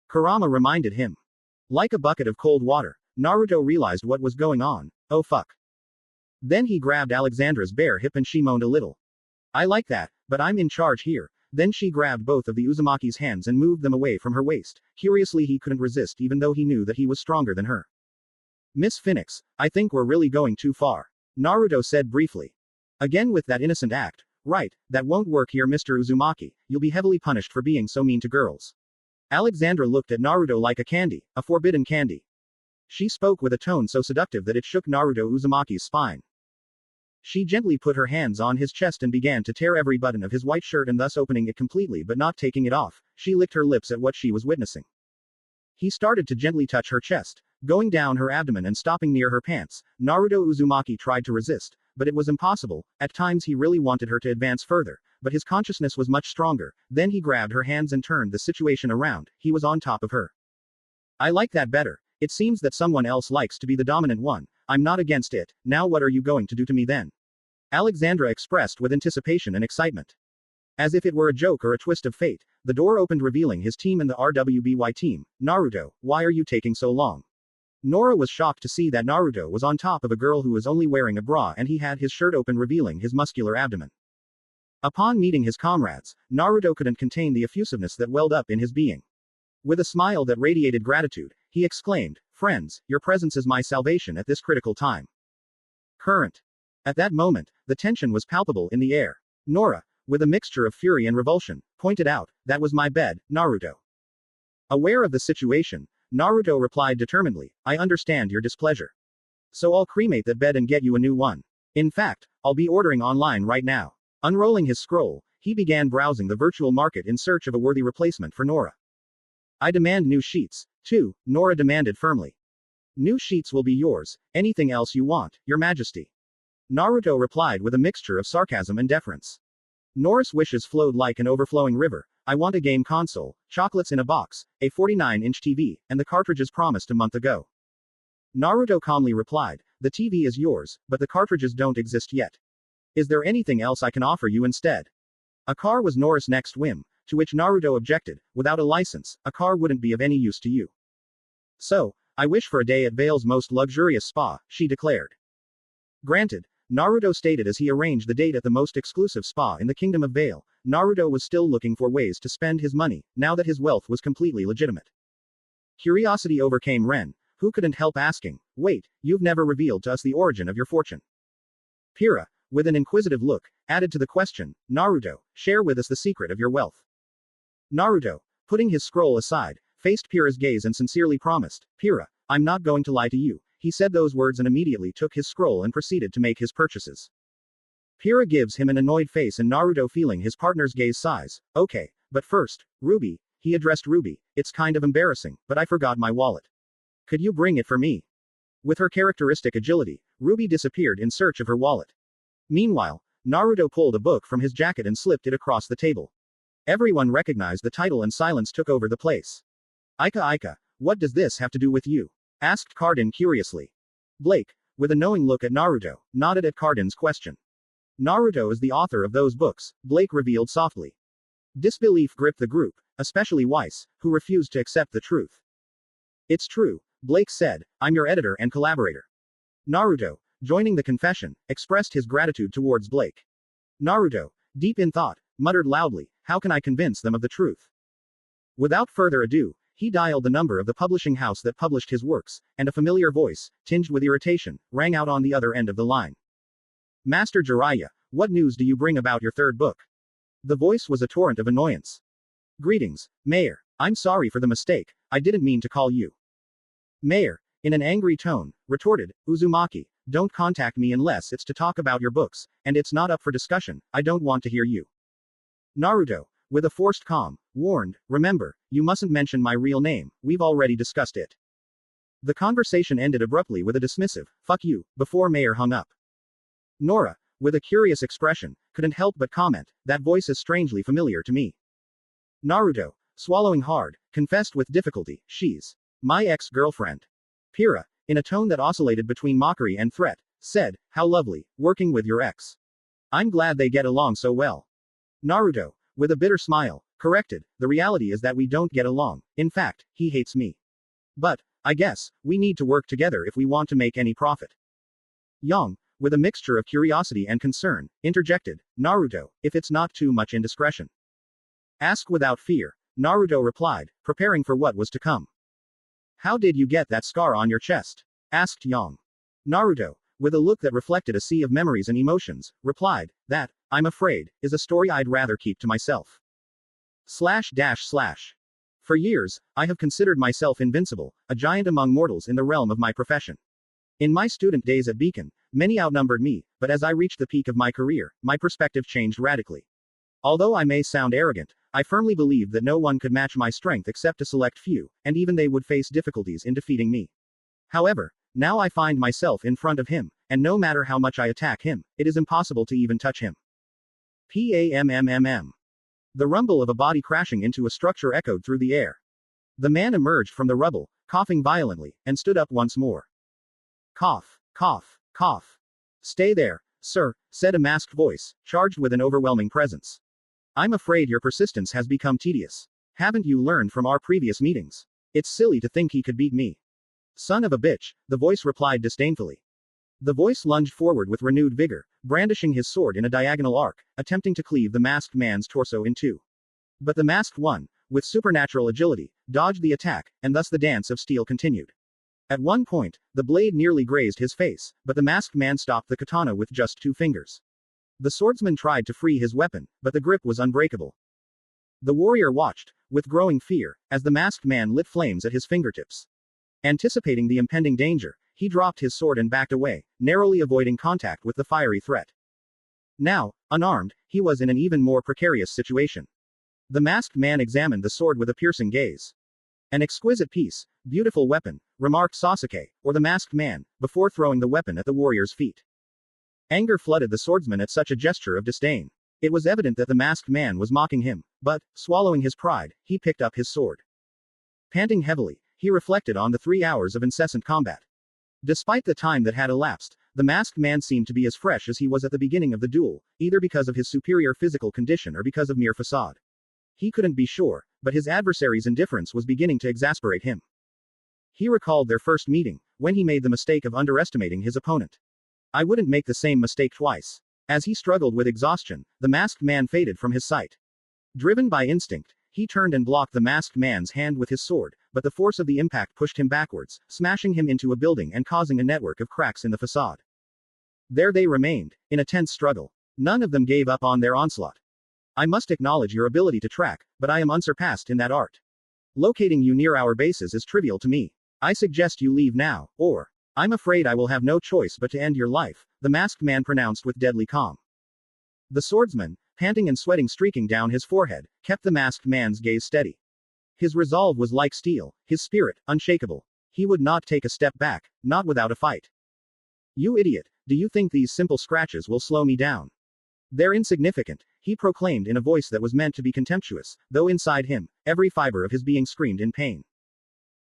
Kurama reminded him. Like a bucket of cold water, Naruto realized what was going on. Oh fuck. Then he grabbed Alexandra's bare hip and she moaned a little. I like that, but I'm in charge here. Then she grabbed both of the Uzumaki's hands and moved them away from her waist. Curiously, he couldn't resist even though he knew that he was stronger than her. Miss Phoenix, I think we're really going too far. Naruto said briefly. Again with that innocent act. Right, that won't work here, Mr. Uzumaki. You'll be heavily punished for being so mean to girls. Alexandra looked at Naruto like a candy, a forbidden candy. She spoke with a tone so seductive that it shook Naruto Uzumaki's spine. She gently put her hands on his chest and began to tear every button of his white shirt and thus opening it completely but not taking it off. She licked her lips at what she was witnessing. He started to gently touch her chest, going down her abdomen and stopping near her pants. Naruto Uzumaki tried to resist, but it was impossible. At times he really wanted her to advance further, but his consciousness was much stronger. Then he grabbed her hands and turned the situation around. He was on top of her. I like that better. It seems that someone else likes to be the dominant one. I'm not against it. Now what are you going to do to me then? Alexandra expressed with anticipation and excitement. As if it were a joke or a twist of fate, the door opened revealing his team and the RWBY team. Naruto, why are you taking so long? Nora was shocked to see that Naruto was on top of a girl who was only wearing a bra and he had his shirt open revealing his muscular abdomen. Upon meeting his comrades, Naruto couldn't contain the effusiveness that welled up in his being. With a smile that radiated gratitude, he exclaimed, friends, your presence is my salvation at this critical time. Current. At that moment, the tension was palpable in the air. Nora, with a mixture of fury and revulsion, pointed out, that was my bed, Naruto. Aware of the situation, Naruto replied determinedly, I understand your displeasure. So I'll cremate that bed and get you a new one. In fact, I'll be ordering online right now. Unrolling his scroll, he began browsing the virtual market in search of a worthy replacement for Nora. I demand new sheets, too, Nora demanded firmly. New sheets will be yours, anything else you want, your majesty. Naruto replied with a mixture of sarcasm and deference. Nora's wishes flowed like an overflowing river. I want a game console, chocolates in a box, a 49-inch TV, and the cartridges promised a month ago. Naruto calmly replied, the TV is yours, but the cartridges don't exist yet. Is there anything else I can offer you instead? A car was Nora's next whim, to which Naruto objected, without a license, a car wouldn't be of any use to you. So, I wish for a day at Vale's most luxurious spa, she declared. Granted, Naruto stated as he arranged the date at the most exclusive spa in the Kingdom of Vale. Naruto was still looking for ways to spend his money, now that his wealth was completely legitimate. Curiosity overcame Ren, who couldn't help asking, wait, you've never revealed to us the origin of your fortune. Pira, with an inquisitive look, added to the question, Naruto, share with us the secret of your wealth. Naruto, putting his scroll aside, faced Pira's gaze and sincerely promised, Pira, I'm not going to lie to you. He said those words and immediately took his scroll and proceeded to make his purchases. Pira gives him an annoyed face and Naruto feeling his partner's gaze sighs. Okay, but first, RWBY, he addressed RWBY, it's kind of embarrassing, but I forgot my wallet. Could you bring it for me? With her characteristic agility, RWBY disappeared in search of her wallet. Meanwhile, Naruto pulled a book from his jacket and slipped it across the table. Everyone recognized the title and silence took over the place. Ika, what does this have to do with you? Asked Cardin curiously. Blake, with a knowing look at Naruto, nodded at Cardin's question. Naruto is the author of those books, Blake revealed softly. Disbelief gripped the group, especially Weiss, who refused to accept the truth. It's true, Blake said, I'm your editor and collaborator. Naruto, joining the confession, expressed his gratitude towards Blake. Naruto, deep in thought, muttered loudly, how can I convince them of the truth? Without further ado, he dialed the number of the publishing house that published his works, and a familiar voice, tinged with irritation, rang out on the other end of the line. Master Jiraiya, what news do you bring about your third book? The voice was a torrent of annoyance. Greetings, Mayor. I'm sorry for the mistake, I didn't mean to call you. Mayor, in an angry tone, retorted, Uzumaki, don't contact me unless it's to talk about your books, and it's not up for discussion, I don't want to hear you. Naruto, with a forced calm, warned, remember, you mustn't mention my real name, we've already discussed it. The conversation ended abruptly with a dismissive, fuck you, before Mayor hung up. Nora, with a curious expression, couldn't help but comment, that voice is strangely familiar to me. Naruto, swallowing hard, confessed with difficulty, she's my ex-girlfriend. Pyrrha, in a tone that oscillated between mockery and threat, said, how lovely, working with your ex. I'm glad they get along so well. Naruto, with a bitter smile, corrected, the reality is that we don't get along, in fact, he hates me. But, I guess, we need to work together if we want to make any profit. Yang, with a mixture of curiosity and concern, interjected, Naruto, if it's not too much indiscretion. Ask without fear, Naruto replied, preparing for what was to come. How did you get that scar on your chest? Asked Yang. Naruto, with a look that reflected a sea of memories and emotions, replied, that, I'm afraid, is a story I'd rather keep to myself. For years, I have considered myself invincible, a giant among mortals in the realm of my profession. In my student days at Beacon, many outnumbered me, but as I reached the peak of my career, my perspective changed radically. Although I may sound arrogant, I firmly believed that no one could match my strength except a select few, and even they would face difficulties in defeating me. However, now I find myself in front of him, and no matter how much I attack him, it is impossible to even touch him. PAMMMM. The rumble of a body crashing into a structure echoed through the air. The man emerged from the rubble, coughing violently, and stood up once more. Cough, cough, cough. Stay there, sir, said a masked voice, charged with an overwhelming presence. I'm afraid your persistence has become tedious. Haven't you learned from our previous meetings? It's silly to think he could beat me. Son of a bitch, the voice replied disdainfully. The voice lunged forward with renewed vigor, brandishing his sword in a diagonal arc, attempting to cleave the masked man's torso in two. But the masked one, with supernatural agility, dodged the attack, and thus the dance of steel continued. At one point, the blade nearly grazed his face, but the masked man stopped the katana with just 2 fingers. The swordsman tried to free his weapon, but the grip was unbreakable. The warrior watched, with growing fear, as the masked man lit flames at his fingertips. Anticipating the impending danger, he dropped his sword and backed away, narrowly avoiding contact with the fiery threat. Now, unarmed, he was in an even more precarious situation. The masked man examined the sword with a piercing gaze. An exquisite piece, beautiful weapon, remarked Sasake, or the masked man, before throwing the weapon at the warrior's feet. Anger flooded the swordsman at such a gesture of disdain. It was evident that the masked man was mocking him, but, swallowing his pride, he picked up his sword. Panting heavily, he reflected on the 3 hours of incessant combat. Despite the time that had elapsed, the masked man seemed to be as fresh as he was at the beginning of the duel, either because of his superior physical condition or because of mere facade. He couldn't be sure, but his adversary's indifference was beginning to exasperate him. He recalled their first meeting, when he made the mistake of underestimating his opponent. I wouldn't make the same mistake twice. As he struggled with exhaustion, the masked man faded from his sight. Driven by instinct, he turned and blocked the masked man's hand with his sword, but the force of the impact pushed him backwards, smashing him into a building and causing a network of cracks in the facade. There they remained, in a tense struggle. None of them gave up on their onslaught. I must acknowledge your ability to track, but I am unsurpassed in that art. Locating you near our bases is trivial to me. I suggest you leave now, or I'm afraid I will have no choice but to end your life, the masked man pronounced with deadly calm. The swordsman, panting and sweating streaking down his forehead, kept the masked man's gaze steady. His resolve was like steel, his spirit, unshakable. He would not take a step back, not without a fight. You idiot, do you think these simple scratches will slow me down? They're insignificant, he proclaimed in a voice that was meant to be contemptuous, though inside him, every fiber of his being screamed in pain.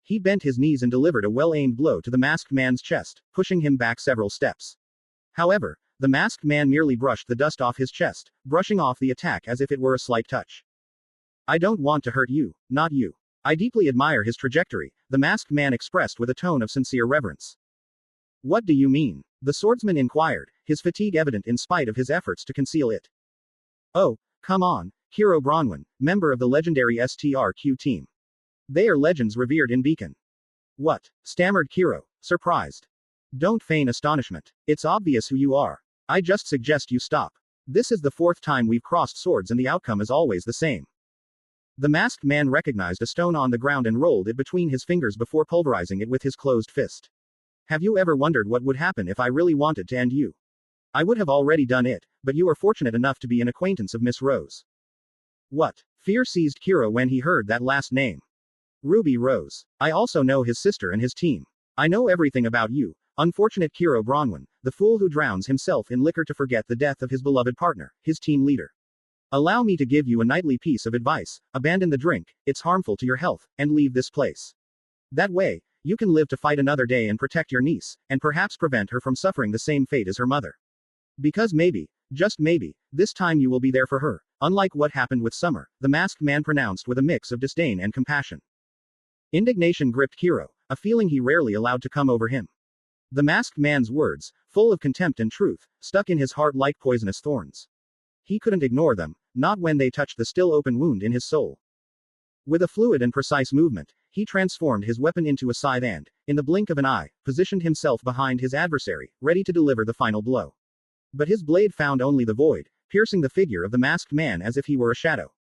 He bent his knees and delivered a well-aimed blow to the masked man's chest, pushing him back several steps. However, the masked man merely brushed the dust off his chest, brushing off the attack as if it were a slight touch. I don't want to hurt you, not you. I deeply admire his trajectory, the masked man expressed with a tone of sincere reverence. What do you mean? The swordsman inquired, his fatigue evident in spite of his efforts to conceal it. Oh, come on, Kiro Bronwyn, member of the legendary STRQ team. They are legends revered in Beacon. What? Stammered Kiro, surprised. Don't feign astonishment. It's obvious who you are. I just suggest you stop. This is the 4th time we've crossed swords and the outcome is always the same. The masked man recognized a stone on the ground and rolled it between his fingers before pulverizing it with his closed fist. Have you ever wondered what would happen if I really wanted to end you? I would have already done it, but you are fortunate enough to be an acquaintance of Miss Rose. What? Fear seized Kiro when he heard that last name. Ruby rose. I also know his sister and his team. I know everything about you, unfortunate Kiro Bronwyn, the fool who drowns himself in liquor to forget the death of his beloved partner, his team leader. Allow me to give you a nightly piece of advice: abandon the drink, it's harmful to your health, and leave this place. That way, you can live to fight another day and protect your niece, and perhaps prevent her from suffering the same fate as her mother. Because maybe, just maybe, this time you will be there for her, unlike what happened with Summer, the masked man pronounced with a mix of disdain and compassion. Indignation gripped Kiro, a feeling he rarely allowed to come over him. The masked man's words, full of contempt and truth, stuck in his heart like poisonous thorns. He couldn't ignore them, not when they touched the still open wound in his soul. With a fluid and precise movement, he transformed his weapon into a scythe and, in the blink of an eye, positioned himself behind his adversary, ready to deliver the final blow. But his blade found only the void, piercing the figure of the masked man as if he were a shadow.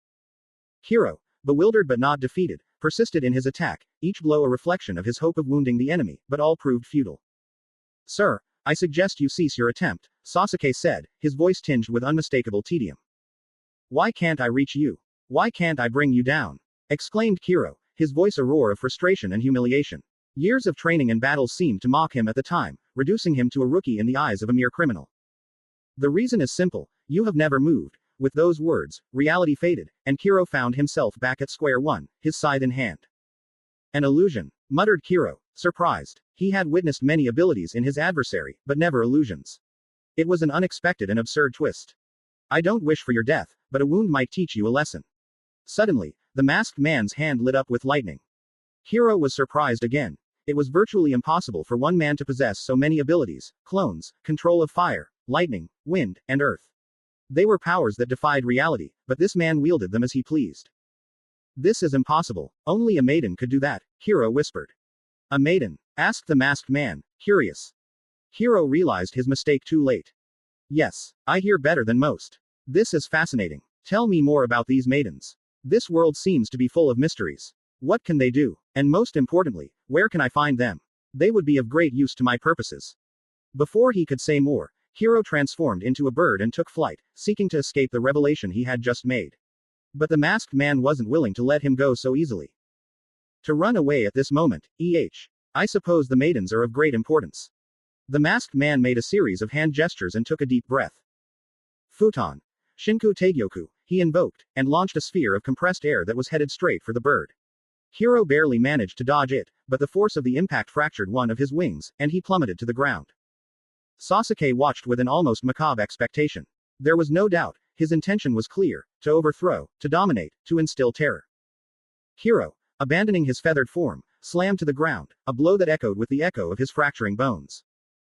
Kiro, bewildered but not defeated, persisted in his attack, each blow a reflection of his hope of wounding the enemy, but all proved futile. Sir, I suggest you cease your attempt, Sasake said, his voice tinged with unmistakable tedium. Why can't I reach you? Why can't I bring you down? Exclaimed Kiro, his voice a roar of frustration and humiliation. Years of training and battles seemed to mock him at the time, reducing him to a rookie in the eyes of a mere criminal. The reason is simple: you have never moved. With those words, reality faded, and Kiro found himself back at square one, his scythe in hand. An illusion, muttered Kiro, surprised. He had witnessed many abilities in his adversary, but never illusions. It was an unexpected and absurd twist. I don't wish for your death, but a wound might teach you a lesson. Suddenly, the masked man's hand lit up with lightning. Kiro was surprised again. It was virtually impossible for one man to possess so many abilities: clones, control of fire, lightning, wind, and earth. They were powers that defied reality, but this man wielded them as he pleased. This is impossible. Only a maiden could do that, Kiro whispered. A maiden? Asked the masked man, curious. Kiro realized his mistake too late. Yes, I hear better than most. This is fascinating. Tell me more about these maidens. This world seems to be full of mysteries. What can they do? And most importantly, where can I find them? They would be of great use to my purposes. Before he could say more, Kiro transformed into a bird and took flight, seeking to escape the revelation he had just made. But the masked man wasn't willing to let him go so easily. To run away at this moment, I suppose the maidens are of great importance. The masked man made a series of hand gestures and took a deep breath. Futon. Shinku Taegyoku, he invoked, and launched a sphere of compressed air that was headed straight for the bird. Kiro barely managed to dodge it, but the force of the impact fractured one of his wings, and he plummeted to the ground. Sasake watched with an almost macabre expectation. There was no doubt, his intention was clear: to overthrow, to dominate, to instill terror. Kiro, abandoning his feathered form, slammed to the ground, a blow that echoed with the echo of his fracturing bones.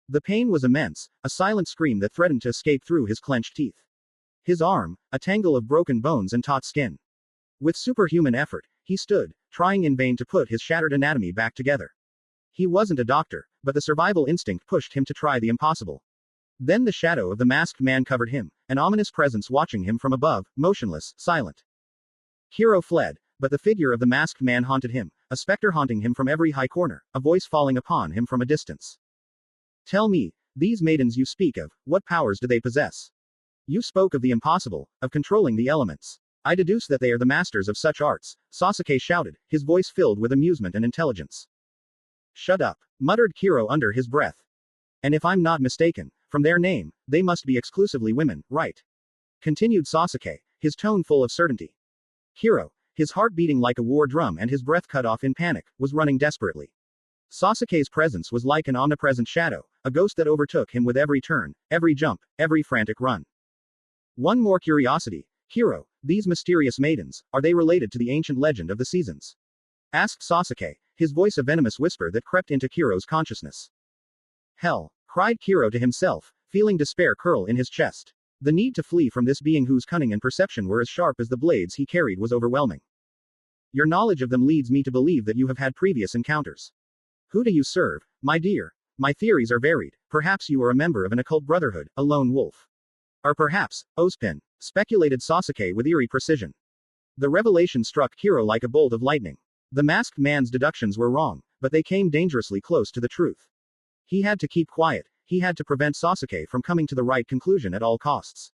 The pain was immense, a silent scream that threatened to escape through his clenched teeth. His arm, a tangle of broken bones and taut skin. With superhuman effort, he stood, trying in vain to put his shattered anatomy back together. He wasn't a doctor, but the survival instinct pushed him to try the impossible. Then the shadow of the masked man covered him, an ominous presence watching him from above, motionless, silent. Kiro fled, but the figure of the masked man haunted him, a specter haunting him from every high corner, a voice falling upon him from a distance. Tell me, these maidens you speak of, what powers do they possess? You spoke of the impossible, of controlling the elements. I deduce that they are the masters of such arts, Sasake shouted, his voice filled with amusement and intelligence. Shut up, muttered Kiro under his breath. And if I'm not mistaken, from their name, they must be exclusively women, right? Continued Sasake, his tone full of certainty. Kiro, his heart beating like a war drum and his breath cut off in panic, was running desperately. Sasake's presence was like an omnipresent shadow, a ghost that overtook him with every turn, every jump, every frantic run. One more curiosity, Kiro, these mysterious maidens, are they related to the ancient legend of the seasons? Asked Sasake, his voice a venomous whisper that crept into Kiro's consciousness. Hell, cried Kiro to himself, feeling despair curl in his chest. The need to flee from this being whose cunning and perception were as sharp as the blades he carried was overwhelming. Your knowledge of them leads me to believe that you have had previous encounters. Who do you serve, my dear? My theories are varied. Perhaps you are a member of an occult brotherhood, a lone wolf. Or perhaps, Ozpin, speculated Sasake with eerie precision. The revelation struck Kiro like a bolt of lightning. The masked man's deductions were wrong, but they came dangerously close to the truth. He had to keep quiet, he had to prevent Sasake from coming to the right conclusion at all costs.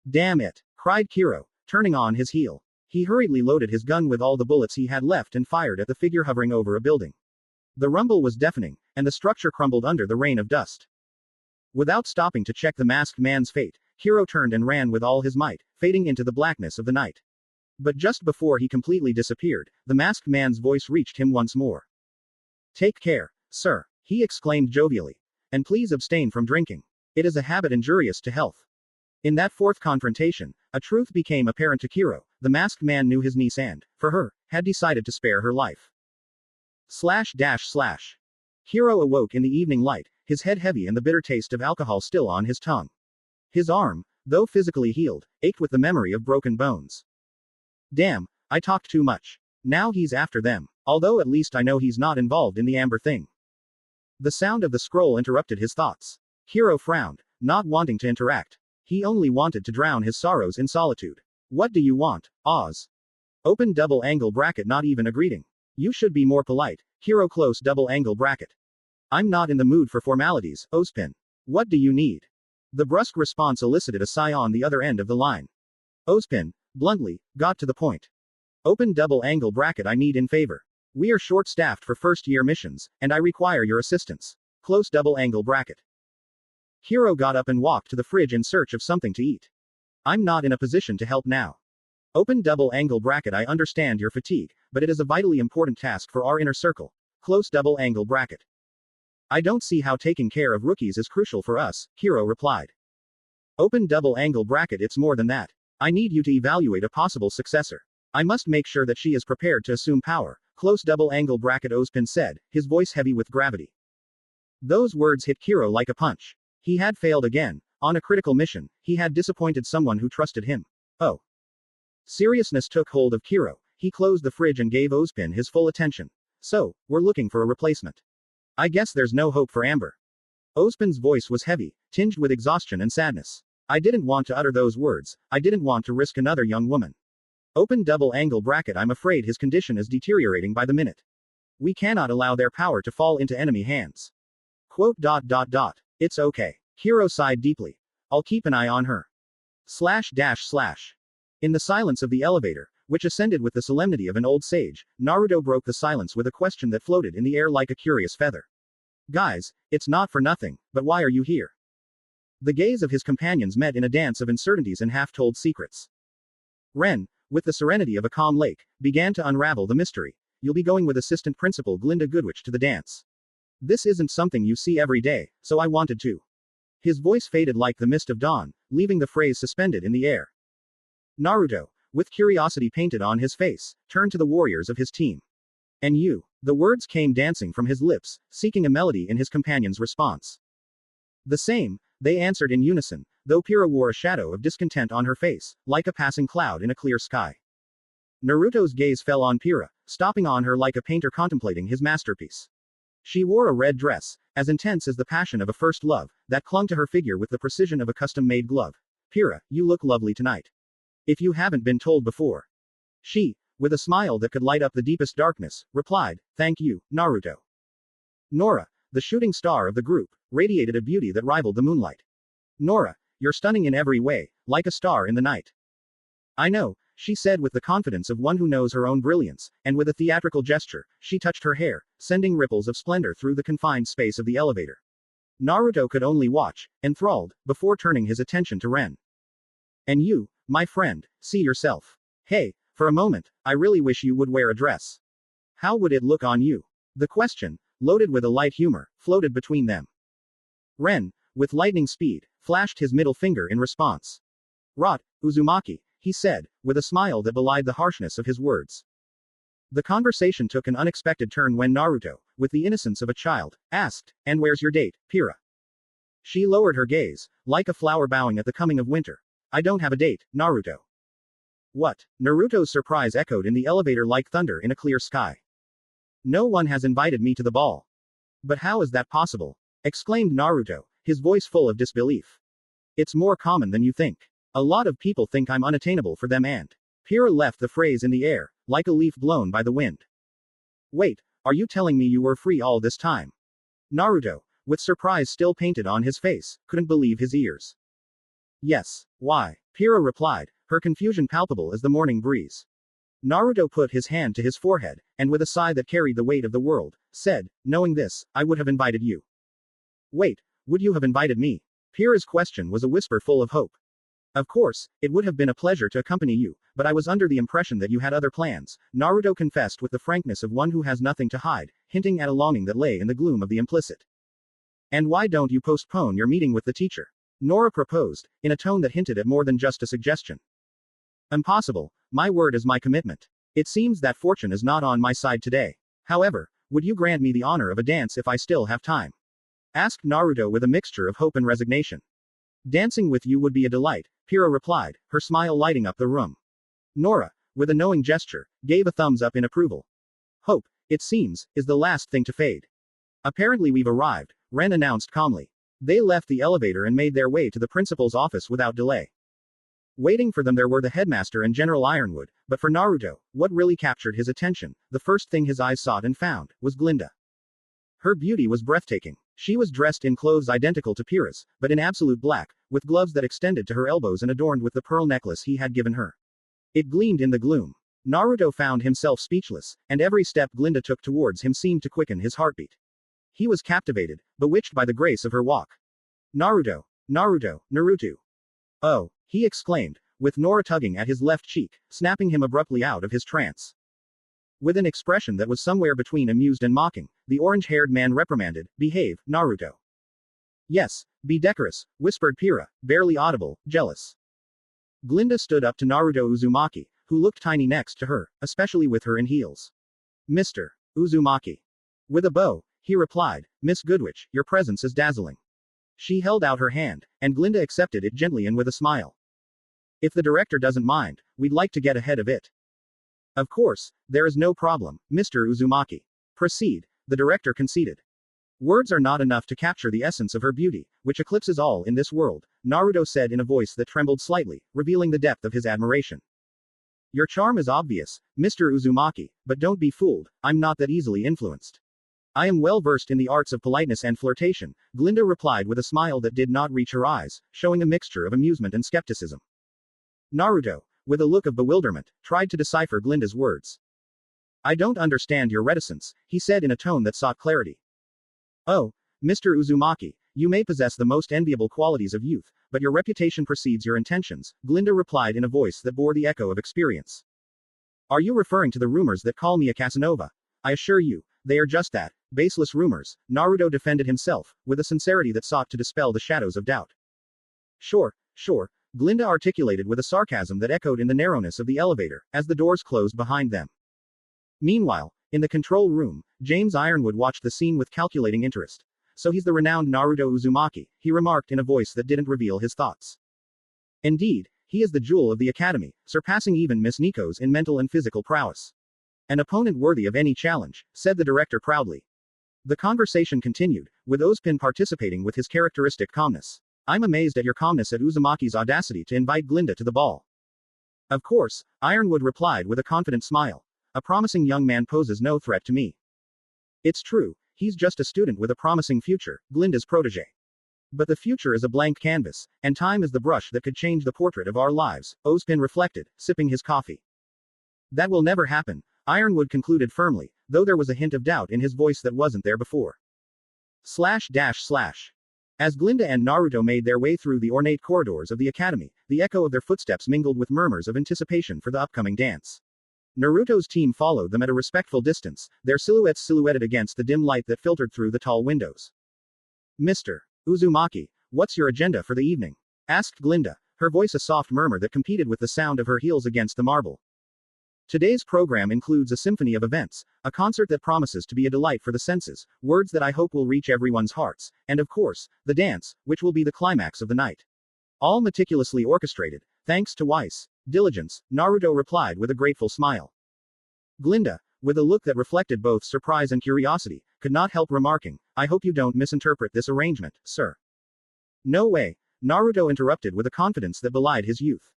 Damn it, cried Kiro, turning on his heel. He hurriedly loaded his gun with all the bullets he had left and fired at the figure hovering over a building. The rumble was deafening, and the structure crumbled under the rain of dust. Without stopping to check the masked man's fate, Kiro turned and ran with all his might, fading into the blackness of the night. But just before he completely disappeared, the masked man's voice reached him once more. "Take care, sir," he exclaimed jovially. "And please abstain from drinking. It is a habit injurious to health." In that fourth confrontation, a truth became apparent to Kiro. The masked man knew his niece and, for her, had decided to spare her life. Kiro awoke in the evening light, his head heavy and the bitter taste of alcohol still on his tongue. His arm, though physically healed, ached with the memory of broken bones. Damn, I talked too much. Now he's after them. Although at least I know he's not involved in the Amber thing. The sound of the scroll interrupted his thoughts. Kiro frowned, not wanting to interact. He only wanted to drown his sorrows in solitude. What do you want, Oz? Open double angle bracket, not even a greeting. You should be more polite. Kiro close double angle bracket. I'm not in the mood for formalities, Ozpin. What do you need? The brusque response elicited a sigh on the other end of the line. Ozpin, bluntly, got to the point. Open double angle bracket, I need in favor. We are short-staffed for first-year missions, and I require your assistance. Close double angle bracket. Kiro got up and walked to the fridge in search of something to eat. I'm not in a position to help now. Open double angle bracket, I understand your fatigue, but it is a vitally important task for our inner circle. Close double angle bracket. I don't see how taking care of rookies is crucial for us, Kiro replied. Open double angle bracket, it's more than that. I need you to evaluate a possible successor. I must make sure that she is prepared to assume power. Close double angle bracket, Ozpin said, his voice heavy with gravity. Those words hit Kiro like a punch. He had failed again. On a critical mission, he had disappointed someone who trusted him. Oh. Seriousness took hold of Kiro. He closed the fridge and gave Ozpin his full attention. So, we're looking for a replacement. I guess there's no hope for Amber. Ozpin's voice was heavy, tinged with exhaustion and sadness. I didn't want to utter those words. I didn't want to risk another young woman. Open double angle bracket, I'm afraid his condition is deteriorating by the minute. We cannot allow their power to fall into enemy hands. Quote. It's okay. Kiro sighed deeply. I'll keep an eye on her. In the silence of the elevator, which ascended with the solemnity of an old sage, Naruto broke the silence with a question that floated in the air like a curious feather. Guys, it's not for nothing, but why are you here? The gaze of his companions met in a dance of uncertainties and half-told secrets. Ren, with the serenity of a calm lake, began to unravel the mystery. You'll be going with Assistant Principal Glinda Goodwitch to the dance. This isn't something you see every day, so I wanted to. His voice faded like the mist of dawn, leaving the phrase suspended in the air. Naruto, with curiosity painted on his face, turned to the warriors of his team. And you? The words came dancing from his lips, seeking a melody in his companion's response. The same, they answered in unison, though Pyrrha wore a shadow of discontent on her face, like a passing cloud in a clear sky. Naruto's gaze fell on Pyrrha, stopping on her like a painter contemplating his masterpiece. She wore a red dress, as intense as the passion of a first love, that clung to her figure with the precision of a custom-made glove. Pyrrha, you look lovely tonight. If you haven't been told before. She, with a smile that could light up the deepest darkness, replied, Thank you, Naruto. Nora, the shooting star of the group, radiated a beauty that rivaled the moonlight. Nora, you're stunning in every way, like a star in the night. I know, she said with the confidence of one who knows her own brilliance, and with a theatrical gesture, she touched her hair, sending ripples of splendor through the confined space of the elevator. Naruto could only watch, enthralled, before turning his attention to Ren. And you, my friend, see yourself. Hey, for a moment, I really wish you would wear a dress. How would it look on you? The question, loaded with a light humor, floated between them. Ren, with lightning speed, flashed his middle finger in response. Rot, Uzumaki, he said, with a smile that belied the harshness of his words. The conversation took an unexpected turn when Naruto, with the innocence of a child, asked, And where's your date, Pyrrha? She lowered her gaze, like a flower bowing at the coming of winter. I don't have a date, Naruto. What? Naruto's surprise echoed in the elevator like thunder in a clear sky. No one has invited me to the ball. But how is that possible? Exclaimed Naruto, his voice full of disbelief. It's more common than you think. A lot of people think I'm unattainable for them and. Pyrrha left the phrase in the air, like a leaf blown by the wind. Wait, are you telling me you were free all this time? Naruto, with surprise still painted on his face, couldn't believe his ears. Yes. Why? Pyrrha replied, her confusion palpable as the morning breeze. Naruto put his hand to his forehead, and with a sigh that carried the weight of the world, said, knowing this, I would have invited you. Wait, would you have invited me? Pyrrha's question was a whisper full of hope. Of course, it would have been a pleasure to accompany you, but I was under the impression that you had other plans, Naruto confessed with the frankness of one who has nothing to hide, hinting at a longing that lay in the gloom of the implicit. And why don't you postpone your meeting with the teacher? Nora proposed, in a tone that hinted at more than just a suggestion. Impossible, my word is my commitment. It seems that fortune is not on my side today. However, would you grant me the honor of a dance if I still have time? Asked Naruto with a mixture of hope and resignation. Dancing with you would be a delight, Pyrrha replied, her smile lighting up the room. Nora, with a knowing gesture, gave a thumbs up in approval. Hope, it seems, is the last thing to fade. Apparently we've arrived, Ren announced calmly. They left the elevator and made their way to the principal's office without delay. Waiting for them there were the headmaster and General Ironwood, but for Naruto, what really captured his attention, the first thing his eyes sought and found, was Glinda. Her beauty was breathtaking. She was dressed in clothes identical to Pyrrha's, but in absolute black, with gloves that extended to her elbows and adorned with the pearl necklace he had given her. It gleamed in the gloom. Naruto found himself speechless, and every step Glinda took towards him seemed to quicken his heartbeat. He was captivated, bewitched by the grace of her walk. Naruto, Naruto, Naruto. Oh, he exclaimed, with Nora tugging at his left cheek, snapping him abruptly out of his trance. With an expression that was somewhere between amused and mocking, the orange-haired man reprimanded, behave, Naruto. Yes, be decorous, whispered Pyrrha, barely audible, jealous. Glinda stood up to Naruto Uzumaki, who looked tiny next to her, especially with her in heels. Mr. Uzumaki. With a bow, he replied, Miss Goodwitch, your presence is dazzling. She held out her hand, and Glinda accepted it gently and with a smile. If the director doesn't mind, we'd like to get ahead of it. Of course, there is no problem, Mr. Uzumaki. Proceed, the director conceded. Words are not enough to capture the essence of her beauty, which eclipses all in this world, Naruto said in a voice that trembled slightly, revealing the depth of his admiration. Your charm is obvious, Mr. Uzumaki, but don't be fooled, I'm not that easily influenced. I am well versed in the arts of politeness and flirtation, Glinda replied with a smile that did not reach her eyes, showing a mixture of amusement and skepticism. Naruto, with a look of bewilderment, tried to decipher Glinda's words. I don't understand your reticence, he said in a tone that sought clarity. Oh, Mr. Uzumaki, you may possess the most enviable qualities of youth, but your reputation precedes your intentions, Glinda replied in a voice that bore the echo of experience. Are you referring to the rumors that call me a Casanova? I assure you, they are just that, baseless rumors, Naruto defended himself, with a sincerity that sought to dispel the shadows of doubt. Sure, Glinda articulated with a sarcasm that echoed in the narrowness of the elevator, as the doors closed behind them. Meanwhile, in the control room, James Ironwood watched the scene with calculating interest. So he's the renowned Naruto Uzumaki, he remarked in a voice that didn't reveal his thoughts. Indeed, he is the jewel of the academy, surpassing even Miss Nico's in mental and physical prowess. An opponent worthy of any challenge, said the director proudly. The conversation continued, with Ozpin participating with his characteristic calmness. I'm amazed at your calmness at Uzumaki's audacity to invite Glinda to the ball. Of course, Ironwood replied with a confident smile. A promising young man poses no threat to me. It's true, he's just a student with a promising future, Glinda's protege. But the future is a blank canvas, and time is the brush that could change the portrait of our lives, Ozpin reflected, sipping his coffee. That will never happen, Ironwood concluded firmly, though there was a hint of doubt in his voice that wasn't there before. // As Glinda and Naruto made their way through the ornate corridors of the academy, the echo of their footsteps mingled with murmurs of anticipation for the upcoming dance. Naruto's team followed them at a respectful distance, their silhouettes silhouetted against the dim light that filtered through the tall windows. Mr. Uzumaki, what's your agenda for the evening? Asked Glinda, her voice a soft murmur that competed with the sound of her heels against the marble. Today's program includes a symphony of events, a concert that promises to be a delight for the senses, words that I hope will reach everyone's hearts, and of course, the dance, which will be the climax of the night. All meticulously orchestrated, thanks to Weiss. Diligence, Naruto replied with a grateful smile. Glinda, with a look that reflected both surprise and curiosity, could not help remarking, I hope you don't misinterpret this arrangement, sir. No way, Naruto interrupted with a confidence that belied his youth.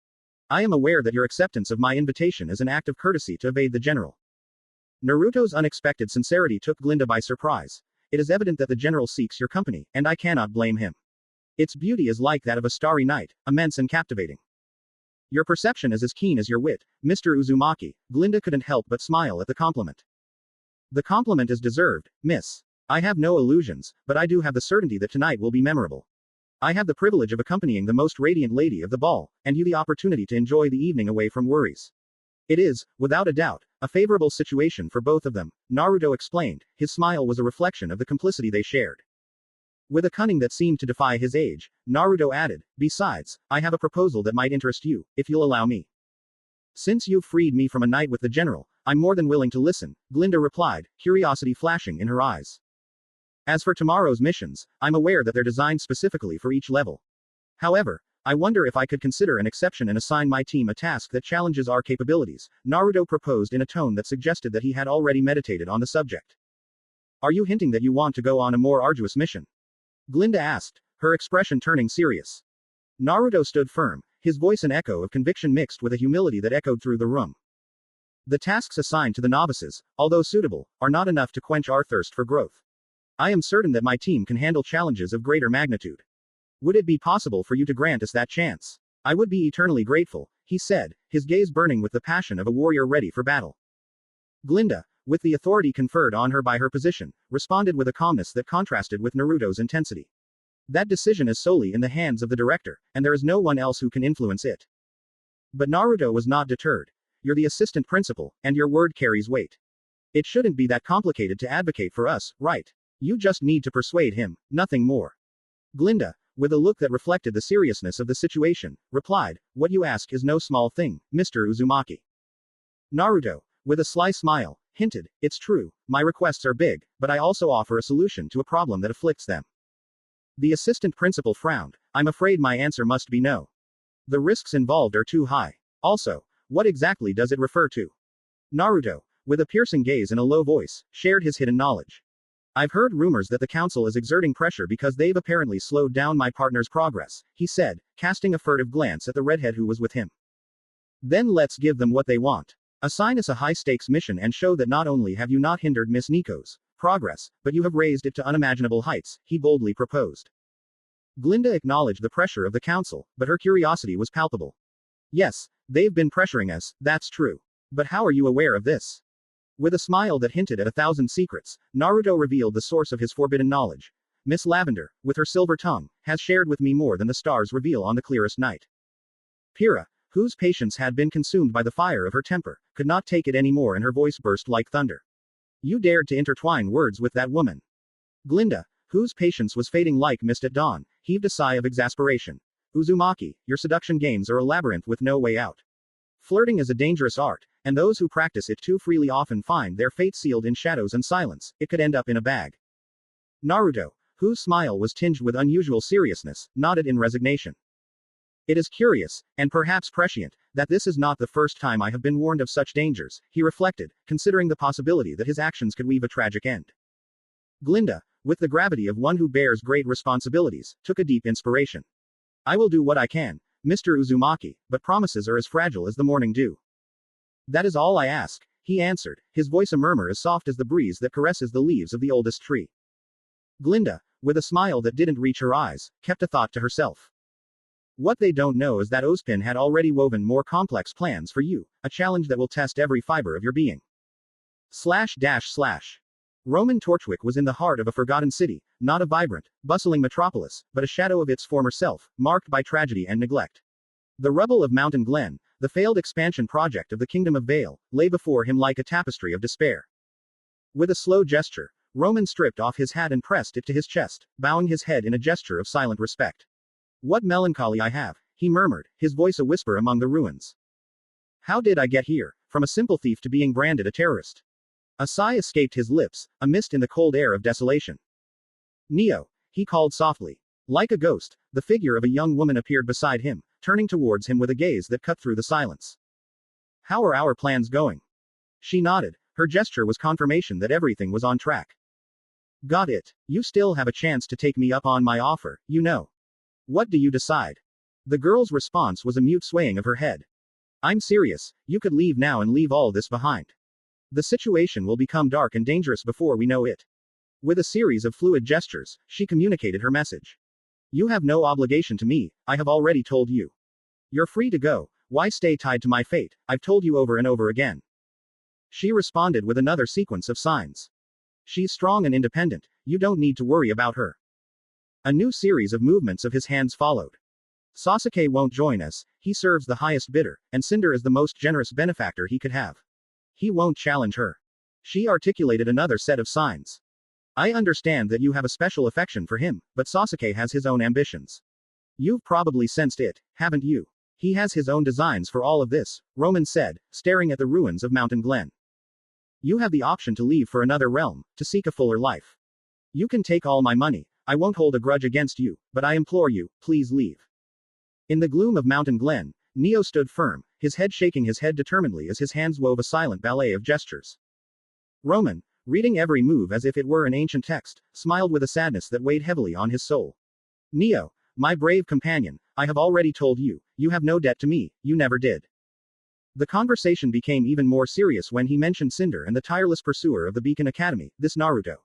I am aware that your acceptance of my invitation is an act of courtesy to evade the general. Naruto's unexpected sincerity took Glinda by surprise. It is evident that the general seeks your company, and I cannot blame him. Its beauty is like that of a starry night, immense and captivating. Your perception is as keen as your wit, Mr. Uzumaki. Glinda couldn't help but smile at the compliment. The compliment is deserved, miss. I have no illusions, but I do have the certainty that tonight will be memorable. I have the privilege of accompanying the most radiant lady of the ball, and you the opportunity to enjoy the evening away from worries. It is, without a doubt, a favorable situation for both of them, Naruto explained. His smile was a reflection of the complicity they shared. With a cunning that seemed to defy his age, Naruto added, besides, I have a proposal that might interest you, if you'll allow me. Since you've freed me from a night with the general, I'm more than willing to listen, Glinda replied, curiosity flashing in her eyes. As for tomorrow's missions, I'm aware that they're designed specifically for each level. However, I wonder if I could consider an exception and assign my team a task that challenges our capabilities, Naruto proposed in a tone that suggested that he had already meditated on the subject. Are you hinting that you want to go on a more arduous mission? Glinda asked, her expression turning serious. Naruto stood firm, his voice an echo of conviction mixed with a humility that echoed through the room. The tasks assigned to the novices, although suitable, are not enough to quench our thirst for growth. I am certain that my team can handle challenges of greater magnitude. Would it be possible for you to grant us that chance? I would be eternally grateful, he said, his gaze burning with the passion of a warrior ready for battle. Glinda, with the authority conferred on her by her position, responded with a calmness that contrasted with Naruto's intensity. That decision is solely in the hands of the director, and there is no one else who can influence it. But Naruto was not deterred. You're the assistant principal, and your word carries weight. It shouldn't be that complicated to advocate for us, right? You just need to persuade him, nothing more. Glinda, with a look that reflected the seriousness of the situation, replied, what you ask is no small thing, Mr. Uzumaki. Naruto, with a sly smile, hinted, it's true, my requests are big, but I also offer a solution to a problem that afflicts them. The assistant principal frowned, I'm afraid my answer must be no. The risks involved are too high. Also, what exactly does it refer to? Naruto, with a piercing gaze and a low voice, shared his hidden knowledge. I've heard rumors that the council is exerting pressure because they've apparently slowed down my partner's progress, he said, casting a furtive glance at the redhead who was with him. Then let's give them what they want. Assign us a high-stakes mission and show that not only have you not hindered Miss Nico's progress, but you have raised it to unimaginable heights, he boldly proposed. Glinda acknowledged the pressure of the council, but her curiosity was palpable. Yes, they've been pressuring us, that's true. But how are you aware of this? With a smile that hinted at 1,000 secrets, Naruto revealed the source of his forbidden knowledge. Miss Lavender, with her silver tongue, has shared with me more than the stars reveal on the clearest night. Pyrrha, whose patience had been consumed by the fire of her temper, could not take it any more and her voice burst like thunder. You dared to intertwine words with that woman. Glinda, whose patience was fading like mist at dawn, heaved a sigh of exasperation. Uzumaki, your seduction games are a labyrinth with no way out. Flirting is a dangerous art, and those who practice it too freely often find their fate sealed in shadows and silence. It could end up in a bag. Naruto, whose smile was tinged with unusual seriousness, nodded in resignation. It is curious, and perhaps prescient, that this is not the first time I have been warned of such dangers, he reflected, considering the possibility that his actions could weave a tragic end. Glinda, with the gravity of one who bears great responsibilities, took a deep inspiration. I will do what I can, Mr. Uzumaki, but promises are as fragile as the morning dew. That is all I ask, he answered, his voice a murmur as soft as the breeze that caresses the leaves of the oldest tree. Glinda, with a smile that didn't reach her eyes, kept a thought to herself. What they don't know is that Ozpin had already woven more complex plans for you, a challenge that will test every fiber of your being. Roman Torchwick was in the heart of a forgotten city, not a vibrant, bustling metropolis, but a shadow of its former self, marked by tragedy and neglect. The rubble of Mountain Glen, the failed expansion project of the Kingdom of Vale, lay before him like a tapestry of despair. With a slow gesture, Roman stripped off his hat and pressed it to his chest, bowing his head in a gesture of silent respect. What melancholy I have, he murmured, his voice a whisper among the ruins. How did I get here, from a simple thief to being branded a terrorist? A sigh escaped his lips, a mist in the cold air of desolation. Neo, he called softly. Like a ghost, the figure of a young woman appeared beside him, turning towards him with a gaze that cut through the silence. How are our plans going? She nodded, her gesture was confirmation that everything was on track. Got it. You still have a chance to take me up on my offer, you know. What do you decide? The girl's response was a mute swaying of her head. I'm serious, you could leave now and leave all this behind. The situation will become dark and dangerous before we know it. With a series of fluid gestures, she communicated her message. You have no obligation to me, I have already told you. You're free to go, Why stay tied to my fate? I've told you over and over again. She responded with another sequence of signs. She's strong and independent, you don't need to worry about her. A new series of movements of his hands followed. Sasake won't join us, he serves the highest bidder, and Cinder is the most generous benefactor he could have. He won't challenge her. She articulated another set of signs. I understand that you have a special affection for him, but Sasake has his own ambitions. You've probably sensed it, haven't you? He has his own designs for all of this, Roman said, staring at the ruins of Mountain Glen. You have the option to leave for another realm, to seek a fuller life. You can take all my money, I won't hold a grudge against you, but I implore you, please leave. In the gloom of Mountain Glen, Neo stood firm, his head shaking his head determinedly as his hands wove a silent ballet of gestures. Roman, reading every move as if it were an ancient text, smiled with a sadness that weighed heavily on his soul. Neo, my brave companion, I have already told you, you have no debt to me, you never did. The conversation became even more serious when he mentioned Cinder and the tireless pursuer of the Beacon Academy, this Naruto.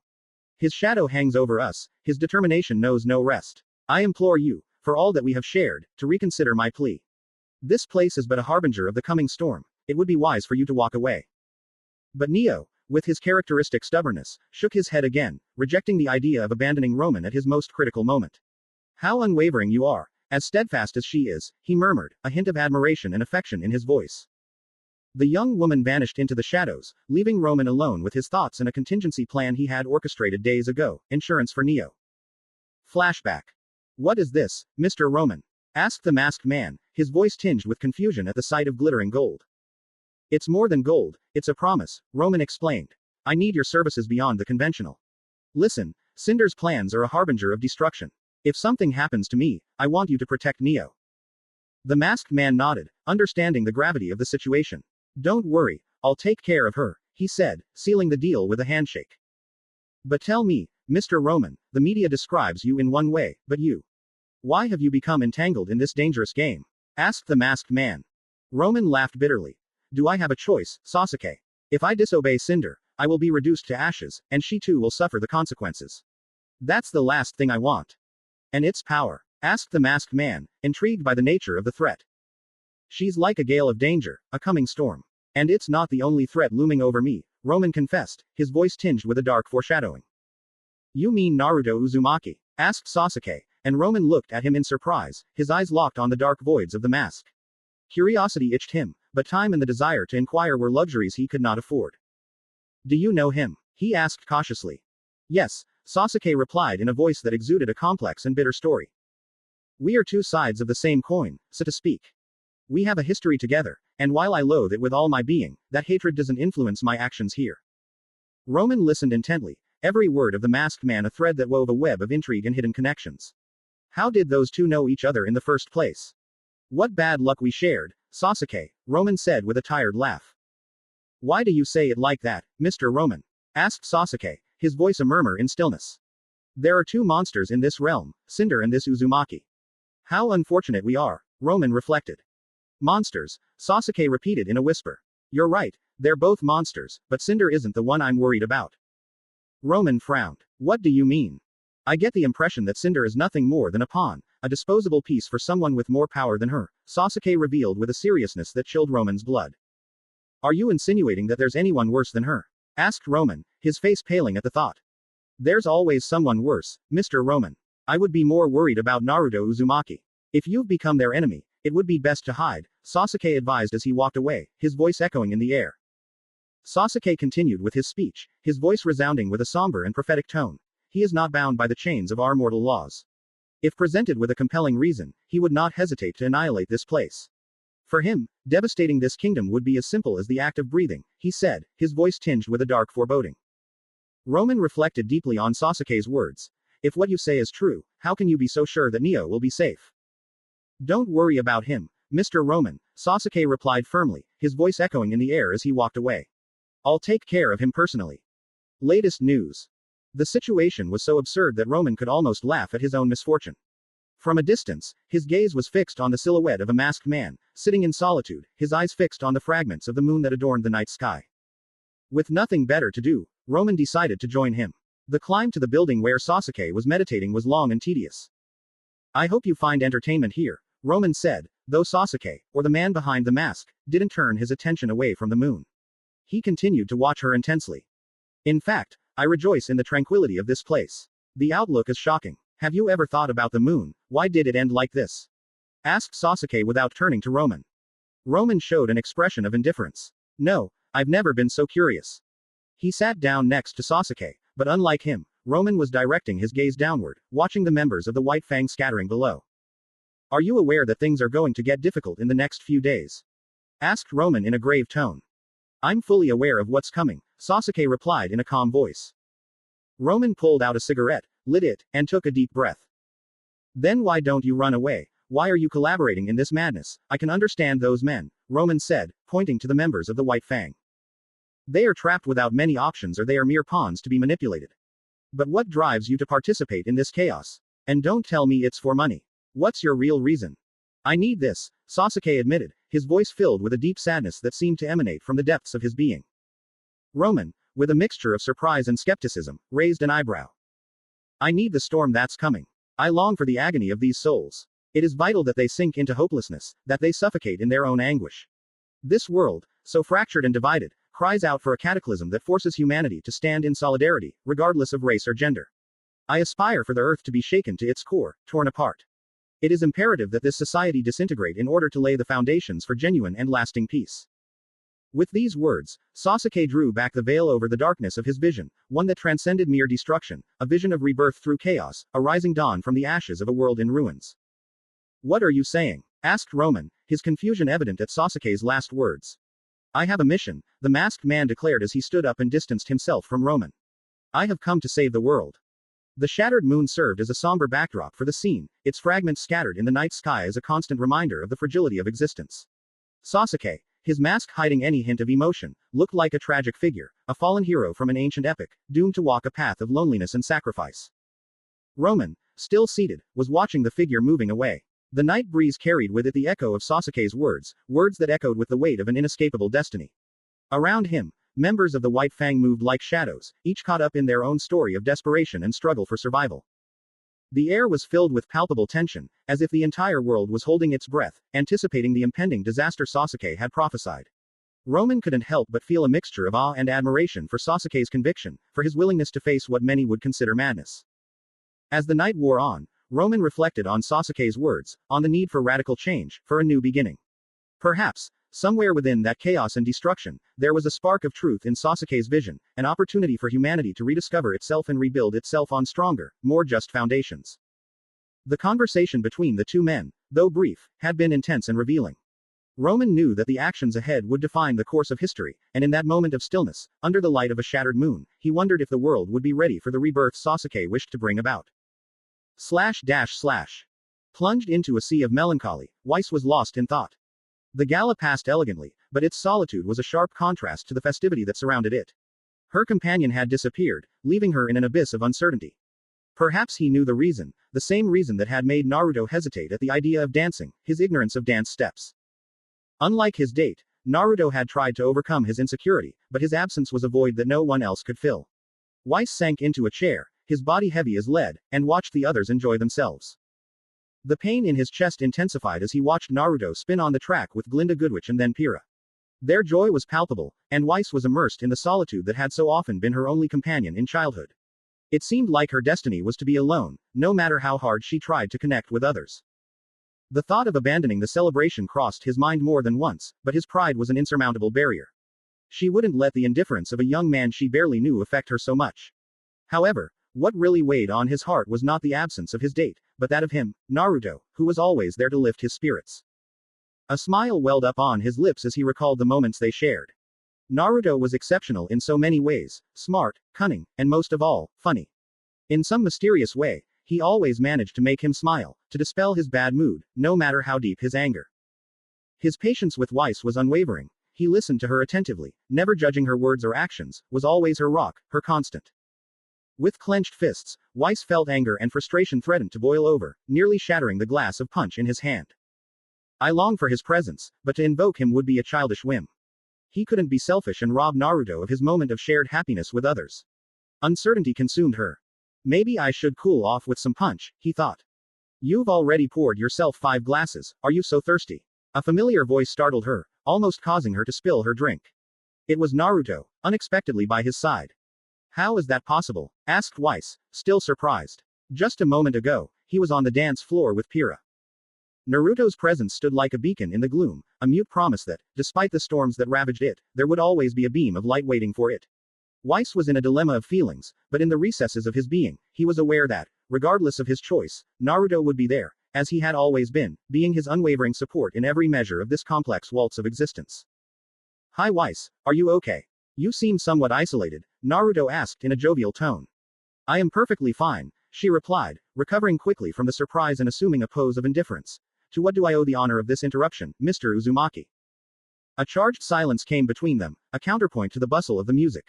His shadow hangs over us, his determination knows no rest. I implore you, for all that we have shared, to reconsider my plea. This place is but a harbinger of the coming storm, it would be wise for you to walk away. But Neo, with his characteristic stubbornness, shook his head again, rejecting the idea of abandoning Roman at his most critical moment. How unwavering you are, as steadfast as she is, he murmured, a hint of admiration and affection in his voice. The young woman vanished into the shadows, leaving Roman alone with his thoughts and a contingency plan he had orchestrated days ago, insurance for Neo. Flashback. What is this, Mr. Roman? Asked the masked man, his voice tinged with confusion at the sight of glittering gold. It's more than gold, it's a promise, Roman explained. I need your services beyond the conventional. Listen, Cinder's plans are a harbinger of destruction. If something happens to me, I want you to protect Neo. The masked man nodded, understanding the gravity of the situation. Don't worry, I'll take care of her, he said, sealing the deal with a handshake. But tell me, Mr. Roman, the media describes you in one way, but you. Why have you become entangled in this dangerous game? Asked the masked man. Roman laughed bitterly. Do I have a choice, Sasake? If I disobey Cinder, I will be reduced to ashes, and she too will suffer the consequences. That's the last thing I want. And its power? Asked the masked man, intrigued by the nature of the threat. She's like a gale of danger, a coming storm. And it's not the only threat looming over me, Roman confessed, his voice tinged with a dark foreshadowing. You mean Naruto Uzumaki? Asked Sasake, and Roman looked at him in surprise, his eyes locked on the dark voids of the mask. Curiosity itched him, but time and the desire to inquire were luxuries he could not afford. Do you know him? He asked cautiously. Yes, Sasake replied in a voice that exuded a complex and bitter story. We are two sides of the same coin, so to speak. We have a history together, and while I loathe it with all my being, that hatred doesn't influence my actions here. Roman listened intently, every word of the masked man a thread that wove a web of intrigue and hidden connections. How did those two know each other in the first place? What bad luck we shared, Sasake, Roman said with a tired laugh. Why do you say it like that, Mr. Roman? Asked Sasake, his voice a murmur in stillness. There are two monsters in this realm, Cinder and this Uzumaki. How unfortunate we are, Roman reflected. Monsters, Sasake repeated in a whisper. You're right, they're both monsters, but Cinder isn't the one I'm worried about. Roman frowned. What do you mean? I get the impression that Cinder is nothing more than a pawn, a disposable piece for someone with more power than her, Sasake revealed with a seriousness that chilled Roman's blood. Are you insinuating that there's anyone worse than her? Asked Roman, his face paling at the thought. There's always someone worse, Mr. Roman. I would be more worried about Naruto Uzumaki. If you've become their enemy, it would be best to hide, Sasake advised as he walked away, his voice echoing in the air. Sasake continued with his speech, his voice resounding with a somber and prophetic tone. He is not bound by the chains of our mortal laws. If presented with a compelling reason, he would not hesitate to annihilate this place. For him, devastating this kingdom would be as simple as the act of breathing, he said, his voice tinged with a dark foreboding. Roman reflected deeply on Sasake's words. If what you say is true, how can you be so sure that Neo will be safe? Don't worry about him, Mr. Roman, Sasake replied firmly, his voice echoing in the air as he walked away. I'll take care of him personally. Latest news. The situation was so absurd that Roman could almost laugh at his own misfortune. From a distance, his gaze was fixed on the silhouette of a masked man, sitting in solitude, his eyes fixed on the fragments of the moon that adorned the night sky. With nothing better to do, Roman decided to join him. The climb to the building where Sasake was meditating was long and tedious. I hope you find entertainment here, Roman said, though Sasake, or the man behind the mask, didn't turn his attention away from the moon. He continued to watch her intensely. In fact, I rejoice in the tranquility of this place. The outlook is shocking. Have you ever thought about the moon? Why did it end like this? Asked Sasake without turning to Roman. Roman showed an expression of indifference. No, I've never been so curious. He sat down next to Sasake, but unlike him, Roman was directing his gaze downward, watching the members of the White Fang scattering below. Are you aware that things are going to get difficult in the next few days? Asked Roman in a grave tone. I'm fully aware of what's coming, Sasake replied in a calm voice. Roman pulled out a cigarette, lit it, and took a deep breath. Then why don't you run away? Why are you collaborating in this madness? I can understand those men, Roman said, pointing to the members of the White Fang. They are trapped without many options, or they are mere pawns to be manipulated. But what drives you to participate in this chaos? And don't tell me it's for money. What's your real reason? I need this, Sasake admitted, his voice filled with a deep sadness that seemed to emanate from the depths of his being. Roman, with a mixture of surprise and skepticism, raised an eyebrow. I need the storm that's coming. I long for the agony of these souls. It is vital that they sink into hopelessness, that they suffocate in their own anguish. This world, so fractured and divided, cries out for a cataclysm that forces humanity to stand in solidarity, regardless of race or gender. I aspire for the earth to be shaken to its core, torn apart. It is imperative that this society disintegrate in order to lay the foundations for genuine and lasting peace. With these words, Sasake drew back the veil over the darkness of his vision, one that transcended mere destruction, a vision of rebirth through chaos, a rising dawn from the ashes of a world in ruins. What are you saying? Asked Roman, his confusion evident at Sasake's last words. I have a mission, the masked man declared as he stood up and distanced himself from Roman. I have come to save the world. The shattered moon served as a somber backdrop for the scene, its fragments scattered in the night sky as a constant reminder of the fragility of existence. Sasake, his mask hiding any hint of emotion, looked like a tragic figure, a fallen hero from an ancient epic, doomed to walk a path of loneliness and sacrifice. Roman, still seated, was watching the figure moving away. The night breeze carried with it the echo of Sasake's words, words that echoed with the weight of an inescapable destiny. Around him, members of the White Fang moved like shadows, each caught up in their own story of desperation and struggle for survival. The air was filled with palpable tension, as if the entire world was holding its breath, anticipating the impending disaster Sasake had prophesied. Roman couldn't help but feel a mixture of awe and admiration for Sasake's conviction, for his willingness to face what many would consider madness. As the night wore on, Roman reflected on Sasake's words, on the need for radical change, for a new beginning. Perhaps, somewhere within that chaos and destruction, there was a spark of truth in Sasake's vision, an opportunity for humanity to rediscover itself and rebuild itself on stronger, more just foundations. The conversation between the two men, though brief, had been intense and revealing. Roman knew that the actions ahead would define the course of history, and in that moment of stillness, under the light of a shattered moon, he wondered if the world would be ready for the rebirth Sasake wished to bring about. Plunged into a sea of melancholy, Weiss was lost in thought. The gala passed elegantly, but its solitude was a sharp contrast to the festivity that surrounded it. Her companion had disappeared, leaving her in an abyss of uncertainty. Perhaps he knew the reason, the same reason that had made Naruto hesitate at the idea of dancing, his ignorance of dance steps. Unlike his date, Naruto had tried to overcome his insecurity, but his absence was a void that no one else could fill. Weiss sank into a chair, his body heavy as lead, and watched the others enjoy themselves. The pain in his chest intensified as he watched Naruto spin on the track with Glinda Goodwitch and then Pyrrha. Their joy was palpable, and Weiss was immersed in the solitude that had so often been her only companion in childhood. It seemed like her destiny was to be alone, no matter how hard she tried to connect with others. The thought of abandoning the celebration crossed his mind more than once, but his pride was an insurmountable barrier. She wouldn't let the indifference of a young man she barely knew affect her so much. However, what really weighed on his heart was not the absence of his date, but that of him, Naruto, who was always there to lift his spirits. A smile welled up on his lips as he recalled the moments they shared. Naruto was exceptional in so many ways, smart, cunning, and most of all, funny. In some mysterious way, he always managed to make him smile, to dispel his bad mood, no matter how deep his anger. His patience with Weiss was unwavering. He listened to her attentively, never judging her words or actions, was always her rock, her constant. With clenched fists, Weiss felt anger and frustration threaten to boil over, nearly shattering the glass of punch in his hand. I long for his presence, but to invoke him would be a childish whim. He couldn't be selfish and rob Naruto of his moment of shared happiness with others. Uncertainty consumed her. Maybe I should cool off with some punch, he thought. You've already poured yourself 5 glasses, are you so thirsty? A familiar voice startled her, almost causing her to spill her drink. It was Naruto, unexpectedly by his side. How is that possible? Asked Weiss, still surprised. Just a moment ago, he was on the dance floor with Pyrrha. Naruto's presence stood like a beacon in the gloom, a mute promise that, despite the storms that ravaged it, there would always be a beam of light waiting for it. Weiss was in a dilemma of feelings, but in the recesses of his being, he was aware that, regardless of his choice, Naruto would be there, as he had always been, being his unwavering support in every measure of this complex waltz of existence. Hi Weiss, are you okay? You seem somewhat isolated, Naruto asked in a jovial tone. I am perfectly fine, she replied, recovering quickly from the surprise and assuming a pose of indifference. To what do I owe the honor of this interruption, Mr. Uzumaki? A charged silence came between them, a counterpoint to the bustle of the music.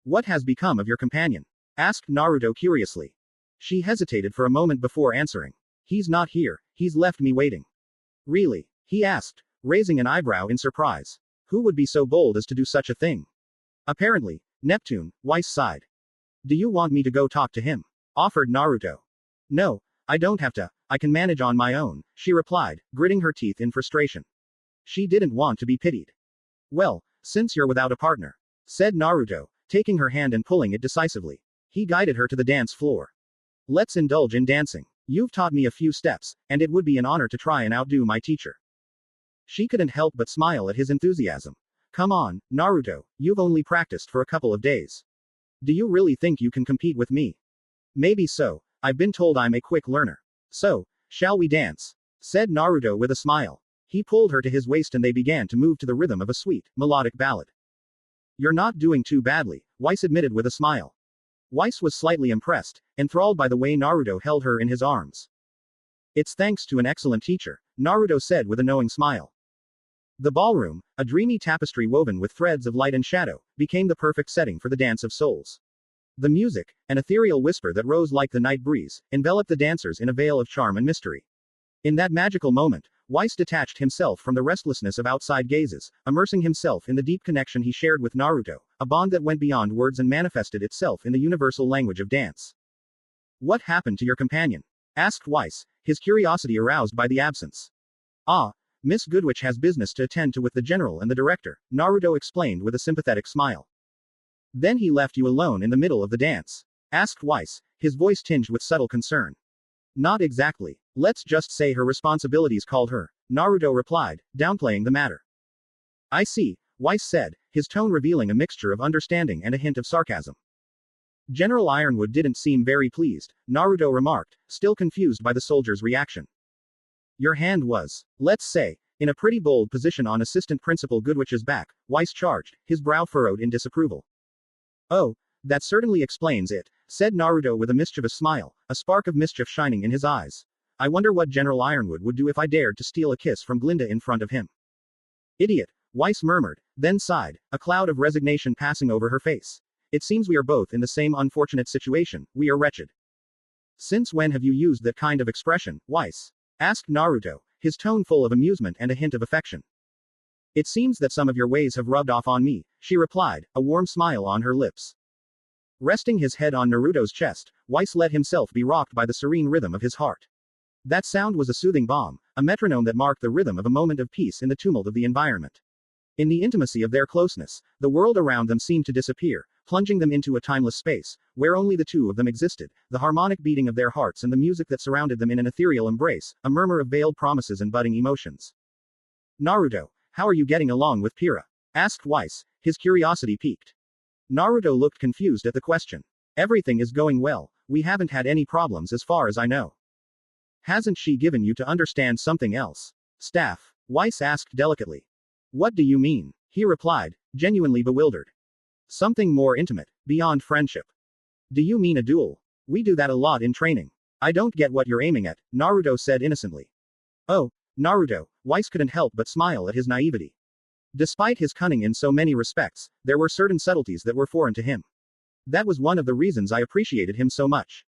What has become of your companion? Asked Naruto curiously. She hesitated for a moment before answering. He's not here, he's left me waiting. Really? He asked, raising an eyebrow in surprise. Who would be so bold as to do such a thing? Apparently, Neptune, Weiss sighed. Do you want me to go talk to him? Offered Naruto. No, I don't have to, I can manage on my own, she replied, gritting her teeth in frustration. She didn't want to be pitied. Well, since you're without a partner, said Naruto, taking her hand and pulling it decisively. He guided her to the dance floor. Let's indulge in dancing. You've taught me a few steps, and it would be an honor to try and outdo my teacher. She couldn't help but smile at his enthusiasm. Come on, Naruto, you've only practiced for a couple of days. Do you really think you can compete with me? Maybe so, I've been told I'm a quick learner. So, shall we dance? Said Naruto with a smile. He pulled her to his waist and they began to move to the rhythm of a sweet, melodic ballad. You're not doing too badly, Weiss admitted with a smile. Weiss was slightly impressed, enthralled by the way Naruto held her in his arms. It's thanks to an excellent teacher, Naruto said with a knowing smile. The ballroom, a dreamy tapestry woven with threads of light and shadow, became the perfect setting for the dance of souls. The music, an ethereal whisper that rose like the night breeze, enveloped the dancers in a veil of charm and mystery. In that magical moment, Weiss detached himself from the restlessness of outside gazes, immersing himself in the deep connection he shared with Naruto, a bond that went beyond words and manifested itself in the universal language of dance. What happened to your companion? Asked Weiss, his curiosity aroused by the absence. Ah, Miss Goodwitch has business to attend to with the general and the director, Naruto explained with a sympathetic smile. Then he left you alone in the middle of the dance? Asked Weiss, his voice tinged with subtle concern. Not exactly. Let's just say her responsibilities called her, Naruto replied, downplaying the matter. I see, Weiss said, his tone revealing a mixture of understanding and a hint of sarcasm. General Ironwood didn't seem very pleased, Naruto remarked, still confused by the soldier's reaction. Your hand was, let's say, in a pretty bold position on Assistant Principal Goodwitch's back, Weiss charged, his brow furrowed in disapproval. Oh, that certainly explains it, said Naruto with a mischievous smile, a spark of mischief shining in his eyes. I wonder what General Ironwood would do if I dared to steal a kiss from Glinda in front of him. Idiot, Weiss murmured, then sighed, a cloud of resignation passing over her face. It seems we are both in the same unfortunate situation, we are wretched. Since when have you used that kind of expression, Weiss? Asked Naruto, his tone full of amusement and a hint of affection. It seems that some of your ways have rubbed off on me, she replied, a warm smile on her lips. Resting his head on Naruto's chest, Weiss let himself be rocked by the serene rhythm of his heart. That sound was a soothing balm, a metronome that marked the rhythm of a moment of peace in the tumult of the environment. In the intimacy of their closeness, the world around them seemed to disappear, plunging them into a timeless space, where only the two of them existed, the harmonic beating of their hearts and the music that surrounded them in an ethereal embrace, a murmur of veiled promises and budding emotions. Naruto, how are you getting along with Pyrrha? Asked Weiss, his curiosity piqued. Naruto looked confused at the question. Everything is going well, we haven't had any problems as far as I know. Hasn't she given you to understand something else? Staff, Weiss asked delicately. What do you mean? He replied, genuinely bewildered. Something more intimate, beyond friendship. Do you mean a duel? We do that a lot in training. I don't get what you're aiming at, Naruto said innocently. Oh, Naruto, Weiss couldn't help but smile at his naivety. Despite his cunning in so many respects, there were certain subtleties that were foreign to him. That was one of the reasons I appreciated him so much.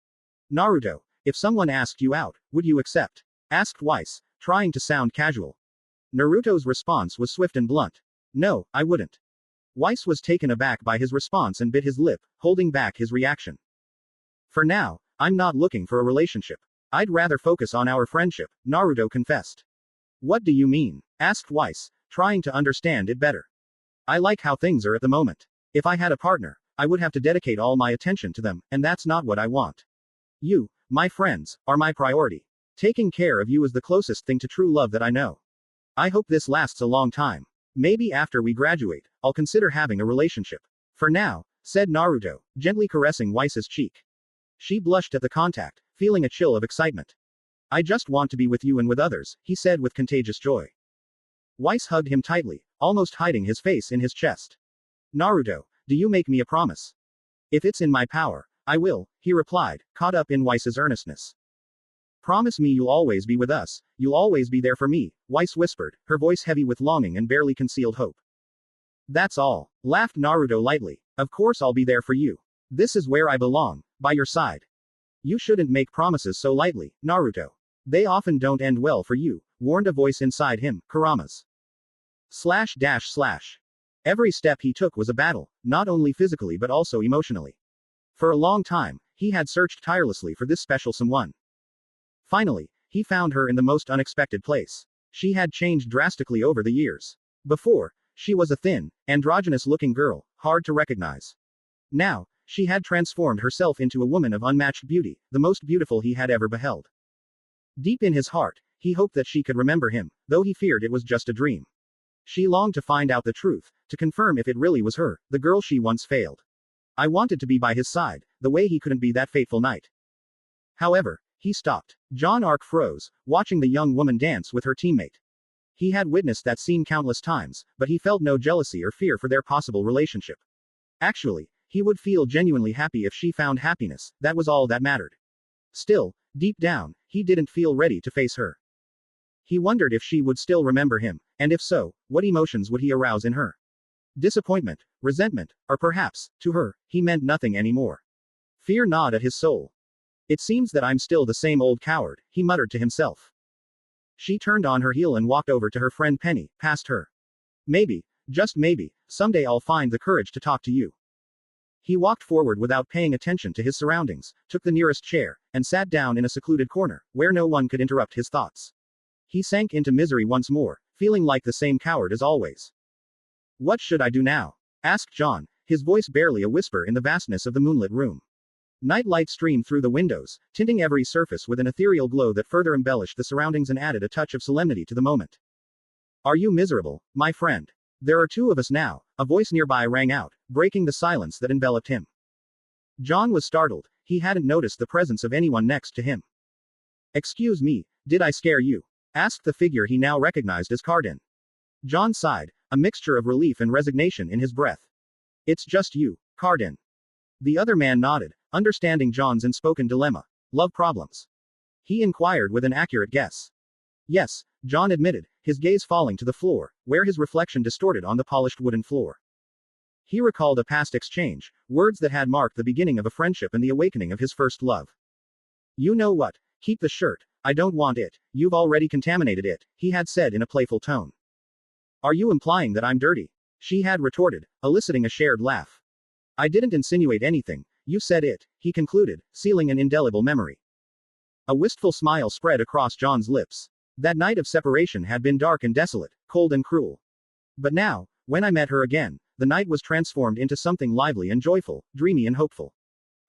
Naruto, if someone asked you out, would you accept? Asked Weiss, trying to sound casual. Naruto's response was swift and blunt. No, I wouldn't. Weiss was taken aback by his response and bit his lip, holding back his reaction. For now, I'm not looking for a relationship. I'd rather focus on our friendship, Naruto confessed. What do you mean? Asked Weiss, trying to understand it better. I like how things are at the moment. If I had a partner, I would have to dedicate all my attention to them, and that's not what I want. You, my friends, are my priority. Taking care of you is the closest thing to true love that I know. I hope this lasts a long time. Maybe after we graduate, I'll consider having a relationship. For now, said Naruto, gently caressing Weiss's cheek. She blushed at the contact, feeling a chill of excitement. I just want to be with you and with others, he said with contagious joy. Weiss hugged him tightly, almost hiding his face in his chest. Naruto, do you make me a promise? If it's in my power, I will, he replied, caught up in Weiss's earnestness. Promise me you'll always be with us, you'll always be there for me, Weiss whispered, her voice heavy with longing and barely concealed hope. That's all, laughed Naruto lightly. Of course I'll be there for you. This is where I belong, by your side. You shouldn't make promises so lightly, Naruto. They often don't end well for you, warned a voice inside him, Kurama's. // Every step he took was a battle, not only physically but also emotionally. For a long time, he had searched tirelessly for this special someone. Finally, he found her in the most unexpected place. She had changed drastically over the years. Before, she was a thin, androgynous-looking girl, hard to recognize. Now, she had transformed herself into a woman of unmatched beauty, the most beautiful he had ever beheld. Deep in his heart, he hoped that she could remember him, though he feared it was just a dream. She longed to find out the truth, to confirm if it really was her, the girl she once failed. I wanted to be by his side, the way he couldn't be that fateful night. However, he stopped. John Arc froze, watching the young woman dance with her teammate. He had witnessed that scene countless times, but he felt no jealousy or fear for their possible relationship. Actually, he would feel genuinely happy if she found happiness, that was all that mattered. Still, deep down, he didn't feel ready to face her. He wondered if she would still remember him, and if so, what emotions would he arouse in her? Disappointment, resentment, or perhaps, to her, he meant nothing anymore. Fear gnawed at his soul. It seems that I'm still the same old coward, he muttered to himself. She turned on her heel and walked over to her friend Penny, past her. Maybe, just maybe, someday I'll find the courage to talk to you. He walked forward without paying attention to his surroundings, took the nearest chair, and sat down in a secluded corner, where no one could interrupt his thoughts. He sank into misery once more, feeling like the same coward as always. What should I do now? Asked John, his voice barely a whisper in the vastness of the moonlit room. Night light streamed through the windows, tinting every surface with an ethereal glow that further embellished the surroundings and added a touch of solemnity to the moment. Are you miserable, my friend? There are two of us now, a voice nearby rang out, breaking the silence that enveloped him. John was startled, he hadn't noticed the presence of anyone next to him. Excuse me, did I scare you? Asked the figure he now recognized as Cardin. John sighed, a mixture of relief and resignation in his breath. It's just you, Cardin. The other man nodded, understanding John's unspoken dilemma. Love problems? He inquired with an accurate guess. Yes, John admitted, his gaze falling to the floor, where his reflection distorted on the polished wooden floor. He recalled a past exchange, words that had marked the beginning of a friendship and the awakening of his first love. You know what? Keep the shirt. I don't want it. You've already contaminated it, he had said in a playful tone. Are you implying that I'm dirty? She had retorted, eliciting a shared laugh. I didn't insinuate anything, you said it, he concluded, sealing an indelible memory. A wistful smile spread across John's lips. That night of separation had been dark and desolate, cold and cruel. But now, when I met her again, the night was transformed into something lively and joyful, dreamy and hopeful.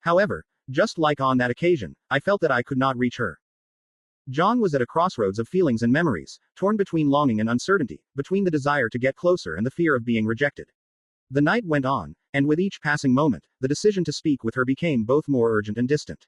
However, just like on that occasion, I felt that I could not reach her. John was at a crossroads of feelings and memories, torn between longing and uncertainty, between the desire to get closer and the fear of being rejected. The night went on, and with each passing moment, the decision to speak with her became both more urgent and distant.